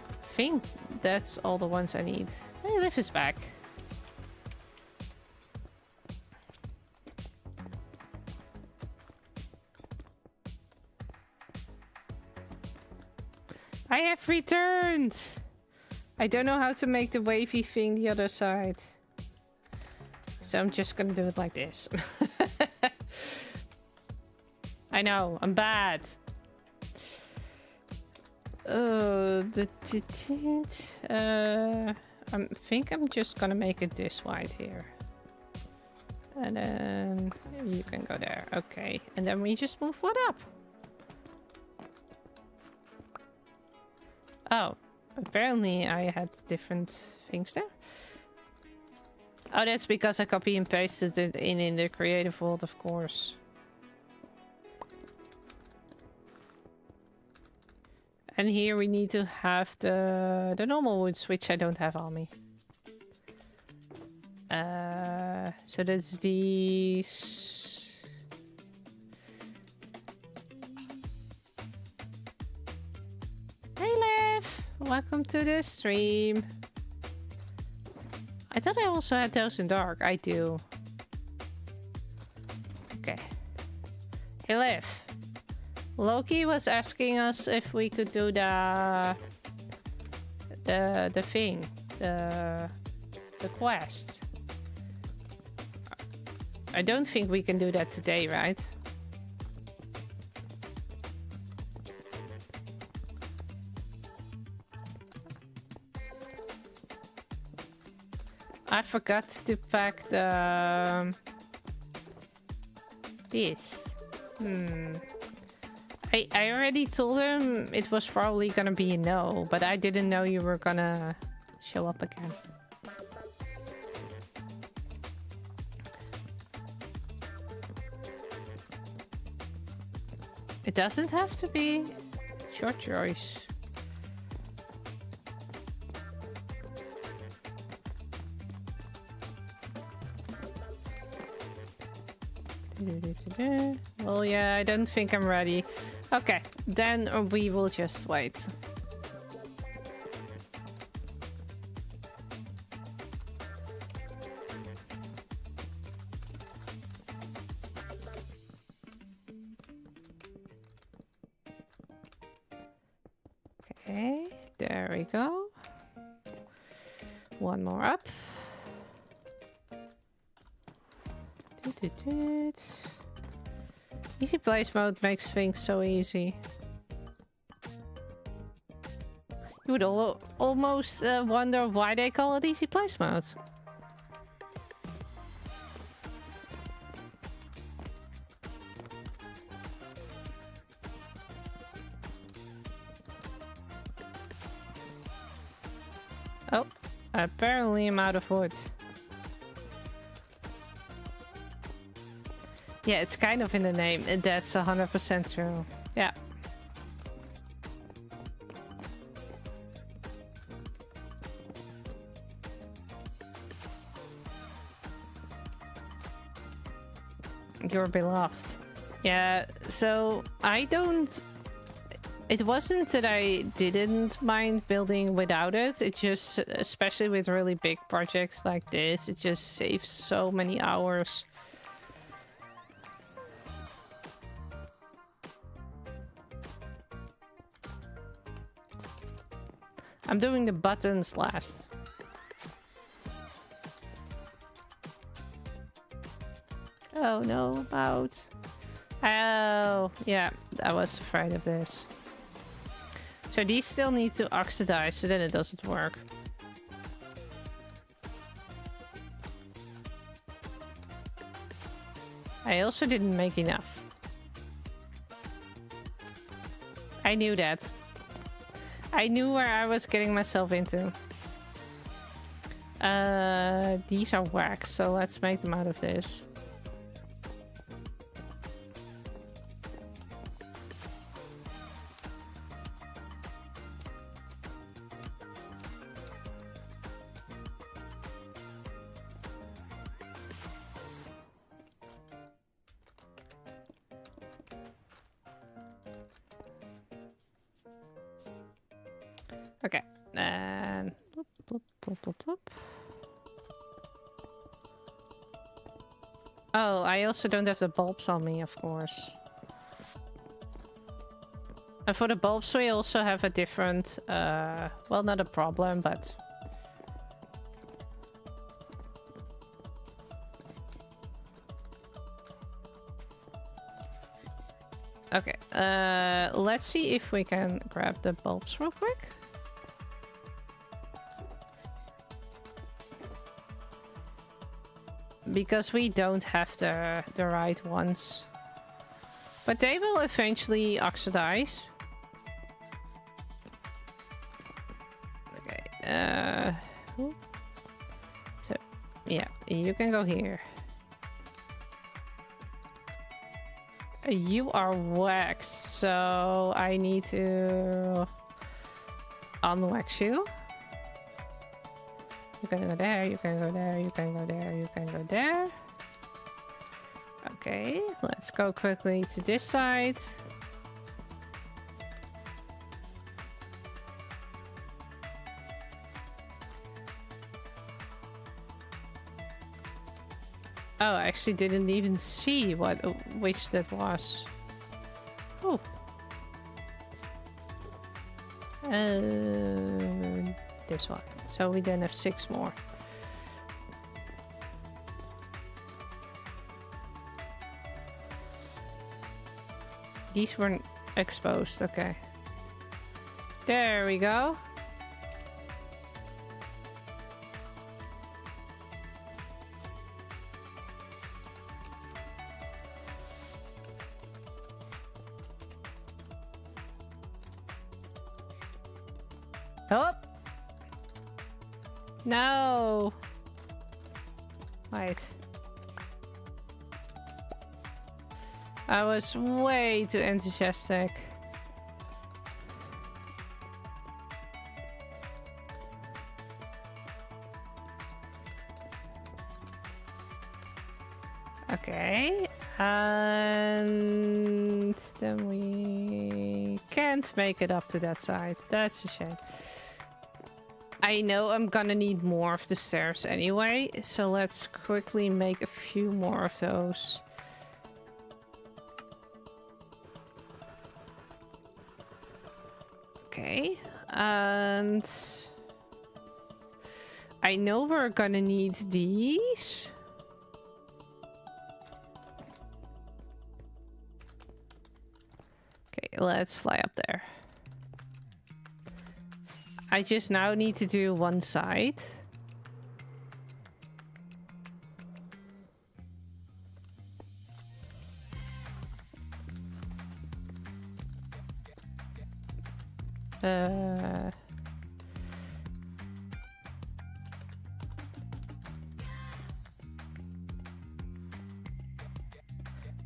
I think that's all the ones I need. Hey, Liv is back. I have returned! I don't know how to make the wavy thing the other side. So I'm just gonna do it like this. I know, I'm bad. I think I'm just gonna make it this wide here. And then you can go there. Okay, and then we just move one up. Oh, apparently I had different things there. Oh, that's because I copy and pasted it in the creative world, of course. And here we need to have the normal woods, which I don't have on me. So that's these. Hey Liv! Welcome to the stream. I thought I also had those in dark. I do. Okay. Hey Liv. Loki was asking us if we could do the thing, the quest. I don't think we can do that today, right? I forgot to pack the this. I already told him it was probably gonna be a no, but I didn't know you were gonna show up again. It doesn't have to be. It's your choice. Well, yeah, I don't think I'm ready. Okay, then we will just wait. Okay, there we go. One more up. Easy place mode makes things so easy. You would almost wonder why they call it easy place mode. Oh, apparently I'm out of wood. Yeah, it's kind of in the name. That's 100% true. Yeah. You're beloved. Yeah, so I don't... It wasn't that I didn't mind building without it. It just, especially with really big projects like this, it just saves so many hours. I'm doing the buttons last. Oh no, about. Oh, yeah, I was afraid of this. So these still need to oxidize, so then it doesn't work. I also didn't make enough. I knew that. I knew where I was getting myself into. These are wax, so let's make them out of this. Okay, and bloop, bloop, bloop, bloop, bloop. Oh, I also don't have the bulbs on me, of course. And for the bulbs, we also have a different, well, not a problem, but... Okay, let's see if we can grab the bulbs real quick. Because we don't have the right ones. But they will eventually oxidize. Okay, so, yeah, you can go here. You are waxed, so I need to unwax you. You can go there, you can go there, you can go there, you can go there. Okay, let's go quickly to this side. Oh, I actually didn't even see which that was. Oh. This one. So we then have 6 more. These weren't exposed, okay. There we go. Oh! No! Wait. I was way too enthusiastic. Okay, and then we can't make it up to that side. That's a shame. I know I'm gonna need more of the stairs anyway, so let's quickly make a few more of those. Okay, and I know we're gonna need these. Okay, let's fly up there. I just now need to do one side.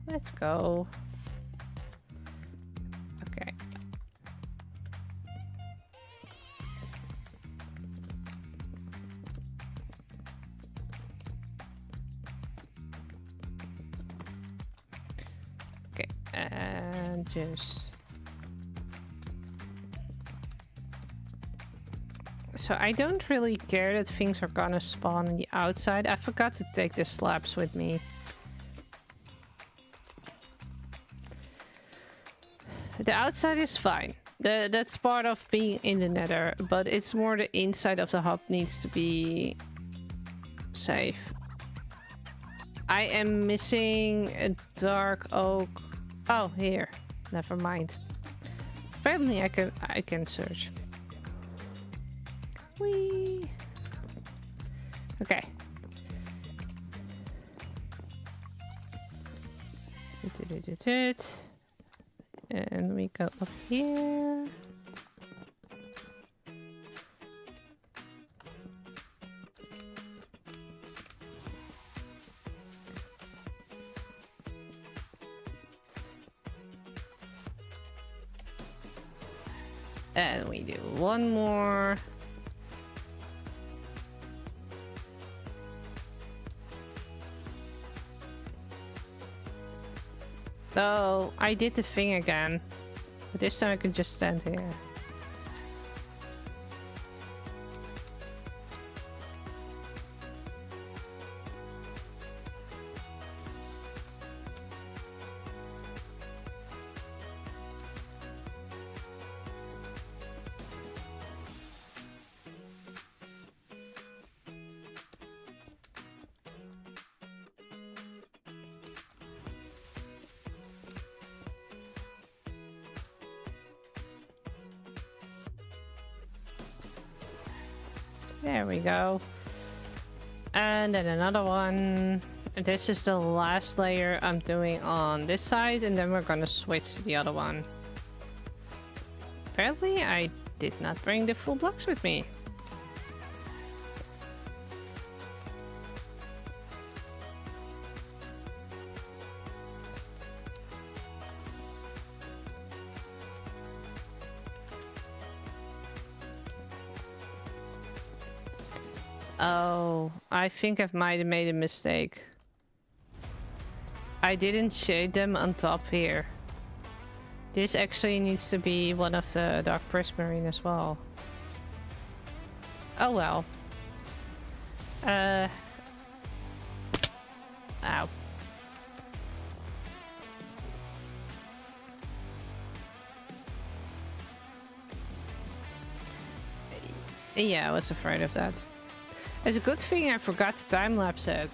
Let's go. Okay. Okay, and just... So I don't really care that things are gonna spawn on the outside. I forgot to take the slabs with me. The outside is fine. That's part of being in the Nether, but it's more the inside of the hub needs to be safe. I am missing a dark oak. Oh, here. Never mind. Apparently I can search. Whee! Okay. And we go up here. And we do one more. Oh, I did the thing again. But this time I can just stand here. There we go. And then another one. This is the last layer I'm doing on this side, and then we're gonna switch to the other one. Apparently, I did not bring the full blocks with me. Oh, I think I might have made a mistake. I didn't shade them on top here. This actually needs to be one of the dark prismarine as well. Oh well. Ow. Yeah, I was afraid of that. It's a good thing I forgot to time-lapse it.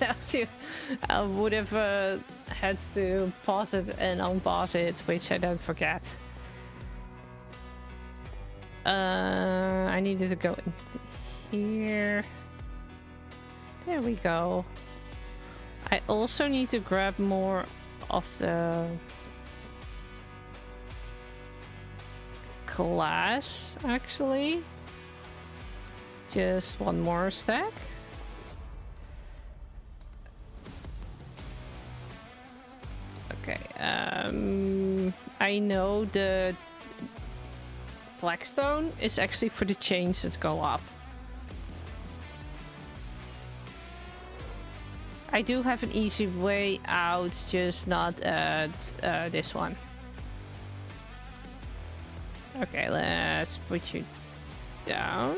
Else I would have had to pause it and unpause it, which I don't forget. I needed to go in here. There we go. I also need to grab more of the glass, actually. Just one more stack. Okay, I know the blackstone is actually for the chains that go up. I do have an easy way out, just not at this one. Okay, let's put you down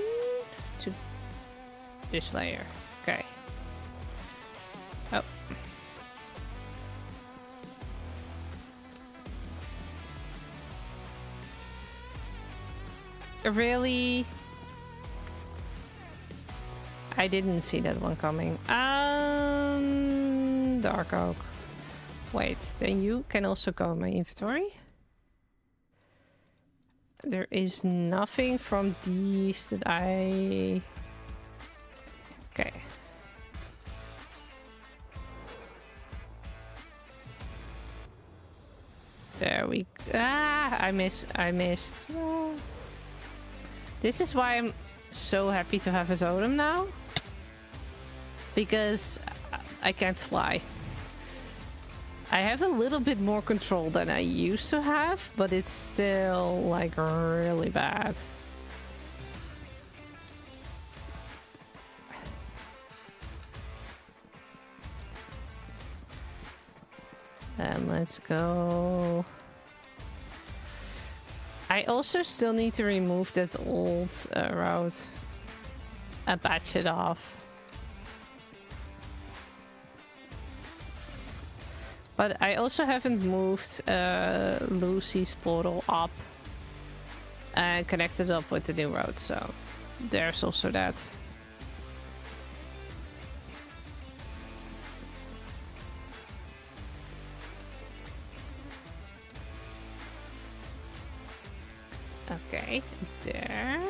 to this layer. Okay. Oh. Really? I didn't see that one coming. Dark oak. Wait, then you can also go in my inventory. There is nothing from these that I... Okay. There we... Ah! I missed. Oh. This is why I'm so happy to have a totem now. Because I can't fly. I have a little bit more control than I used to have, but it's still like really bad. And let's go. I also still need to remove that old road and patch it off. But I also haven't moved Lucy's portal up and connected up with the new road, so there's also that. Okay, there.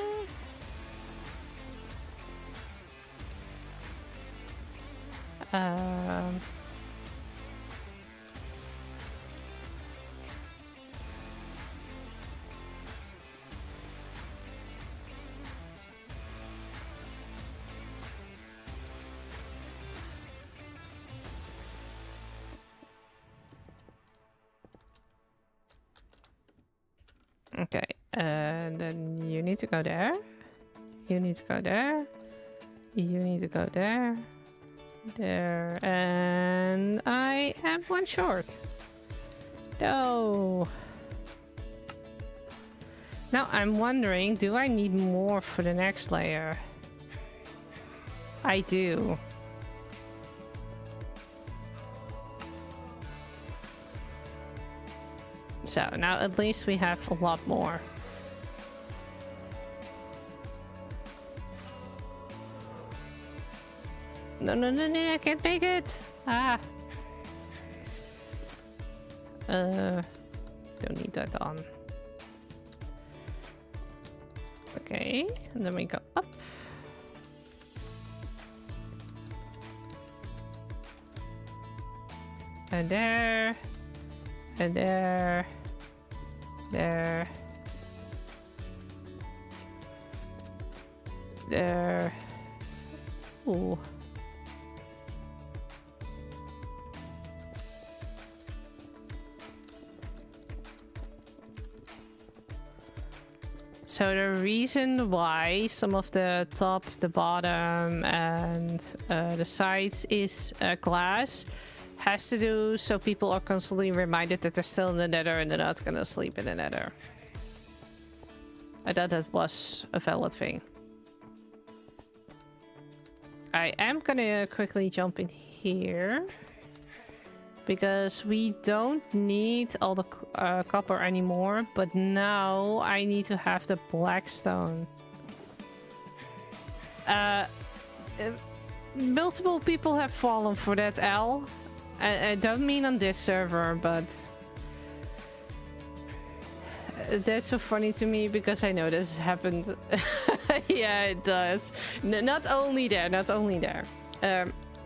Okay, and then you need to go there. You need to go there. You need to go there. There. And I have one short. No. Now I'm wondering, do I need more for the next layer? I do. So now at least we have a lot more. No, no, no, no, I can't make it. Ah. Don't need that on. Okay, and then we go up. And there. And there. There. There. Ooh. So the reason why some of the top, the bottom, and the sides is glass has to do so people are constantly reminded that they're still in the Nether and they're not gonna sleep in the Nether. I thought that was a valid thing. I am gonna quickly jump in here because we don't need all the copper anymore, but now I need to have the blackstone. Multiple people have fallen for that L. I don't mean on this server, but that's so funny to me because I know this has happened. Yeah, it does. Not only there, not only there.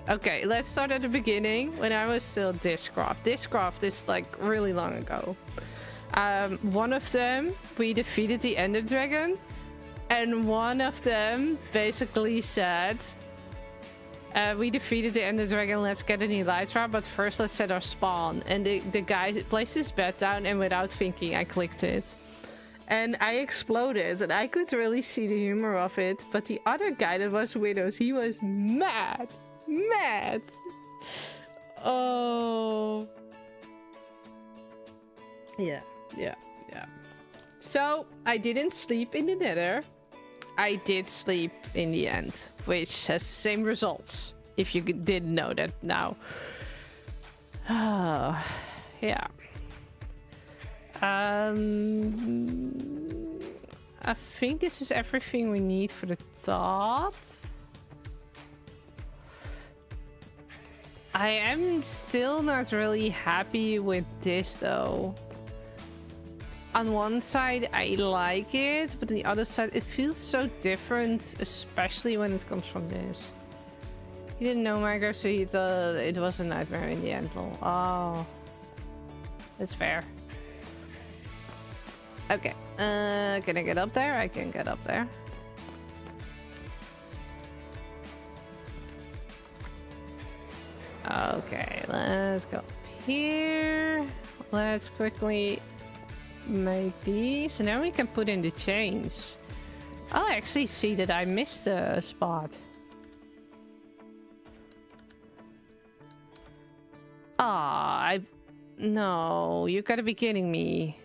Okay, let's start at the beginning when I was still Discraft. Discraft is like really long ago. One of them, we defeated the Ender Dragon, and one of them basically said, we defeated the Ender Dragon, let's get an Elytra, but first let's set our spawn. And the guy placed his bed down, and without thinking, I clicked it. And I exploded, and I could really see the humor of it. But the other guy that was with us, he was mad. Mad. Oh. Yeah. So, I didn't sleep in the Nether. I did sleep in the end, which has the same results, if you didn't know that now. Oh, yeah. I think this is everything we need for the top. I am still not really happy with this though. On one side I like it, but on the other side it feels so different, especially when it comes from this. He didn't know Margo, so he thought it was a nightmare in the end. Oh, that's fair. Okay, can I get up there? I can get up there. Okay, let's go here. Let's quickly make these, and then we can put in the chains. I'll actually see that I missed a spot. Ah, no, you gotta be kidding me.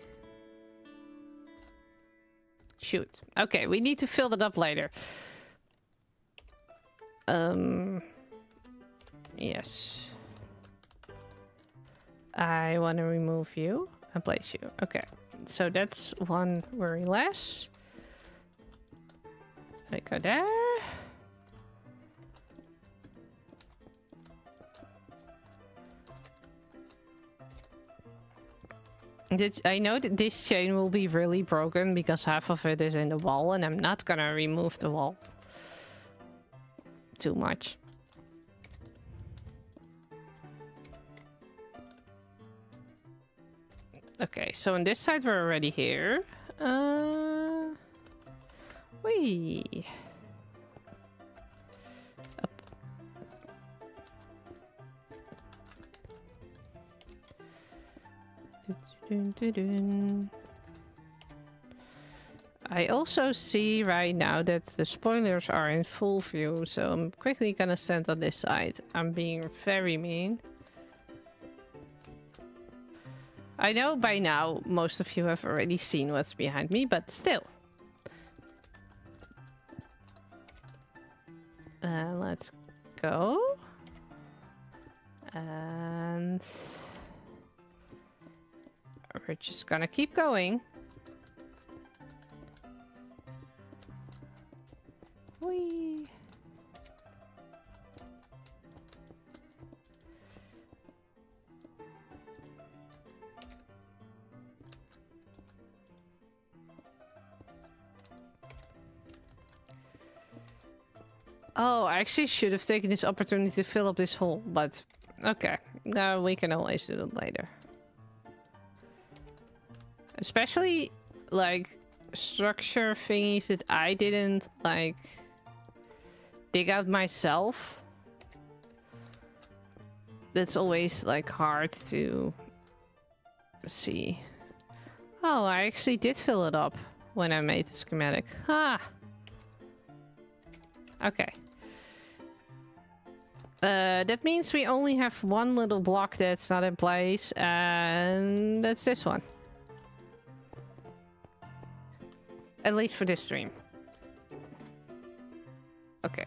Shoot. Okay, we need to fill that up later. Yes. I want to remove you and place you. Okay, so that's one worry less. I go there. I know that this chain will be really broken because half of it is in the wall, and I'm not gonna remove the wall too much. Okay, so on this side we're already here. Whee! Up. Dun, dun, dun. I also see right now that the spoilers are in full view, so I'm quickly gonna stand on this side. I'm being very mean. I know by now most of you have already seen what's behind me, but still. Let's go. And we're just gonna keep going. Whee! Oh, I actually should have taken this opportunity to fill up this hole, but okay. No, we can always do it later. Especially, like, structure thingies that I didn't, like, dig out myself. That's always, like, hard to see. Oh, I actually did fill it up when I made the schematic. Ah! Okay. That means we only have one little block that's not in place, and that's this one. At least for this stream. Okay.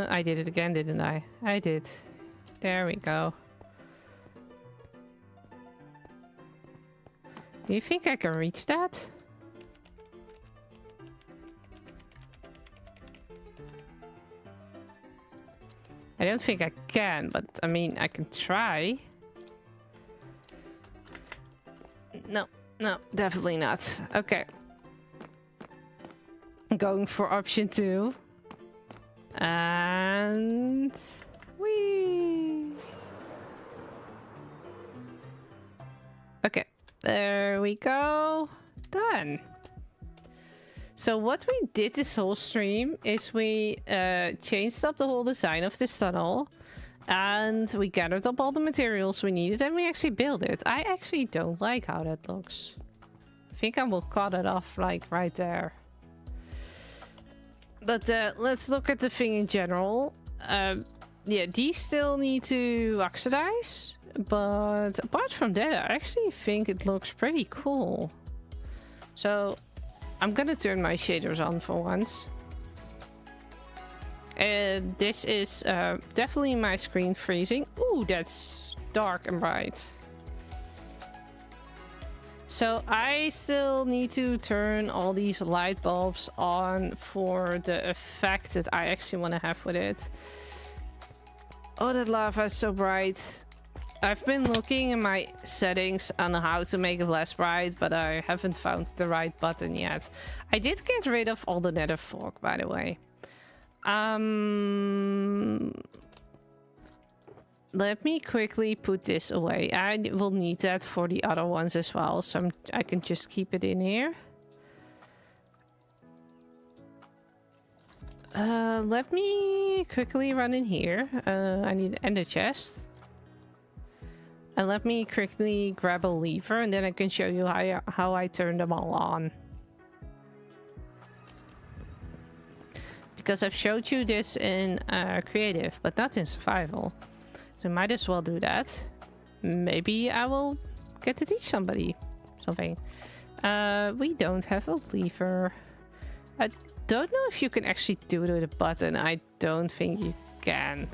I did it again, didn't I? I did. There we go. Do you think I can reach that? I don't think I can, but I mean, I can try. No, no, definitely not. Okay. I'm going for option 2. And... whee! Okay, there we go. Done. So what we did this whole stream is we changed up the whole design of this tunnel. And we gathered up all the materials we needed and we actually built it. I actually don't like how that looks. I think I will cut it off like right there. But let's look at the thing in general. Yeah, these still need to oxidize. But apart from that, I actually think it looks pretty cool. So I'm gonna turn my shaders on for once. And this is definitely my screen freezing. Ooh, that's dark and bright. So I still need to turn all these light bulbs on for the effect that I actually want to have with it. Oh, that lava is so bright. I've been looking in my settings on how to make it less bright, but I haven't found the right button yet. I did get rid of all the nether fog, by the way. Let me quickly put this away. I will need that for the other ones as well, so I can just keep it in here. Let me quickly run in here. I need an ender chest. And let me quickly grab a lever and then I can show you how I turn them all on. Because I've showed you this in creative, but not in survival. So might as well do that. Maybe I will get to teach somebody something. We don't have a lever. I don't know if you can actually do it with a button. I don't think you can.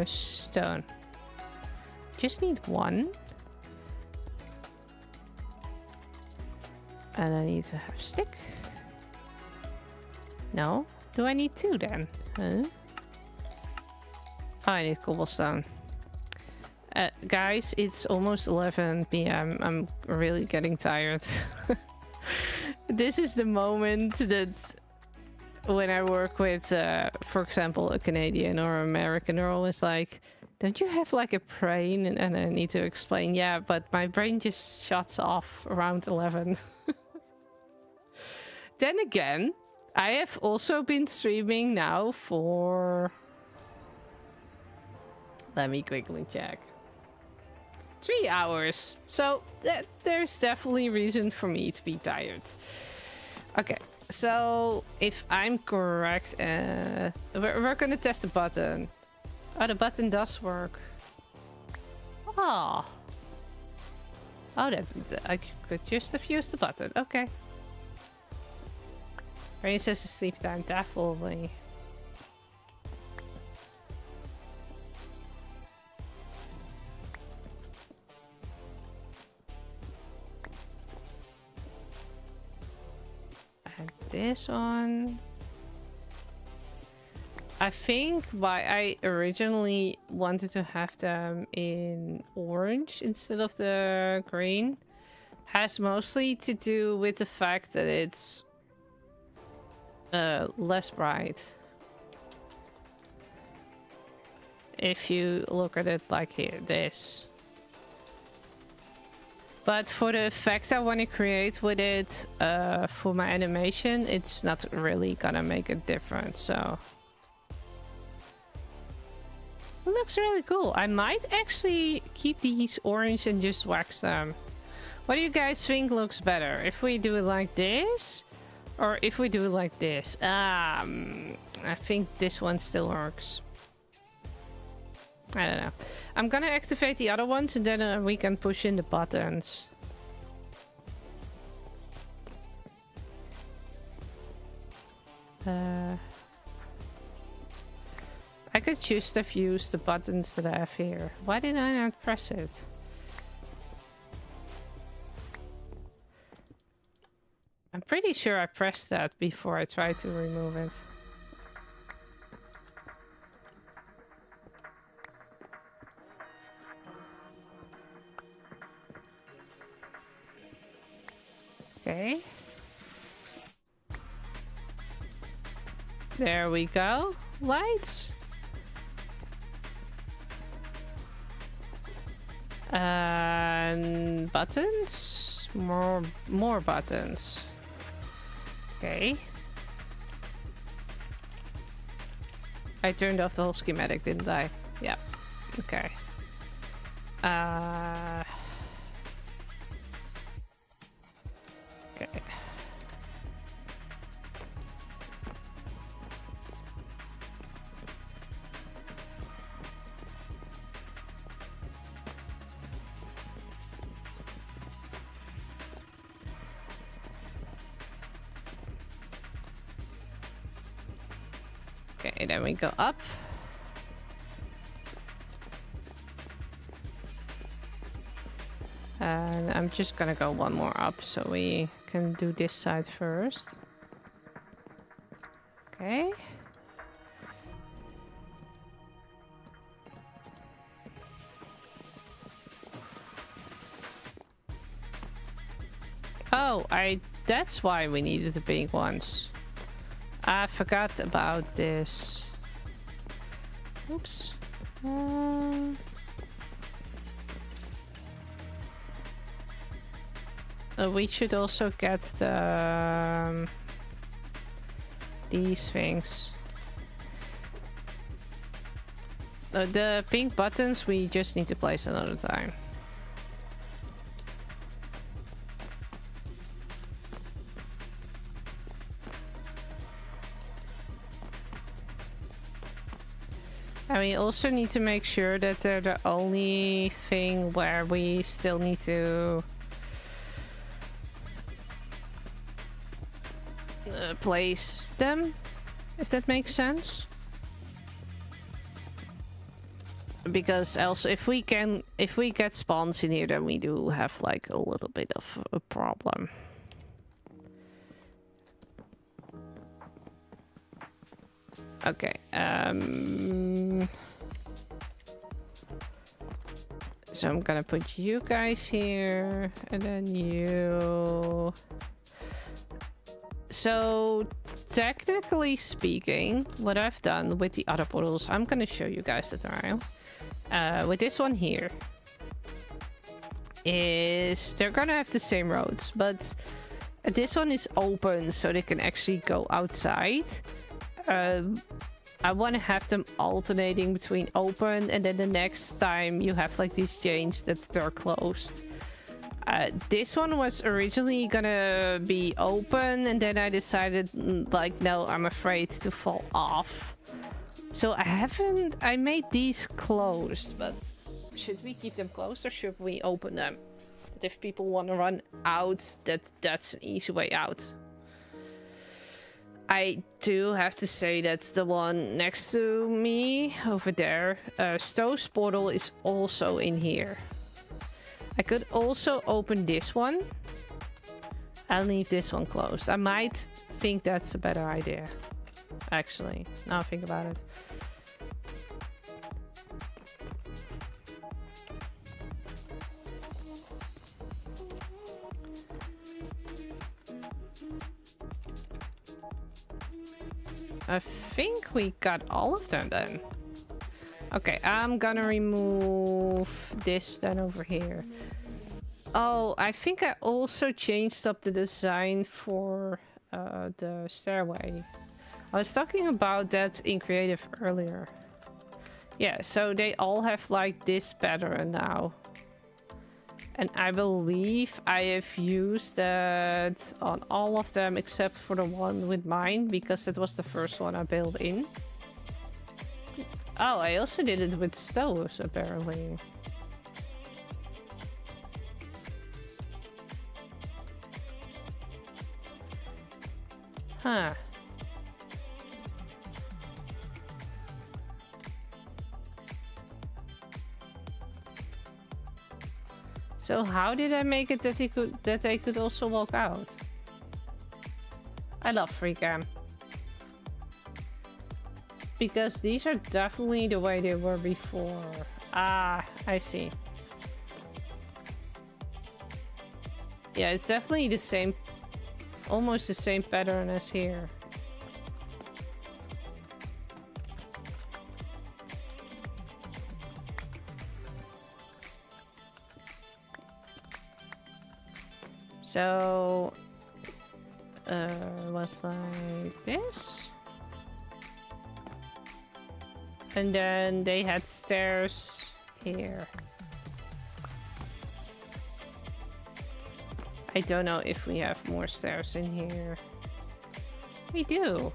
Stone. Just need one. And I need to have stick. No? Do I need 2 then? Huh? Oh, I need cobblestone. Guys, it's almost 11 PM. I'm really getting tired. This is the moment that when I work with, for example, a Canadian or American, they're always like, don't you have like a brain? And I need to explain, yeah, but my brain just shuts off around 11. Then again, I have also been streaming now for... Let me quickly check. 3 hours. So there's definitely reason for me to be tired. Okay, so if I'm correct, we're gonna test the button. Oh, the button does work. Oh. Oh, that I could just have used the button. Okay. Brain says it's sleep time, definitely. And this one. I think why I originally wanted to have them in orange instead of the green has mostly to do with the fact that it's less bright. if you look at it like here, this. But for the effects I want to create with it, for my animation, it's not really gonna make a difference, so... It looks really cool. I might actually keep these orange and just wax them. What do you guys think looks better? If we do it like this, or if we do it like this? I think this one still works. I don't know. I'm gonna activate the other ones and then we can push in the buttons. I could choose to use the buttons that I have here. Why did I not press it? I'm pretty sure I pressed that before I tried to remove it. Okay. There we go. Lights. And buttons. More buttons. Okay. I turned off the whole schematic, didn't I? Yeah. Okay. Okay. Okay, then we go up. And I'm just gonna go one more up so we can do this side first. Okay. Oh, that's why we needed the big ones. I forgot about this. Oops. We should also get the these things. The pink buttons we just need to place another time. And we also need to make sure that they're the only thing where we still need to place them, if that makes sense. Because else, if we get spawns in here, then we do have like a little bit of a problem. Okay, so I'm gonna put you guys here, and then you. So, technically speaking, what I've done with the other portals, I'm gonna show you guys the trial. With this one here, is they're gonna have the same roads, but this one is open, so they can actually go outside. I want to have them alternating between open, and then the next time you have like these chains that they're closed. This one was originally gonna be open, and then I decided like, no, I'm afraid to fall off. So I made these closed, but should we keep them closed or should we open them? But if people want to run out, that's an easy way out. I do have to say that the one next to me over there, Stowe's portal is also in here. I could also open this one and leave this one closed. I might think that's a better idea, actually, now I think about it. I think we got all of them then. Okay, I'm gonna remove this then over here. Oh, I think I also changed up the design for the stairway. I was talking about that in creative earlier. Yeah, so they all have like this pattern now. And I believe I have used that on all of them except for the one with mine, because that was the first one I built in. Oh, I also did it with stoves, apparently. Huh. So how did I make it that they could also walk out? I love FreeCam. Because these are definitely the way they were before. Ah, I see. Yeah, it's definitely the same, almost the same pattern as here. So, was like this. And then they had stairs here. I don't know if we have more stairs in here. We do.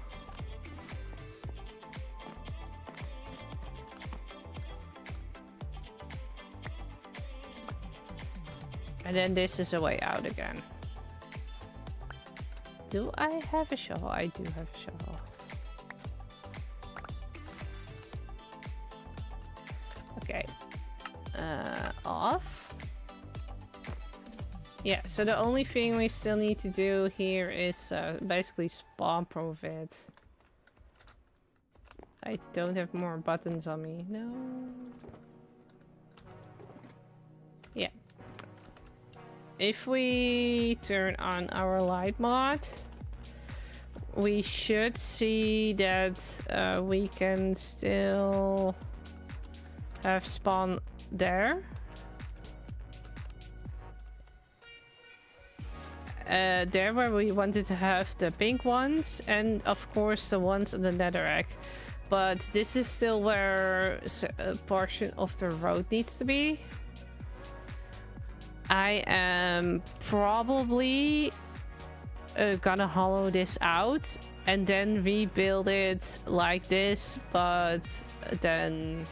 And then this is a way out again. Do I have a shovel? I do have a shovel. Okay. Off. Yeah, so the only thing we still need to do here is basically spawn-proof it. I don't have more buttons on me. No. Yeah. If we turn on our light mod, we should see that we can still have spawn there. There where we wanted to have the pink ones, and of course the ones on the netherrack. But this is still where a portion of the road needs to be. I am probably gonna hollow this out and then rebuild it like this, but then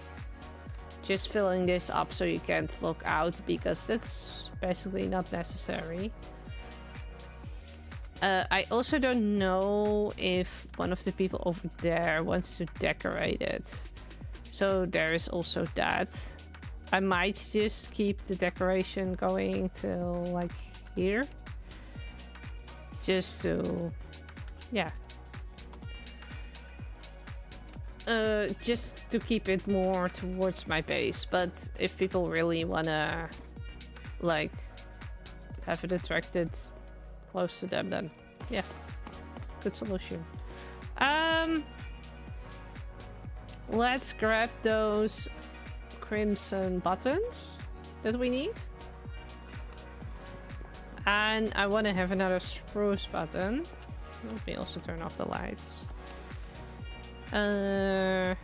just filling this up so you can't look out, because that's basically not necessary. I also don't know if one of the people over there wants to decorate it. So there is also that. I might just keep the decoration going till like here. Just to, yeah. Just to keep it more towards my base. But if people really wanna like have it attracted close to them, then yeah, good solution. Let's grab those crimson buttons that we need, and I want to have another spruce button. Let me also turn off the lights. I'm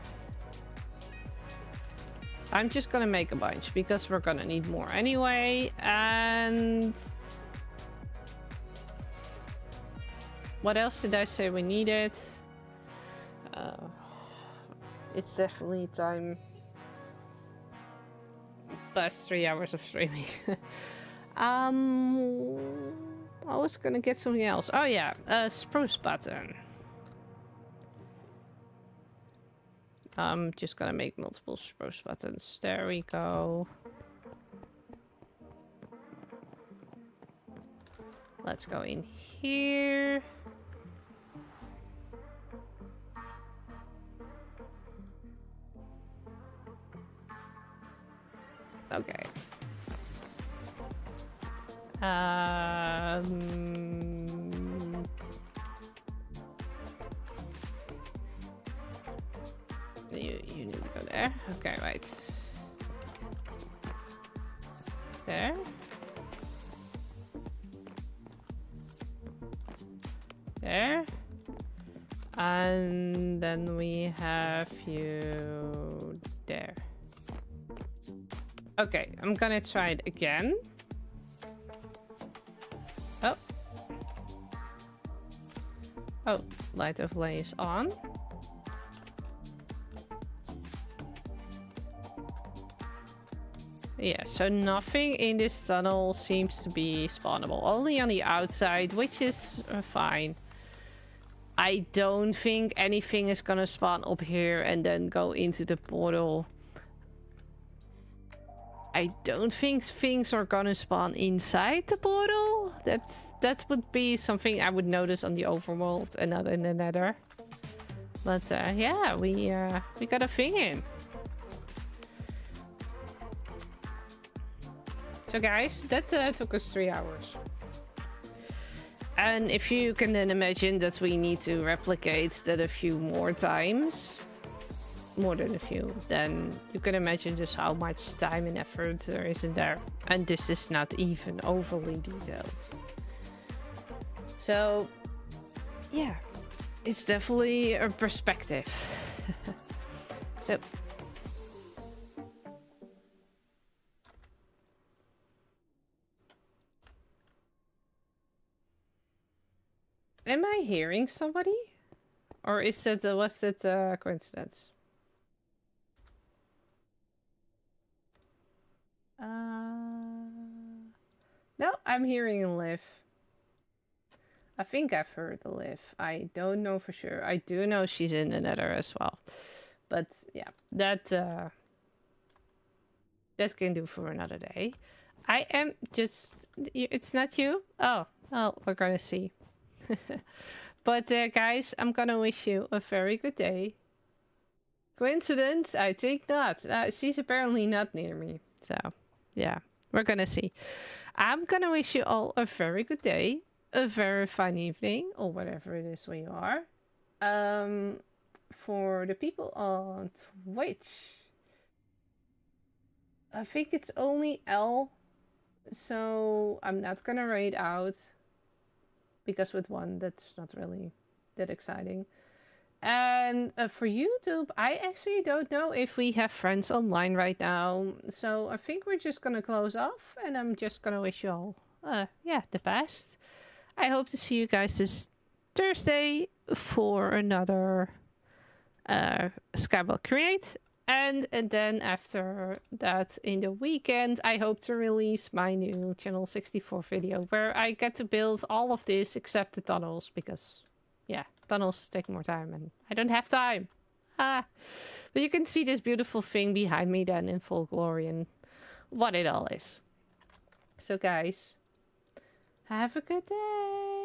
just gonna make a bunch because we're gonna need more anyway. And what else did I say we needed? It's definitely time. Past 3 hours of streaming. I was gonna get something else. Oh yeah, a spruce button. I'm just gonna make multiple spruce buttons. There we go. Let's go in here. Okay. You need to go there. there. Okay, right. There. There. And then we have you there. Okay, I'm gonna try it again. Oh. Oh, light overlay is on. Yeah, so nothing in this tunnel seems to be spawnable. Only on the outside, which is fine. I don't think anything is gonna spawn up here and then go into the portal. I don't think things are gonna spawn inside the portal. That would be something I would notice on the overworld and not in the Nether. But yeah, we got a thing in. So guys, that took us 3 hours. And if you can then imagine that we need to replicate that a few more times, more than a few, then you can imagine just how much time and effort there is in there. And this is not even overly detailed. So, yeah, it's definitely a perspective. So... Am I hearing somebody? Or is it, was it a coincidence? No, I'm hearing Liv. I think I've heard the Liv. I don't know for sure. I do know she's in the Nether as well. But yeah, that can do for another day. I am just... It's not you? Oh, we're gonna see. But guys, I'm gonna wish you a very good day. Coincidence? I think not. She's apparently not near me. So, yeah, we're gonna see. I'm gonna wish you all a very good day, a very fun evening, or whatever it is where you are. For the people on Twitch, I think it's only L, so I'm not gonna raid out. Because with one, that's not really that exciting. And for YouTube, I actually don't know if we have friends online right now. So I think we're just gonna close off. And I'm just gonna wish you all, yeah, the best. I hope to see you guys this Thursday for another Skyblock Create. And then after that, in the weekend, I hope to release my new Channel 64 video where I get to build all of this except the tunnels because, yeah, tunnels take more time and I don't have time. But you can see this beautiful thing behind me then in full glory and what it all is. So guys, have a good day.